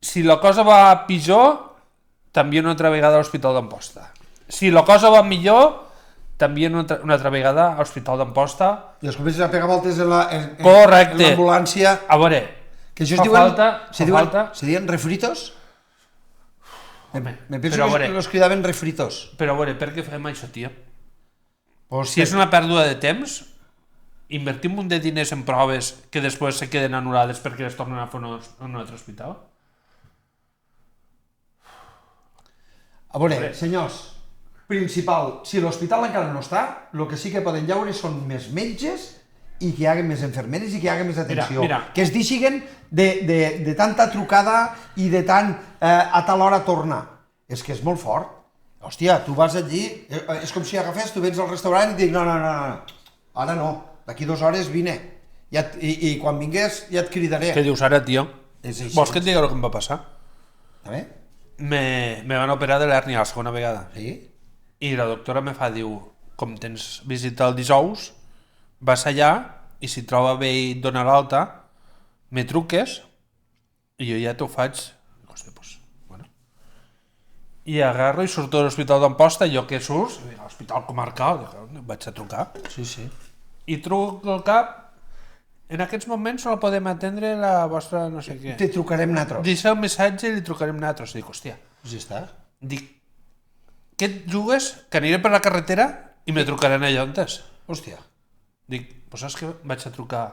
Si la cosa va pitjor, t'envien una altra vegada a l'Hospital d'Amposta. Si la cosa va millor, t'envien una altra vegada a l'Hospital d'Amposta. I es comences a pegar voltes en l'ambulància. A veure, que això se diuen refritos? Me penso que els cridaven refritos. Però a veure, per què fem això, tio? Si és una pèrdua de temps, invertim un de diners en proves que després se queden anul·lades perquè les tornen a fer en un altre hospital? A veure, senyors, principal, si l'hospital encara no està, el que sí que poden llaure són més metges i que hi hagi més infermeres i que hi hagi més atenció. Que es deixiguen de tanta trucada i de tant a tal hora tornar. És que és molt fort. Hòstia, tu vas allí, és com si agafés, tu vens al restaurant i et dic, no, ara no, d'aquí 2 hores vine. I quan vingués ja et cridaré. Què dius ara, tio? És així. Vols que et digui el que em va passar? A veure? Me van operar de l'hèrnia la segona vegada. Sí? I la doctora me fa, diu, com tens visita el dijous, vas allà i si troba bé i et dona l'alta, me truques i jo ja t'ho faig. Hòstia, doncs, bueno. I agarro i surto de l'Hospital d'Amposta i jo que surts, a l'Hospital Comarcal, vaig a trucar. Sí, sí. I truco al cap, en aquests moments no la podem atendre la vostra no sé què. Te trucarem nosaltres. Deixa el missatge i li trucarem nosaltres. Dic, hòstia, Ja està. dic, què et jugues? Que aniré per la carretera i me trucaran allà on és. Hòstia. Dic, pues saps que vaig a trucar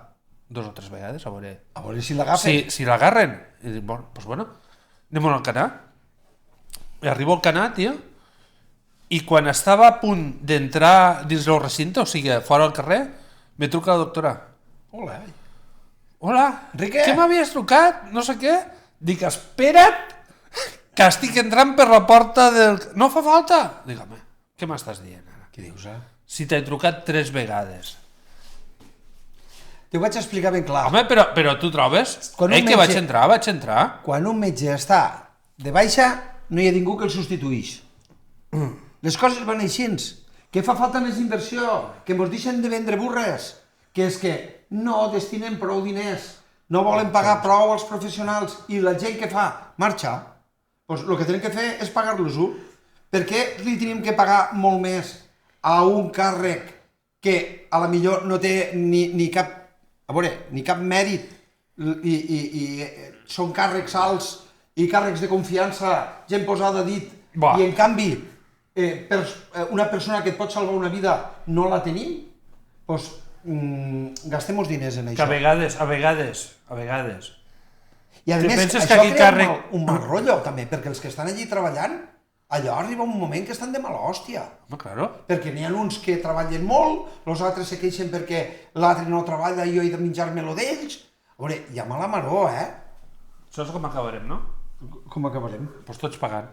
2 o 3 vegades a veure Si l'agafen. si l'agarren. I dic, pues bueno, anem al canà. I arribo al canà, tio, i quan estava a punt d'entrar dins el recinte, o sigui, fora al carrer, me truca la doctora. Hola. Hola, Enrique. què m'havies trucat? No sé què. Dic, espera't, que estic entrant per la porta del... No fa falta? Dic, home, què m'estàs dient ara? Què dius, Si t'he trucat 3 vegades. T'ho vaig explicar ben clar. Home, però tu trobes? Quan un Que metge- vaig entrar. Quan un metge està de baixa, no hi ha ningú que el substituïx. Les coses van així. Que fa falta més inversió, que mos deixen de vendre burres, que és que no destinem prou diners, no volen pagar prou als professionals i la gent que fa marxa, doncs el que tenim que fer és pagar-los-ho. Per què li tenim que pagar molt més a un càrrec que a la millor no té ni cap, a veure, ni cap mèrit i són càrrecs alts i càrrecs de confiança, gent posada a dit, i en canvi una persona que et pot salvar una vida no la tenim? Doncs gastem els diners en Que això. a vegades. I a Te més, penses que això aquí crea càrrec- un mal rotllo també, perquè els que estan allí treballant, allò arriba un moment que estan de mala hòstia. Home, claro. Perquè n'hi ha uns que treballen molt, els altres se queixen perquè l'altre no treballa i jo he de menjar-me-lo d'ells. A veure, hi ha mala maror, Saps com acabarem, no? Com acabarem? Pues tots pagant.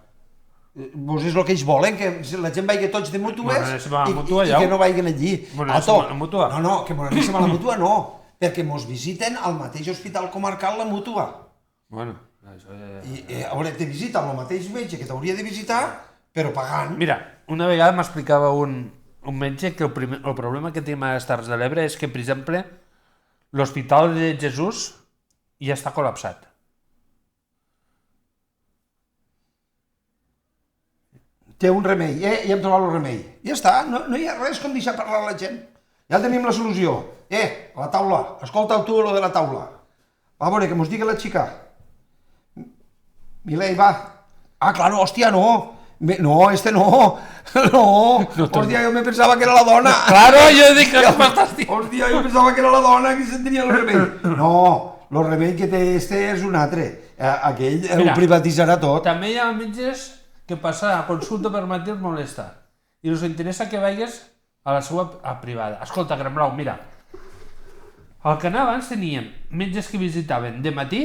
Vos és el que ells volen, que la gent vagi tots de mútues Bueno, anem a la mútua, i ja. que no vagin allí. Bueno, Alto, anem a la mútua. No, que mos anem a la mútua no, perquè mos visiten al mateix hospital comarcal la mútua. Bueno, això ja... I a veure, te visita el mateix metge que t'hauria de visitar, però pagant. Mira, una vegada m'explicava un metge que el problema que tenim a les Terres de l'Ebre és que, per exemple, l'Hospital de Jesús ja està col·lapsat. Té un remei, ja hem trobat el remei. Ja està, no hi ha res com deixar parlar a la gent. Ja tenim la solució. A la taula, escolta tu lo de la taula. Va, a veure, que mos digui la xica. Milei, va. Ah, claro, hòstia, no. No, este no. No. Hòstia, jo me pensava que era la dona. Claro, jo dic que m'estàs dient. Hòstia, jo pensava que era la dona que se'n tenia el remei. No, el remei que té este és un altre. Aquell ho privatitzarà tot. També hi ha metges que passar a consulta per matí els molesta i us interessa que vagis a la seva privada. Escolta, Gran Blau, mira, al Canà abans teníem metges que visitaven de matí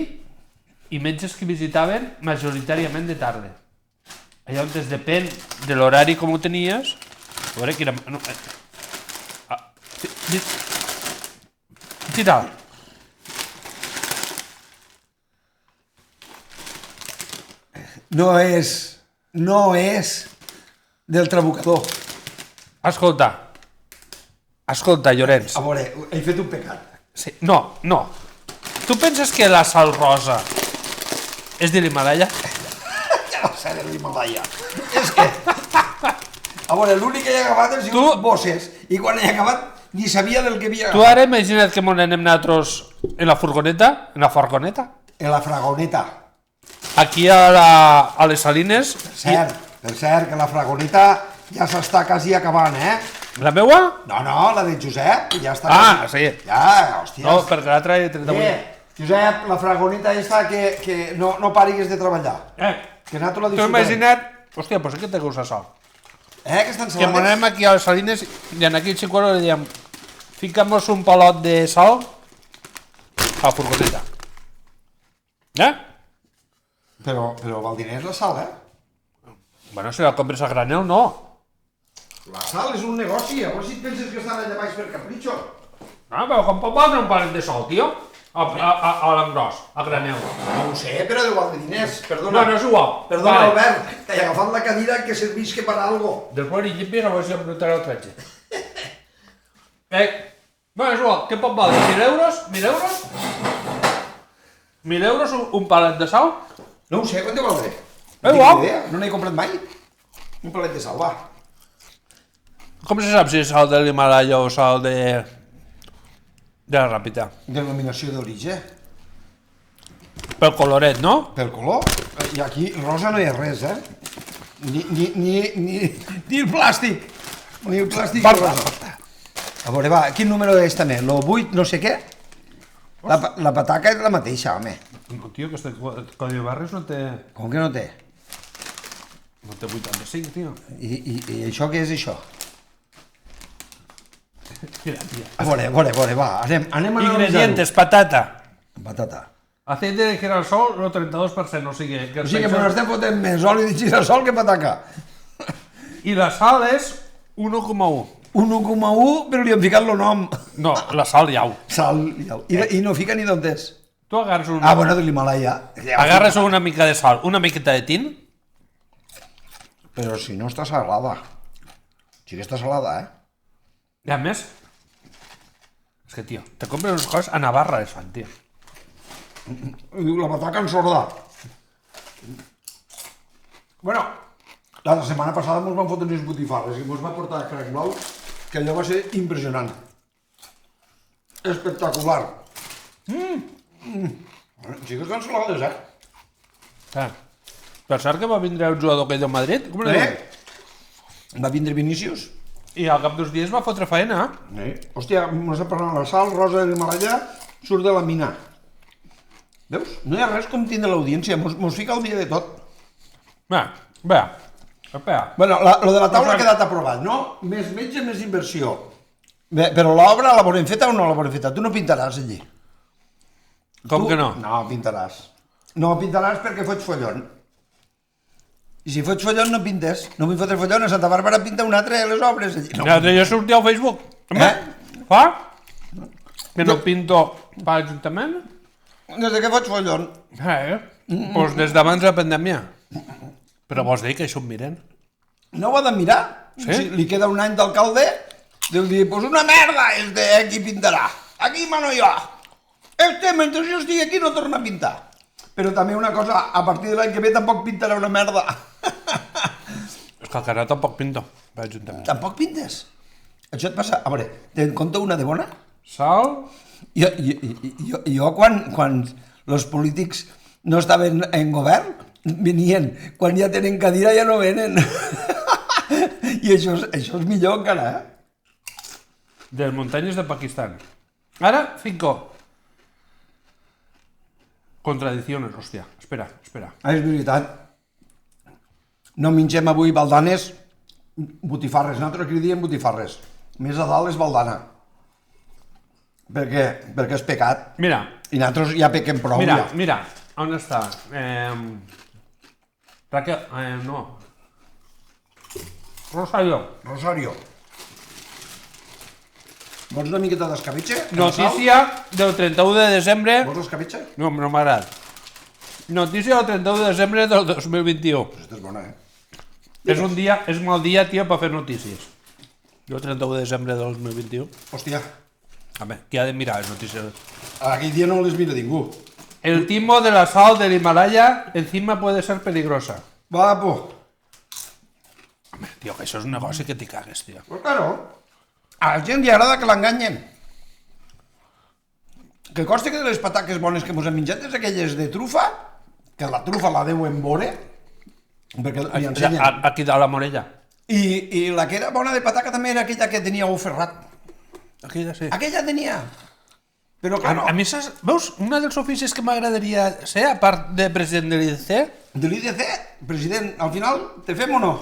i metges que visitaven majoritàriament de tarda. Allà on depèn de l'horari com ho tenies, a veure quina... No, tira. No és del trabucador. Escolta, Llorenç. A veure, he fet un pecat. Sí. No. Tu penses que la sal rosa és de l'Himalaya? Ja no sé de l'Himalaya. És que... A veure, l'únic que he agafat han sigut bosses. I quan he acabat ni sabia del que havia agafat. Tu ara imagina't que m'on anem nosaltres en la furgoneta? En la furgoneta? En la fragoneta. Aquí a les Salines. Per cert, que la fragoneta ja s'està quasi acabant, La meua? No, la de Josep, ja està. Ah, sí. Ja, hòstia. No, perquè l'altra he 38. Josep, la fragoneta esta que no parigues de treballar. Que nosaltres la Tu disfrutem. imagina't... Hòstia, pues sí que té que usar sal. Que estan Que salades? m'on anem aquí a les Salines i en aquí el xicuelo li diem ficamos un palot de sal a la furgoneta. Però val diners la sal, Bueno, si la compres a granel, no. La sal és un negoci, a veure si et penses que estan allà baix per capritxo. No, però com pot valdre un palet de sal, tio? A l'engròs, a granel. No ho sé, però deu valdre diners. No, Perdona, no és igual. perdona Vale. Albert, t'he agafat la cadira que servisca per a algo. Després hi llimpis a veure si em notarà el tretge. Bueno, és igual, què pot valdre? 1.000 euros? 1.000 euros? 1.000 euros un palet de sal? No ho sé, quant deu valdre? Igual. No tinc ni idea, no n'he comprat mai. Un palet de sal, va. Com se sap si és sal de l'Himalaya o sal de la Ràpita? Denominació d'origen. Pel coloret, no? Pel color. I aquí rosa no hi ha res, eh? Ni el plàstic. Ni el plàstic. Barba. A veure, va, quin número és també? Lo 8 no sé què? La pataca és la mateixa, home. No, tio, aquest codi de barres no té... Com que no té? No té 85, tio. I això què és això? Mira, tio. A veure, va, anem a analitzar-ho. Ingredientes, patata. Patata. Aceite de girasol, el 32%, o sigui... O sigui que estem fotent més oli de girasol que pataca. I la sal és 1,1. 1,1, però li hem ficat el nom. No, la sal llau. Sal, i no fica ni d'on és. Tu agarres Ah, bueno, de l'Himalaya. Agarres una mica de sal, una miqueta de tint, Però si no està salada. Sí que està salada, eh? i a més... És que, tio, te compres unes coses a Navarra, es fan, tio. Diu la pataca en sorda. Bueno, la setmana passada ens van fotre unes botifarres i ens va portar crac blau, que allò va ser impressionant. Espectacular. Sí que estan salades, eh? Per cert que va vindre el jugador aquell del Madrid, com li diu? Va vindre Vinícius. I al cap d'uns dies va fotre faena. Hòstia, ens ha parlat la sal rosa de l'Himalaya, surt de la mina. Veus? No hi ha res com tindre l'audiència, mos fica al dia de tot. Bé, espera. Bueno, lo de la taula ha quedat aprovat, no? Més metge, més inversió. Bé, però l'obra la volem feta o no la volem feta? Tu no pintaràs allí. Com que no? No pintaràs. No pintaràs perquè fots follon. I si fots follon no pintes. No vull fotre follon, a Santa Bàrbara pinta un altre a les obres allí. No. L'altre dia sortia al Facebook. Fa? Que no pinto per l'Ajuntament? Des de que fots follon. Doncs des d'abans de la pandèmia. Però vols dir que això ho miren? No ho ha de mirar. Sí? Si li queda un any d'alcalde, deu dir, pues una merda, qui pintarà. Aquí mano jo. Mentre jo estigui aquí no torna a pintar. Però també una cosa, a partir de l'any que ve tampoc pintarà una merda. És que encara tampoc pinto per l'Ajuntament. Tampoc pintes? Això et passa... A veure, te'n conto una de bona? Sal? Jo quan els polítics no estaven en govern, venien. Quan ja tenen cadira ja no venen. I això és millor encara, eh? De les muntanyes de Pakistan. Ara, 5. Contradicciones, hòstia. Espera. Ah, és veritat. No mengem avui baldanes, botifarres. Nosaltres aquí diem botifarres. Més a dalt és baldana. Perquè és pecat. Mira. I nosaltres ja pequem prou. Mira. On està? Raquel... no. Rosario. Vols una miqueta d'escabetxe? Notícia del 31 de desembre... Vols escabetxe? No m'agrada. Notícia del 31 de desembre del 2021. Aquesta és bona, eh? És mal dia, tio, per fer notícies. Jo el 31 de desembre del 2021. Hòstia, A ver, qui ha de mirar les notícies? aquell dia no les mira ningú. El timo de la sal del Himalaya encima puede ser peligrosa. Va, po. Home, tio, que això és un negoci que t'hi cagues, tio. Pues claro. A la gent li agrada que l'enganyen. Que costa que de les pataques bones que mos hem menjat és aquelles de trufa, que la trufa la deuen veure, perquè li ensenyen. Aquí dalt la Morella. I la que era bona de pataca també era aquella que tenia ou ferrat. Aquella sí. Aquella tenia. Però claro, A mi, saps, veus, un dels oficis que m'agradaria ser, a part de president de l'IDC... de l'IDC, president, al final, te fem o no?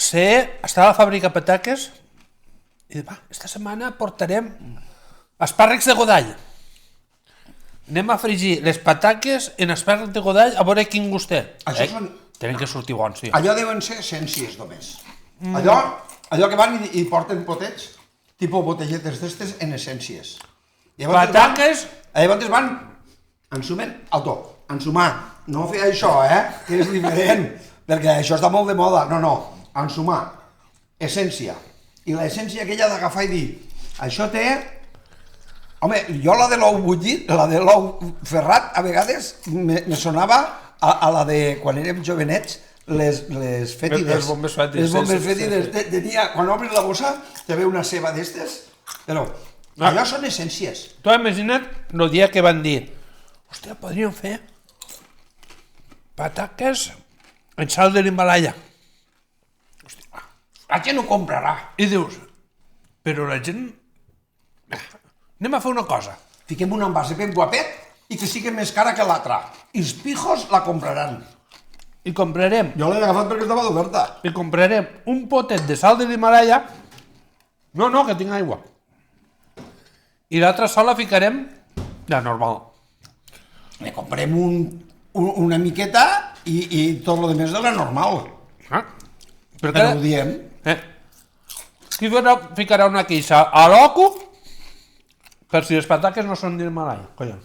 Estar a la fàbrica de pataques i dir, va, esta setmana portarem espàrrecs de Godall. Anem a fregir les pataques en espàrrecs de Godall a veure quin gust té. Això són Tenen que sortir bons, tio. Allò deuen ser essències, només. Allò que van i porten potets, tipus botelletes d'estes en essències. Pataques... Llavors van, ensumen, ensumar. No fer això, que és diferent, perquè això està molt de moda. No, ensumar. Essència. I l'essència aquella d'agafar i dir, això té... Home, jo la de l'ou bullit, la de l'ou ferrat, a vegades me sonava a la de quan érem jovenets, les fètides. Les bombes fètides. Les bombes fètides. Tenia, quan obres la bossa, te ve una ceba d'estes, però allò són essències. Tu imagina't el dia que van dir, hòstia, podríem fer pataques en sal de l'Himalaya. La gent ho comprarà. I dius, però la gent... Anem a fer una cosa. Fiquem un envase ben guapet i que sigui més cara que l'altra. I els pijos la compraran. I comprarem... Jo l'he agafat perquè estava d'oferta. I comprarem un potet de sal de l'Himalaya. No, que tinc aigua. I l'altra sal la ficarem de normal. Le comprem una miqueta i tot lo demés de la normal. Però Però ho diem. Qui ficarà una queixa a l'oco per si les pataques no són d'Himalaya, collons.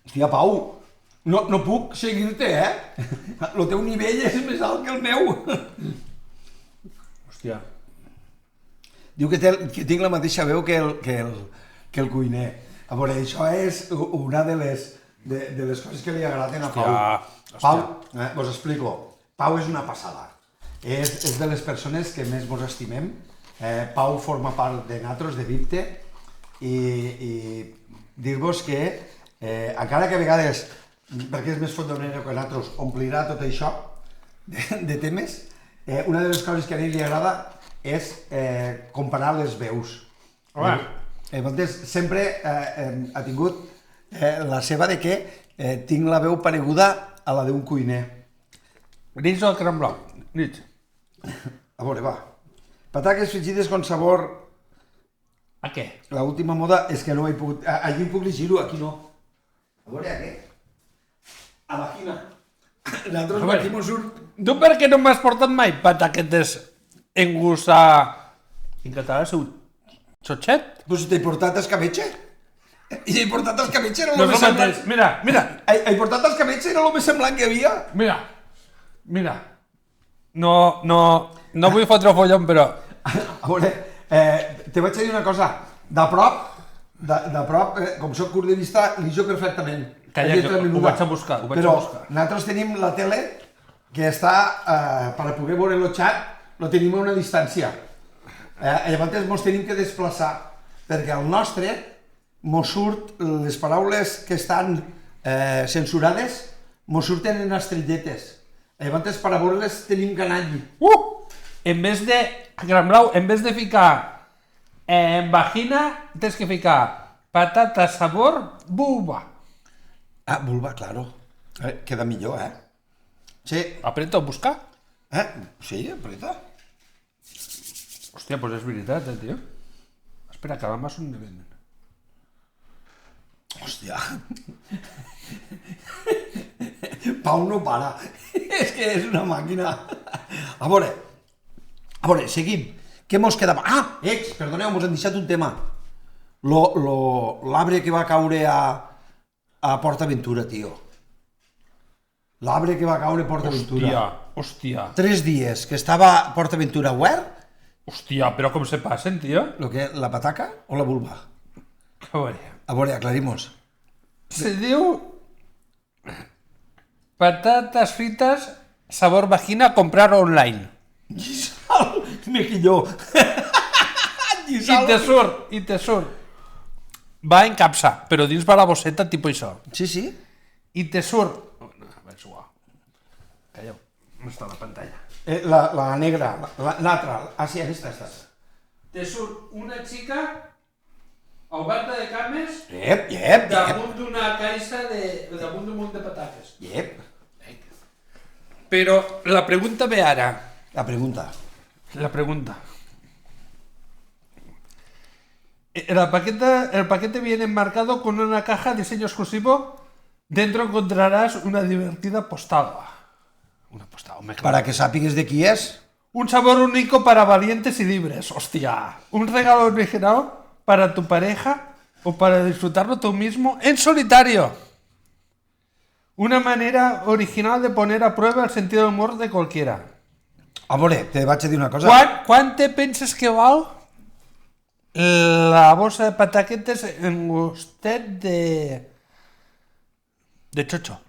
Hòstia, Pau, no puc seguir-te, El teu nivell és més alt que el meu. Hòstia. Diu que tinc la mateixa veu que el cuiner. A veure, això és una de les coses que li agraden a Pau. Hòstia. Pau, vos explico. Pau és una passada. És de les persones que més mos estimem. Pau forma part de nosaltres, de Vipte, i dir-vos que, encara que a vegades, perquè és més fondonera que nosaltres, omplirà tot això de temes, una de les coses que a ell li agrada és comparar les veus. Llavors, sempre ha tingut la seva de que tinc la veu pareguda a la d'un cuiner. Nits o el crem blau? Nits. A veure, va. Pataques fregides con sabor... A què? La última moda és que no he pogut... Allí puc llegir-ho, aquí no. A veure, a què? A la quina. Nosaltres aquí mos surt... Tu per què no m'has portat mai pataquetes en gust a... En català és un xotxet? Pues t'he portat escabetxe. I he portat escabetxe, era No el més semblant... Mira. He portat escabetxe, era el més semblant que hi havia. Mira. No vull fotre follon, però... A veure, te vaig dir una cosa. De prop, com soc curt de vista, l'ijo perfectament. Calla, que ho vaig a buscar. Però nosaltres tenim la tele que està, per poder veure el xat, lo tenim a una distància. Llavors mos tenim que desplaçar, perquè al nostre mos surt les paraules que estan censurades, mos surten en estrelletes. Llavors, per a veure-les tenim que anar allí. En vez de, Gran Blau, en vez de ficar en vagina, tens que ficar patata sabor vulva. Vulva, claro. Queda millor, Sí. Apreta a buscar. Sí, apreta. Hòstia, pues és veritat, tio. Espera, que l'Amazon me venen. Hòstia. Pau no para. És que és una màquina. A veure, seguim. Què mos quedava? Perdoneu, mos han deixat un tema. L'arbre que va caure a PortAventura, tio. L'arbre que va caure a PortAventura. Hòstia. 3 dies que estava PortAventura obert. Hòstia, però com se passen, tio? La pataca o la vulva? A veure, aclarimos. Se diu patatas fritas sabor vagina comprar online. Guisal, mejilló. I te surt. Va en capsa, però dins va la bosseta tipus això. Sí. I te surt... Vaig suar. Calleu, no està a la pantalla. La negra, l'altra. Sí, aquesta està. Te surt una xica oberta de cames Yep. damunt d'una caixa damunt d'un munt de patates. Yep. Però la pregunta ve ara. La pregunta. El paquete viene enmarcado con una caja diseño exclusivo Dentro encontrarás una divertida postal. Una postal, me claro. Para que sàpigues de qui és. Un sabor único para valientes y libres. Hostia. Un regalo original para tu pareja o para disfrutarlo tú mismo en solitario. Una manera original de poner a prueba el sentido del humor de cualquiera. A veure, te vaig a dir una cosa. ¿Cuán te penses que val la bolsa de pataquetes en usted de chocho?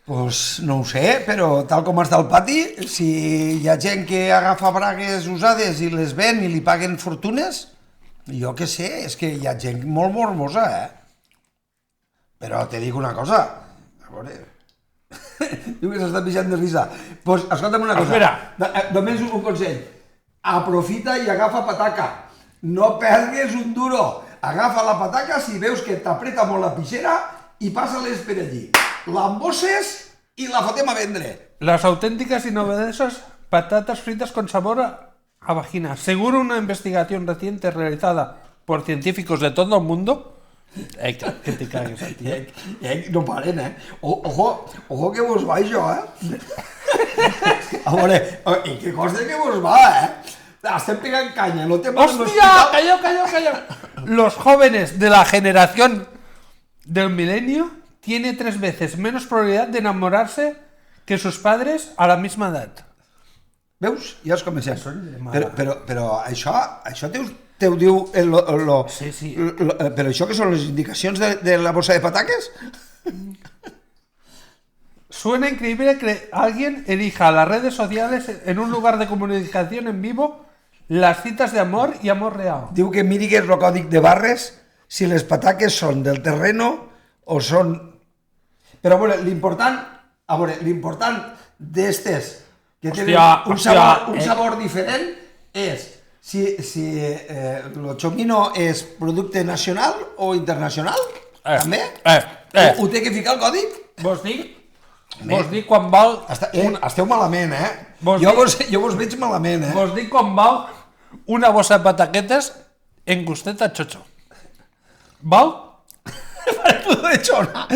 Pues no ho sé, però tal com està el pati, si hi ha gent que agafa bragues usades i les ven i li paguen fortunes, jo què sé, és que hi ha gent molt morbosa, Però te dic una cosa, a veure... Diu que s'està pixant de risa. Doncs escolta'm una cosa. Espera. Només un consell. Aprofita i agafa pataca. No pergues un duro. Agafa la pataca si veus que t'apreta molt la pixera i passa-les per allí. L'embosses i la fotem a vendre. Las auténticas y novedosas patatas fritas con sabor a vagina. Seguro una investigación reciente realizada por científicos de todo el mundo. Que te cagues, tío. No paren, Ojo que vos va això, A veure, i que costa que vos va, Estem pegant canya, no te pones... ¡Hostia! ¡Calla! Los jóvenes de la generación del milenio tienen 3 veces menos probabilidad de enamorarse que sus padres a la misma edad. Veus? Ja has començat. Però això te ho diu... Sí. Però això que són les indicacions de la bossa de pataques? Suena increíble que alguien elija las redes sociales en un lugar de comunicación en vivo, las citas de amor y amor real. Diu que miri que és el còdic de barres, si les pataques són del terreno o són... Però, a veure, l'important d'estes que tenen un sabor diferent és si el chomino és producte nacional o internacional, també? Ho té que ficar el còdic? Vos dic quan val... Esteu malament, Jo vos veig malament, Vos dic quan val una bossa de pataquetes en gustet a chocho. Val? De xona.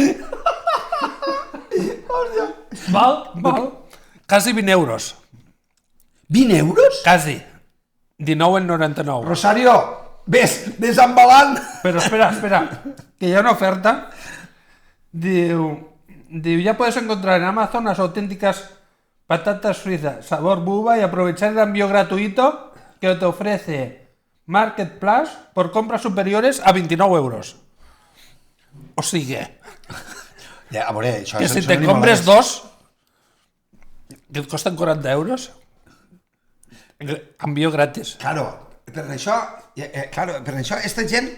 Val. Quasi 20 euros. 20 euros? Quasi. 19,99. Rosario, ves embalant. Pero espera, que ya una oferta. Diu, ya puedes encontrar en Amazon las auténticas patatas fritas sabor buba y aprovechar el envío gratuito que te ofrece Marketplace por compras superiores a 29 euros. O sigue. A veure, això que si te compres dos, que et costen 40 euros, envío gratis. Claro, per això esta gent...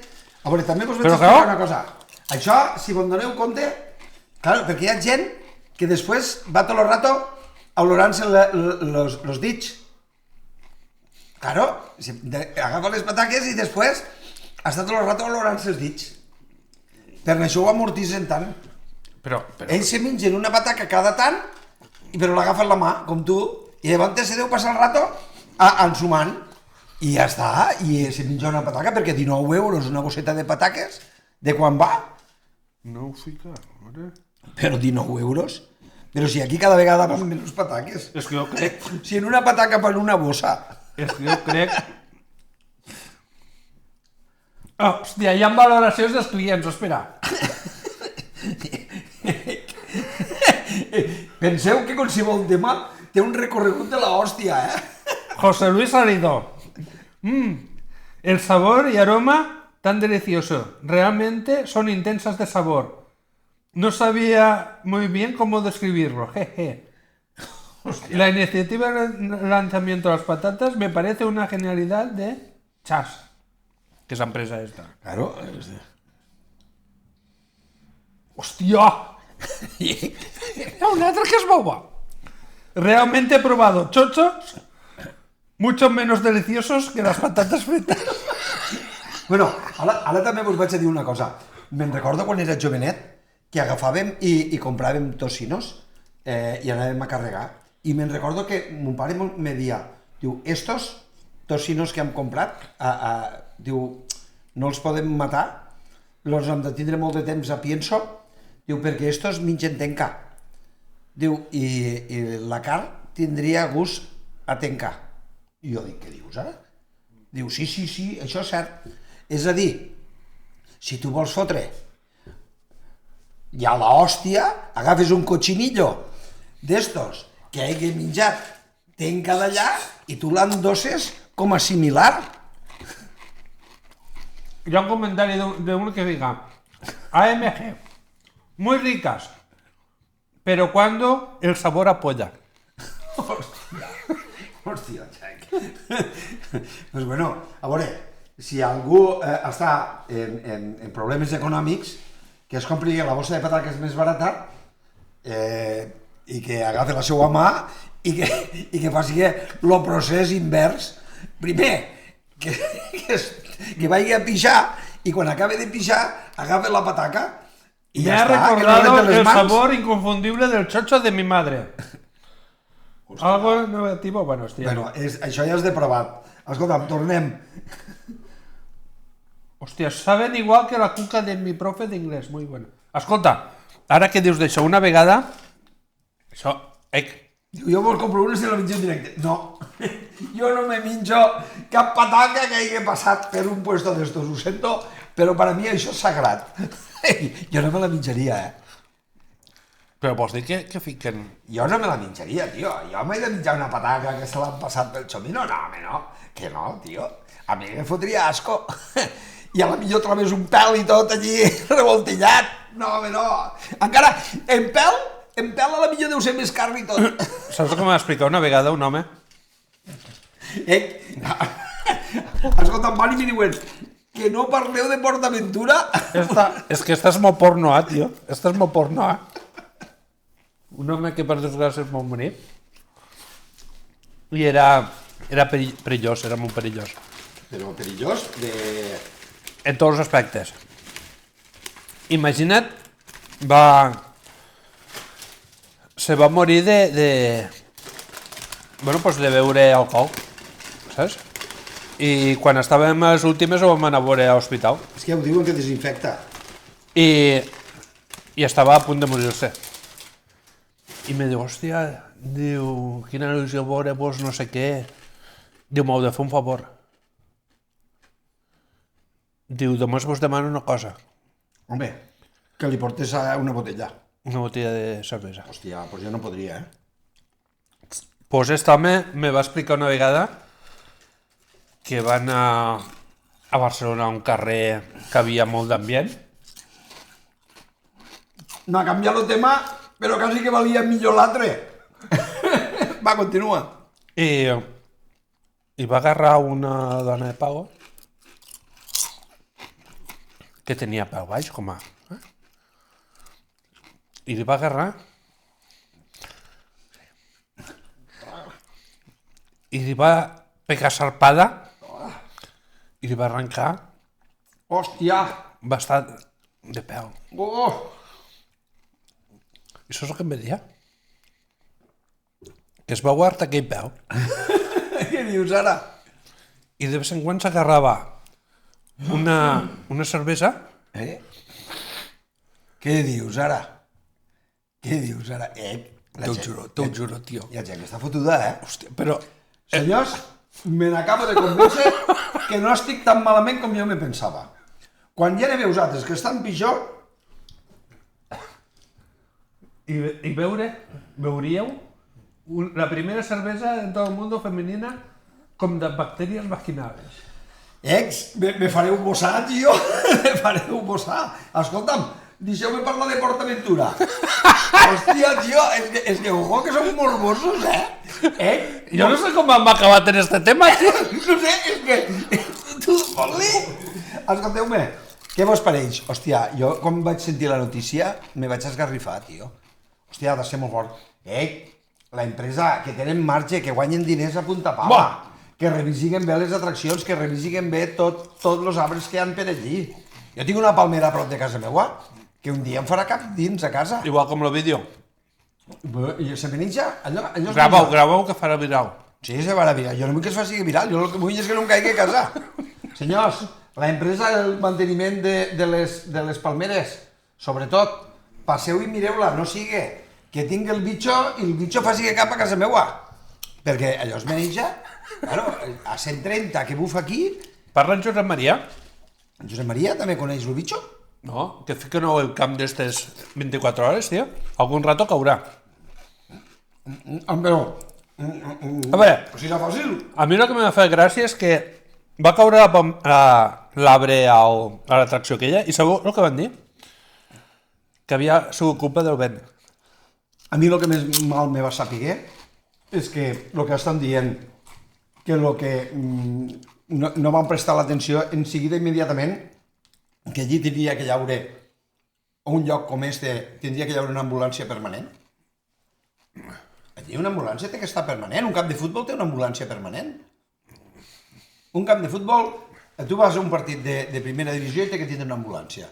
A veure, també vos vaig explicar una cosa. Això, si vos doneu compte, claro, perquè hi ha gent que després va tot el rato olorant-se los dits. Claro, agafa les pataques i després està tot el rato olorant-se els dits. Per això ho amortitzen tant. Però... Ells se mengen una pataca cada tant, però l'agafen la mà, com tu, i llavors se deu passar el rato ensumant, i ja està, i se menja una pataca, perquè 19 euros una bosseta de pataques, de quan va? No ho fica, ara... Però 19 euros? Però si aquí cada vegada van menys pataques. És que jo crec... Si en una pataca fan una bossa. És que jo crec... Hòstia, hi ha valoracions dels clients, espera. Penseu que qualsevol tema té un recorregut de la hòstia, José Luis Salido. El sabor y aroma tan delicioso. Realmente son intensas de sabor. No sabía muy bien cómo describirlo. Jeje. La iniciativa de lanzamiento de las patatas me parece una genialidad de Chas. Que es la empresa esta. Claro. ¡Hostia! Una otra que es boba. Realmente he probado chochos mucho menos deliciosos que las patatas fritas. Bueno, ara també vos vaig a dir una cosa. Me'n recordo quan era jovenet que agafàvem i compràvem tocinos i anàvem a carregar. I me'n recordo que mon pare me dia, diu, estos tocinos que hem comprat, diu, no els podem matar los hem de tindre molt de temps a pienso, diu, perquè estos mengen tenca. Diu, i la carn tindria gust a tenca. I jo dic, què dius ara? Diu, sí, això és cert. És a dir, si tu vols fotre ja la hòstia, agafes un cochinillo d'estos que hagi menjat tenca d'allà i tu l'endosses com a similar. Hi ha un comentari d'un que diga AMG, muy ricas, pero cuando el sabor a polla. Hòstia, Jack. Pues bueno, a veure, si algú està en problemes econòmics, que es compri la bossa de patates més barata i que agafi la seva mà i que faci el procés invers. Primer, que vagi a pixar i quan acabe de pixar agafi la pataca i Me ja ha està, que no recordado reten les el mans. sabor inconfundible del chocho de mi madre. Algo negativo, bueno, hòstia. Bueno, això ja és de provat. Escolta'm, tornem. Hòstia, saben igual que la cuca de mi profe d'inglès, muy bueno. Escolta, ara que dius d'això, una vegada... Això, Diu, jo me'l compro una i se la menjo en directe. No, jo no me menjo cap pataca que hagi passat per un puesto d'estos, ho sento, però per a mi això és sagrat. Jo no me la menjaria, Però vols dir que fiquen... Jo no me la menjaria, tio. Jo m'he de menjar una pataca que se l'han passat pel xomino? No, home, no. Que no, tio. A mi me fotria asco. I a la millor trobes un pèl i tot allí revoltillat. No, home, no. Encara, en pèl a la millor deu ser més carn i tot. Saps com m'ha explicat una vegada un home? Escolta, em van i m'hi diuen que no parleu de PortAventura. És que estàs molt porno, tio. Estàs molt porno, Un home que per desgràcia és molt bonic. I era perillós, era molt perillós. Però perillós de... En tots els aspectes. Imagina't, se va morir bueno, pues de beure alcohol, saps? I quan estàvem a les últimes ho vam anar a veure a l'hospital. És que ja ho diuen que desinfecta. I estava a punt de morir-se. I me diu, hòstia, diu, quina il·lusió veure vos no sé què. Diu, m'heu de fer un favor. Diu, només vos demano una cosa. Home, que li portes una botella. Una botella de cervesa. Hòstia, doncs jo no podria, Pues este home me va explicar una vegada que va anar a Barcelona a un carrer que havia molt d'ambient. M'ha canviat el tema, però quasi que valia millor l'altre. Va, continua. I va agarrar una dona de pago que tenia peu baix, com a... I li va agarrar i li va pegar sarpada i li va arrencar Hòstia! bastant de peu. Oh! I saps el que em va dir? Que es va guardar aquell peu Què dius ara? i de vez en quan s'agarrava una cervesa. Què dius ara? Què dius ara? T'ho juro, tio. Ja, que està fotuda, Hòstia, però... Senyors, me n'acabo de convèncer que no estic tan malament com jo me pensava. Quan hi ha vosaltres que estan pitjor... I veuríeu la primera cervesa en tot el món femenina com de bactèries vaginals. Me fareu bossar, tio. Me fareu bossar. Escolta'm, deixeu-me parlar de PortAventura. Hòstia, tio, és que ojo que som morbosos, Jo no sé com hem acabat en este tema, tio. No sé, és que... Tu vols dir? Escolteu-me, què vos pareix? Hòstia, jo quan vaig sentir la notícia me vaig esgarrifar, tio. Hòstia, ha de ser molt fort. La empresa, que tenen marge, que guanyen diners a punta pala. Que revisiguen bé les atraccions, que revisiguen bé tots els arbres que hi ha per allí. Jo tinc una palmera a prop de casa meva, que un dia em farà cap dins a casa. Igual com el vídeo. I se menja, allò Graveu que farà viral. Sí, se farà viral. Jo no vull que es faci viral, jo el que vull és que no em caigui a casa. Senyors, l'empresa del manteniment de les palmeres, sobretot, passeu i mireu-la, no sigui que tingui el bitxo i el bitxo faci cap a casa meua. Perquè allò es menja, claro, a 130 que bufa aquí... Parla en Josep Maria? En Josep Maria també coneix el bitxo? No, que fica nou el camp d'estes 24 hores, tio. Algun rato caurà. Però... A veure, si era fàcil. a mi el que m'ha fet gràcia és que va caure l'arbre a l'atracció aquella i sabeu el que van dir? Que havia sigut culpa del vent. A mi el que més mal me va saber és que el que estan dient que el que no van prestar l'atenció en seguida immediatament que allí tindria que hi haure un lloc com este, tindria que hi haure una ambulància permanent. Allí una ambulància té que estar permanent, un camp de futbol té una ambulància permanent. Un camp de futbol, tu vas a un partit de primera divisió i té que tindre una ambulància.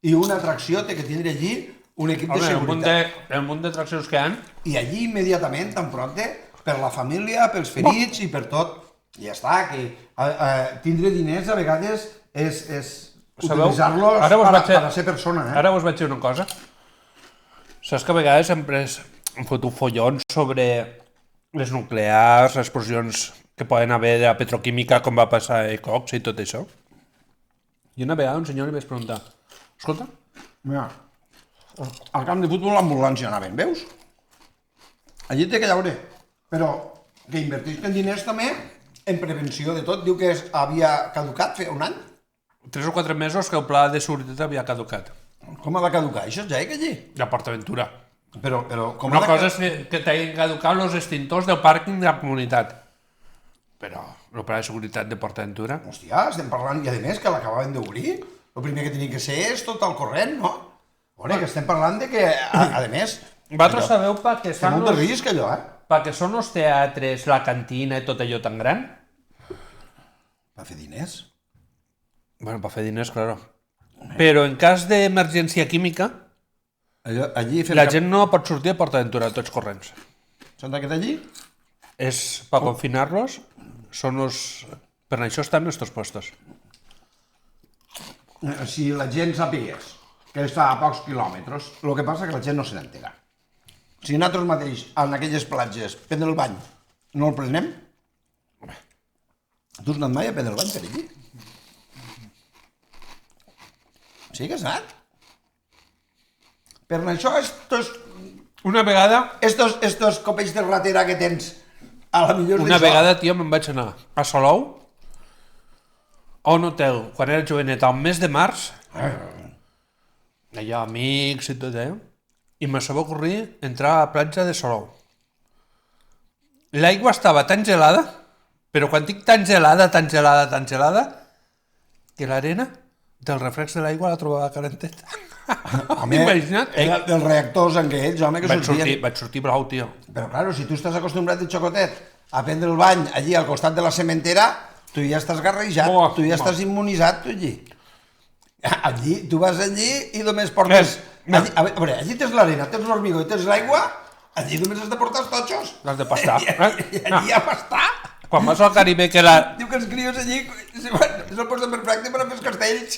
I una atracció té que tindre allí un equip de seguretat. El munt d'atraccions que hi ha... I allí immediatament, tan prompte, per la família, pels ferits i per tot. I ja està, que tindre diners a vegades és utilitzar-los per a ser persona. Ara us vaig dir una cosa. Saps que a vegades hem fotut follons sobre les nuclears, les explosions que poden haver de la petroquímica, com va passar a Cox i tot això. I una vegada un senyor li vaig preguntar, escolta, mira, al camp de futbol l'ambulància anaven, veus? Allí té que haure, però que invertisquen diners també en prevenció de tot. Diu que havia caducat feia un any. 3 o 4 mesos que el pla de seguretat havia caducat. Com ha de caducar? Això ja allí? La PortAventura. Però com una cosa és que t'hagin caducat els extintors del pàrquing de la comunitat. Però el pla de seguretat de PortAventura... Hòstia, estem parlant, i a més que l'acabaven d'obrir. El primer que tenia que ser és tot el corrent, no? Bueno, que estem parlant de que, a més... Vosaltres sabeu perquè són molt de risc, allò, perquè són els teatres, la cantina i tot allò tan gran? Per fer diners. Bueno, per fer diners, claro. Però en cas d'emergència química, allí la gent no pot sortir a PortAventura, tots corrents. Són d'aquest allí? És per confinar-los, són els... Per això estan estos puestos. Si la gent sapigués que està a pocs quilòmetres, el que passa és que la gent no se n'entera. Si nosaltres mateix, en aquelles platges, prendre el bany, no el prenem? Tu has anat mai a prendre el bany per allí? Sí que has anat? Per això una vegada... Estos copells de ratera que tens a la millor una vegada, tio, me'n vaig anar a Salou a un hotel, quan era jovenet, al mes de març, allà amics i tot, i me s'ha ocorrir entrar a la platja de Salou. L'aigua estava tan gelada, però quan dic tan gelada, que l'arena del reflex de l'aigua la trobava calenteta. Home, dels reactors en què ells, home, que sortien. Vaig sortir blau, tio. Però, claro, si tu estàs acostumbrat de xocotet a prendre el bany allí al costat de la cementera, tu ja estàs garrejat, tu ja estàs immunitzat, tu allí. Allí, tu vas allí i només portes... A veure, allí tens l'arena, tens l'hormigó i tens l'aigua, allí només has de portar els totxos. L'has de pastar. I allí a pastar. Quan vas al Caribe que la... Diu que els crios allí se'l posen per pràctica per a fer els castells.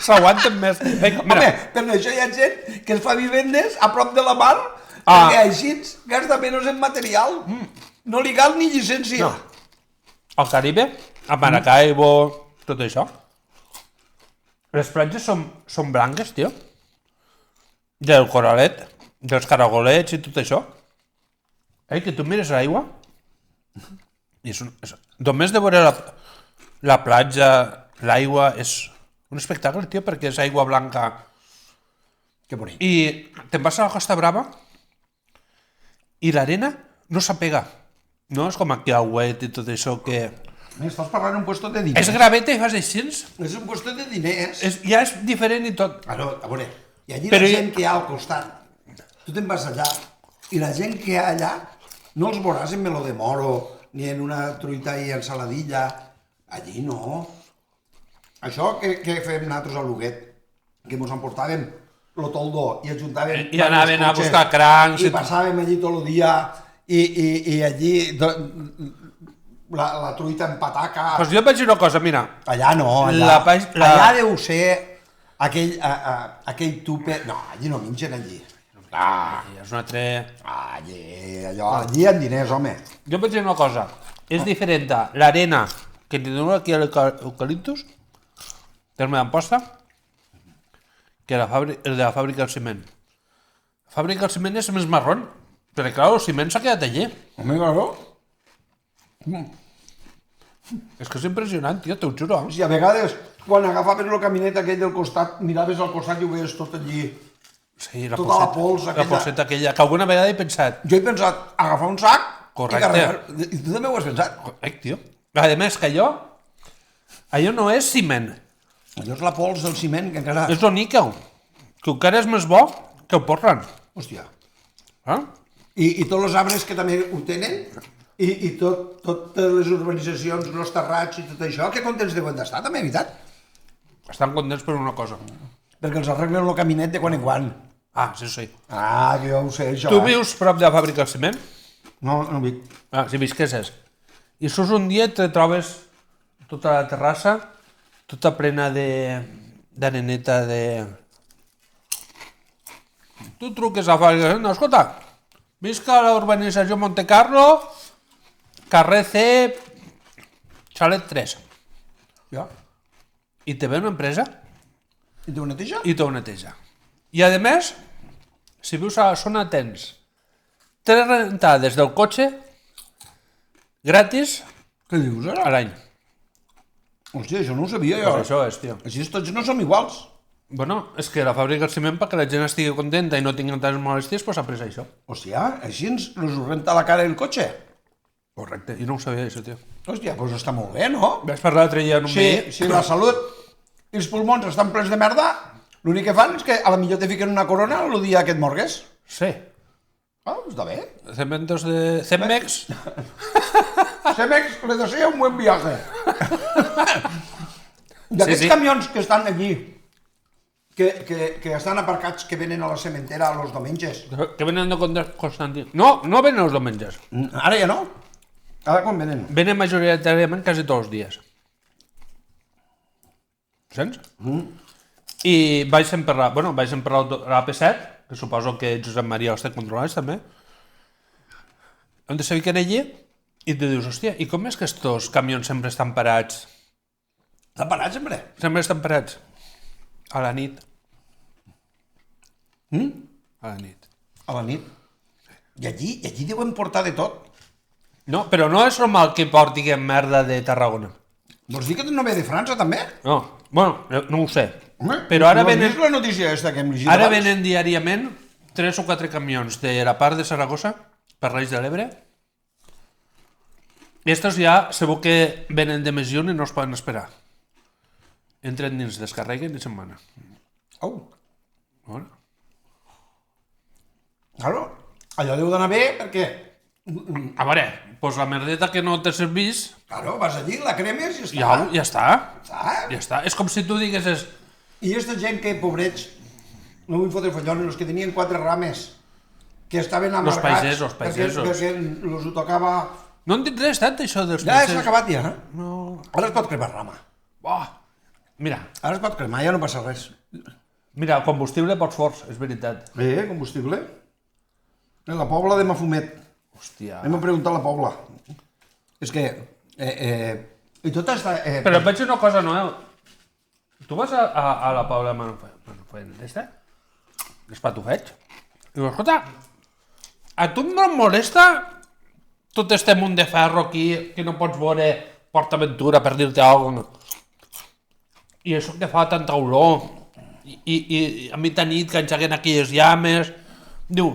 S'aguanten més. Home, per això hi ha gent que es fa vivendes a prop de la mar perquè així gasta menys en material. No li cal ni llicència. No. Al Caribe, a Maracaibo, tot això. Les platges són blanques, tio. Del coralet, dels caragolets i tot això. Que tu mires l'aigua i només de veure la platja, l'aigua, és un espectacle, tio, perquè és aigua blanca. Que bonic. I te'n vas a la Costa Brava i l'arena no s'apega. No és com aquí al Wet i tot això que... Estàs parlant d'un puesto de diners. És graveta i fas així. És un puesto de diners. Ja és diferent i tot. A veure, i allí la gent que hi ha al costat, tu te'n vas allà, i la gent que hi ha allà no els veuràs en meló de moro, ni en una truita i ensaladilla. Allí no. Això que fem nosaltres a Luguet, que ens emportàvem el toldó i ajuntàvem... I anaven a buscar crancs... I passàvem allí tot el dia i allí la truita en pataca... Doncs jo et vaig dir una cosa, mira. Allà no, allà. La- Allà deu ser aquell tupe... No, allí no mengen, allí. És un altre... Allí en diners, home. Jo et vaig dir una cosa. És diferent l'arena que teniu aquí a l'Eucaliptus, terme d'Amposta, que el de la fàbrica del ciment. La fàbrica del ciment és més marrón, però clar, el ciment s'ha quedat allí. Home, claro. És que és impressionant, tio, t'ho juro. Si a vegades, quan agafaves el caminet aquell del costat, miraves al costat i ho veies tot allí. Sí, Tota la pols la aquella. polseta aquella, que alguna vegada he pensat. Jo he pensat, agafar un sac Correcte. i carregar. I tu també ho has pensat. Tio. A més, que allò no és ciment, Allò és la pols del ciment que encara... és el níquel, que encara és més bo que el porren. Hòstia. Ah? I tots els arbres que també ho tenen, i totes les urbanitzacions, els terrats i tot això, que contents deuen d'estar també, veritat? Estan contents per una cosa. Perquè els arreglen el caminet de quan en quan. Ah, sí, sí. Ah, que jo ho sé, això. Tu vius prop de la fàbrica del ciment? No, no vic. Ah, si visquessis. I surts un dia i te trobes tota la terrassa, tota plena d'areneta de... Tu truques a la fàbrica del ciment, no, escolta, visca a la urbanització Monte Carlo, carrer C, xalet 3. Ja. I te ve una empresa I t'ho neteja? i t'ho neteja. I a més, si vius a la zona tens 3 rentades del cotxe gratis Què dius ara? a l'any. Hòstia, això no ho sabia jo. Pues això és, tio. Així tots no som iguals. Bueno, és que la fàbrica del ciment, perquè la gent estigui contenta i no tingui tantes molèsties, pues ha pres això. Hòstia, així ens ho renta la cara el cotxe. Correcte, i no ho sabia, això, tio. Hòstia, doncs està molt bé, no? Vaig parlar l'altre dia amb un veí. Si la salut i els pulmons estan plens de merda, l'únic que fan és que a la millor te fiquen una corona el dia que et morgues. Sí. Ah, està bé. Cementos de Cemex. Cemex le desea un buen viaje. I aquests camions que estan allí, que estan aparcats, que venen a la cementera els diumenges. Que venen de Constantí. No, no venen els diumenges. Ara ja no. Ara quan venen? Venen majoritàriament quasi tots els dies. Sents? I baixen per l'AP7, que suposo que Josep Maria els té controlats també, on se fiquen allí i te dius, hòstia, i com és que estos camions sempre estan parats? Estan parats sempre? Sempre estan parats. A la nit. A la nit. A la nit. I allí deuen portar de tot. No, però no és normal que portin merda de Tarragona. Vols dir que no ve de França, també? No, bueno, no ho sé. Home, Però ara no has venen... vist la notícia aquesta que hem llegit Ara abans? venen diàriament 3 o 4 camions de la part de Saragossa per l'Eix de l'Ebre. I estos ja segur que venen de més lluny i no es poden esperar. Entren dins, descarreguen i se'n van. Au. Bueno. Claro, allò deu d'anar bé perquè... A veure, doncs la merdeta que no te servís, Claro, vas allí, la cremes i està. ja està. Saps? Ja està. És com si tu diguessis... I aquesta gent que, pobrets, no vull fotre follones, els que tenien 4 rames, que estaven amargats... els pagesos. Perquè els ho tocava... No en dic res tant, això dels Ja pagesos. s'ha acabat ja, eh? No. Ara es pot cremar rama. Oh. Mira, Ara es pot cremar, ja no passa res. mira, el combustible pots forts, és veritat. Combustible. La Pobla de Mafumet. Hòstia. Anem a preguntar a la Pobla. És que... I tot està... Però et vaig dir una cosa, Noel. Tu vas a la Paula Manufent, els patufets, i dius, escolta, a tu no em molesta tot este munt de ferro aquí, que no pots veure PortAventura per dir-te alguna cosa? I això que fa tanta olor, i a mitjanit que engeguen aquelles llames, diu,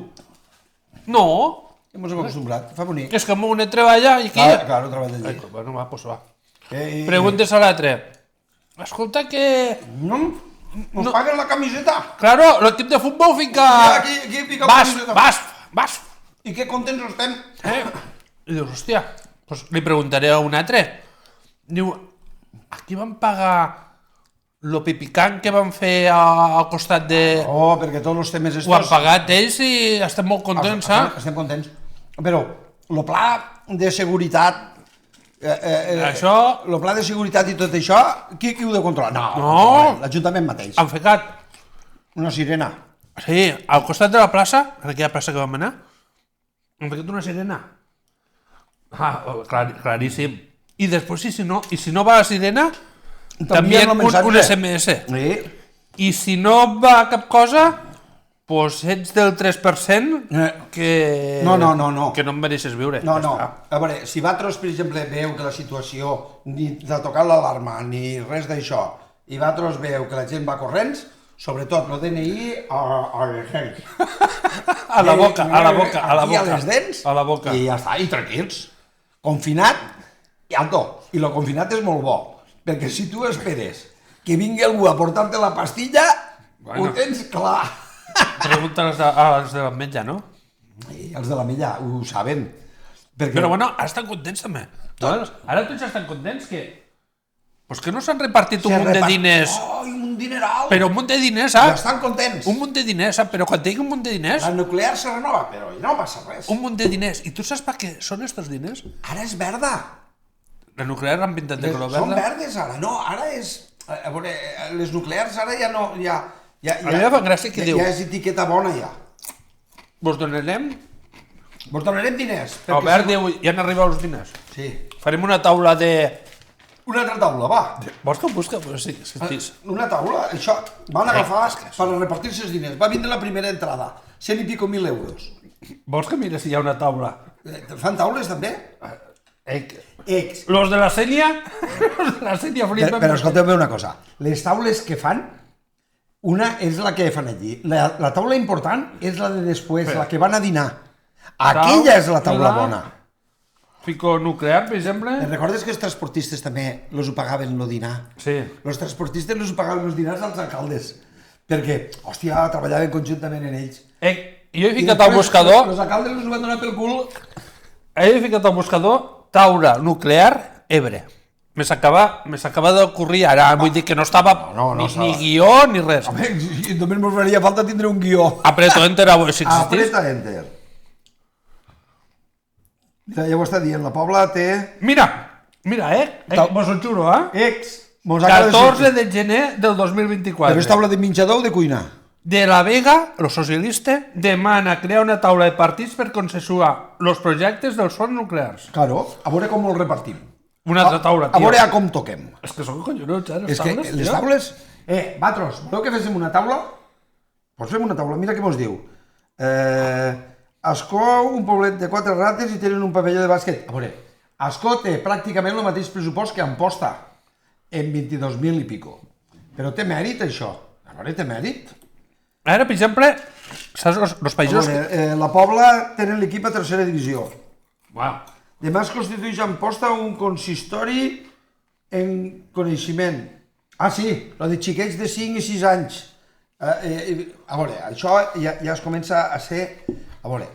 no, Hemos acostumbrat, fa bonic. és que m'ho he treballat i aquí... Claro, treballa allí. Bueno, va, pues va. Preguntes a l'altre. Escolta que... No, nos paguen la camiseta. Claro, l'equip de futbol fica... Aquí fica la camiseta. Vas. I que contents estem. I dius, hòstia, pues li preguntaré a un altre. Diu, aquí van pagar lo pipicant que van fer al costat de... Oh, perquè tots els temes estos... Ho han pagat ells i estem molt contents, saps? Estem contents. Però el pla de seguretat Això... El pla de seguretat i tot això, qui ho de controlar? No. L'Ajuntament mateix. Han ficat... Una sirena. Sí, al costat de la plaça, en aquella plaça que vam anar, han ficat una sirena. Claríssim. I després, si no va la sirena, també un SMS. Sí. I si no va cap cosa, doncs ets del 3% que... No. Que no em mereixes viure. No. A veure, si Vatros, per exemple, veu que la situació ni t'ha tocat l'alarma ni res d'això, i Vatros veu que la gent va corrents, sobretot el DNI a la boca. Aquí a les dents, a la boca. I ja està, i tranquils. Confinat, i alto. I el confinat és molt bo, perquè si tu esperes que vingui algú a portar-te la pastilla, ho tens clar. Pregunta als de l'Ametlla, no? I els de l'Ametlla ho saben. Però bueno, ara estan contents també. Ara tots estan contents que... Pues que no s'han repartit un munt de diners. Oh, un dineral! Però un munt de diners, saps? Ja estan contents. Un munt de diners, saps? Però quan tingui un munt de diners... La nuclear se renova, però no passa res. Un munt de diners. I tu saps per què són estos diners? Ara és verda. La nuclear l'han pintat de color verda? Són verdes ara, no, ara és... A veure, les nuclears ara ja no... A mi em fa gràcia que diu... Ja és etiqueta bona, ja. Vos donarem... Vos donarem diners. Albert diu, ja han arribat els diners. Sí. Farem una taula de... Una altra taula, va. Busca, però sí. Una taula, això, van agafar per repartir-se els diners. Va vindre la primera entrada, 100 i pico mil euros. Vols que mires si hi ha una taula? Fan taules, també? Los de la Sènia? Los de la Sènia flipen. Però escolteu-me una cosa. Les taules que fan, una és la que fan allí. La taula important és la de després, la que van a dinar. Aquella és la taula bona. Fico nuclear, per exemple. Recordes que els transportistes també els ho pagaven el dinar? Sí. Els transportistes els ho pagaven els dinars als alcaldes. Perquè, hòstia, treballaven conjuntament en ells. Jo he ficat al buscador... Els alcaldes els ho van donar pel cul. He ficat al buscador taula nuclear Ebre. Me s'acaba d'ocorrir ara, vull dir que no estava ni guió ni res. Home, només mos faria falta tindre un guió. Apreto enter a veure si existís. Apreta enter. Ja ho està dient, la Pobla té... Mira, vos ho juro, 14 de gener del 2024. Però és taula de menjador o de cuina? De la Vega, el socialista, demana crear una taula de partits per consensuar els projectes dels forns nuclears. Claro, a veure com els repartim. Una altra taula, tio. A veure com toquem. És que són collonuts, les taules, les taules... Vatros, voleu que féssim una taula? Doncs fem una taula, mira què mos diu. Ascó, un poblet de 4 rates i tenen un pavelló de bàsquet. A veure, Ascó té pràcticament el mateix pressupost que Amposta, en 22.000 i pico. Però té mèrit, això. A veure, té mèrit. Ara, per exemple, saps els països... La Pobla tenen l'equip a tercera divisió. Uau. Demà es constitueix a Amposta un consistori en coneixement. Ah, sí, el de xiquets de 5 i 6 anys. A veure, això ja es comença a ser... A veure...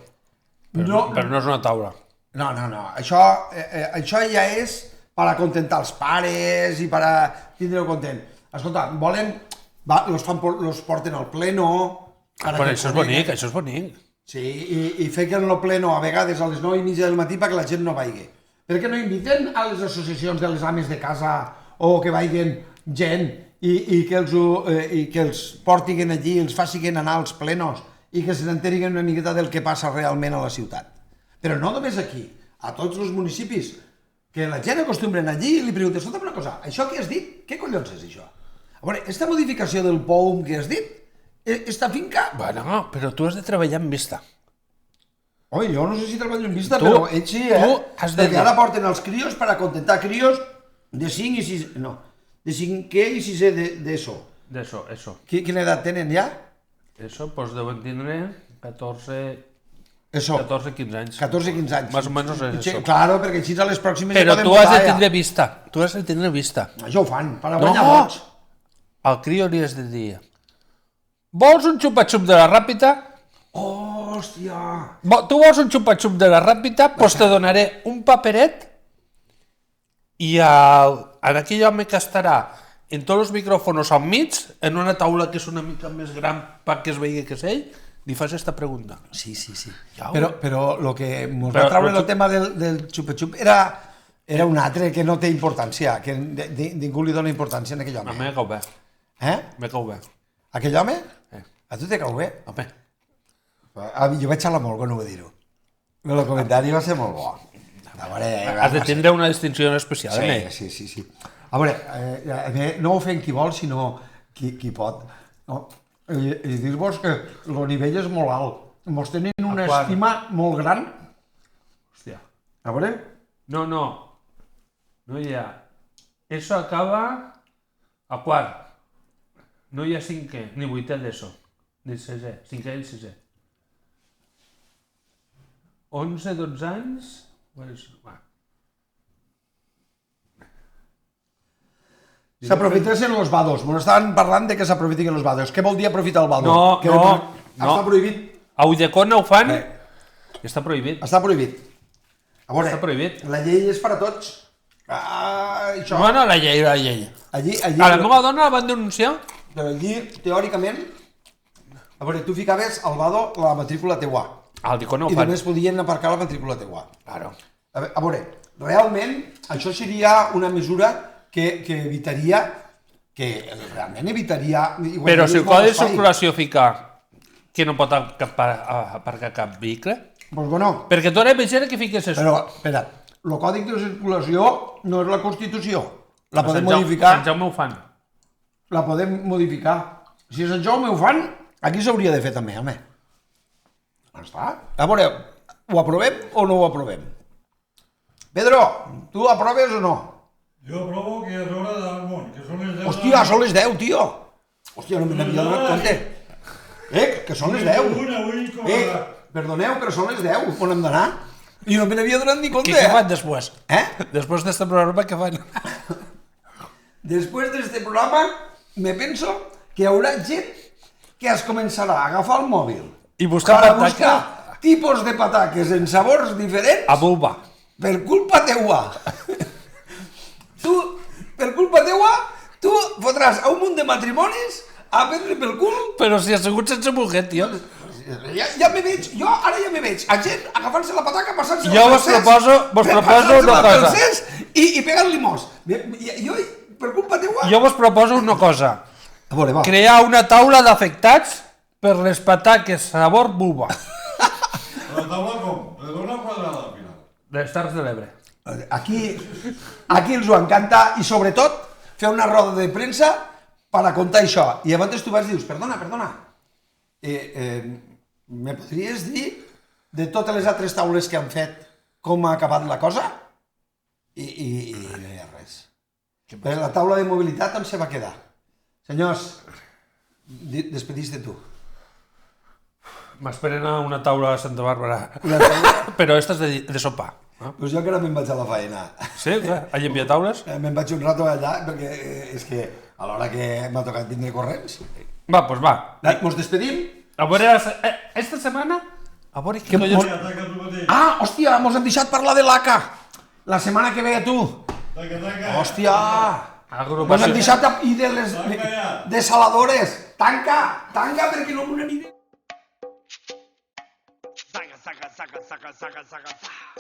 Però no és una taula. No. Això ja és per a contentar els pares i per a tindre-ho content. Escolta, volen... Los porten al pleno... Però això és bonic, Sí, i fiquen el pleno a vegades a les 9:30 del matí perquè la gent no vagi. Per què no inviten a les associacions de les ames de casa o que vagin gent i que els portin allí, els facin anar als plenos i que se n'enterin una miqueta del que passa realment a la ciutat? Però no només aquí, a tots els municipis, que la gent acostumbren allí i li pregunten, escolta'm una cosa, això que has dit, què collons és això? A veure, aquesta modificació del POUM que has dit, esta finca... Bueno, però tu has de treballar en vista. Oi, jo no sé si treballo en vista, però ells sí, perquè ara porten els crios per a contentar crios de 5 i 6... No, de 5è i 6è d'ESO. D'ESO, eso. Quina edat tenen ja? Eso, doncs deuen tindre 14... Eso. 14-15 anys. 14-15 anys. Más o menos és eso. Claro, perquè així a les pròximes... Però tu has de tindre vista. Tu has de tindre vista. Això ho fan, per a guanyar vots. Al crio li has de dir... Vols un xupa-xup de la Ràpita? Hòstia! Tu vols un xupa-xup de la Ràpita? Doncs te donaré un paperet i en aquell home que estarà en tots els micròfons al mig, en una taula que és una mica més gran perquè es vegi que és ell, li fas aquesta pregunta. Sí. Però el que ens va treure el tema del xupa-xup era Era un altre que no té importància, que ningú li dona importància a aquell A mi home. me cau bé. Me cau bé. Aquell home? A tu te cau bé? Home. Jo vaig xalar molt quan ho va dir-ho. El comentari va ser molt bo. Has de tindre una distinció especial, eh? Sí. A veure, no ho fem qui vol, sinó qui pot. I dir-vos que el nivell és molt alt. Mos tenen una estima molt gran. Hòstia. A veure? No hi ha. Eso acaba a quart. No hi ha cinquè, ni vuitè d'ESO, ni sisè, cinquè i sisè. 11, 12 anys... Va. S'aprofitessin els vados. Ens estaven parlant de que s'aprofitessin els vados. Què vol dir aprofitar el vado? No. Està prohibit. A Ulldecona ho fan i està prohibit. Està prohibit. A veure, Està prohibit. la llei és per a tots. Això. Bueno, la llei. Allí, A la meva dona la van denunciar? però allí, teòricament, a veure, tu ficaves al vado la matrícula teua. Al Ulldecona ho I fan. només podien aparcar la matrícula teua. Claro. A veure, realment, això seria una mesura que evitaria, realment evitaria... Però si el codi de circulació fica que no pot aparcar cap vehicle, Doncs bueno, perquè tu ara imagina que fiques això. però, espera, el codi de circulació no és la Constitució. La podem Sant modificar. Jaume ho fan. La podem modificar. Si Sant Jaume ho fan, aquí s'hauria de fer també, home. Està. A veure, ho aprovem o no ho aprovem? Pedro, tu aproves o no? Jo aprovo que és hora del món, que són les 10. Hòstia, són les 10, tio. Hòstia, no m'havia donat compte. Que són les 10. Perdoneu, però són les 10. On hem d'anar? I no me n'havia donat ni compte. Què fan després? Eh? Després d'este programa, què fan? Després d'este programa, me penso que hi haurà gent que es començarà a agafar el mòbil I buscar per a pataca. buscar tipus de pataques en sabors diferents A vulva. per culpa teua. Tu, per culpa teua, tu fotràs a un munt de matrimonis a prendre pel cul. Però si ha sigut sense mujer, tio. Ja me veig, jo ara ja me veig, a gent agafant-se la pataca, passant-se Jo vos proposo una cosa. I pegant-li mos. Jo, per culpa teua... Jo vos proposo una cosa. A veure, va. Crear una taula d'afectats per les pataques sabor vulva. La taula com? Redona o quadrada al final? Les Terres de l'Ebre. Aquí els ho encanta i sobretot fer una roda de premsa per a contar això. I abans tu vas dir, perdona, me podries dir de totes les altres taules que han fet com ha acabat la cosa? I no hi ha res. La taula de mobilitat on se va quedar? Senyors, despedís-te tu. M'esperen a una taula a Santa Bàrbara. Una taula... Però esta és de sopar. Pues jo que ara me'n vaig a la faena. Sí? Allà envia taules? Me'n vaig un rato allà perquè és que a l'hora que m'ha tocat vindre corrents. Va, doncs va. Mos despedim? A veure, esta setmana... A veure què collons... Taca tu mateix. Ah, hòstia, mos hem deixat parlar de l'ACA. La setmana que ve a tu. Taca. Hòstia. Mos hem deixat i de les desaladores. Tanca perquè no m'ho n'aniré.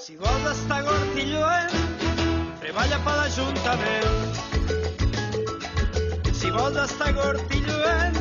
Si vols estar gord i lluent, treballa per l'Ajuntament. Si vols estar gord i lluent,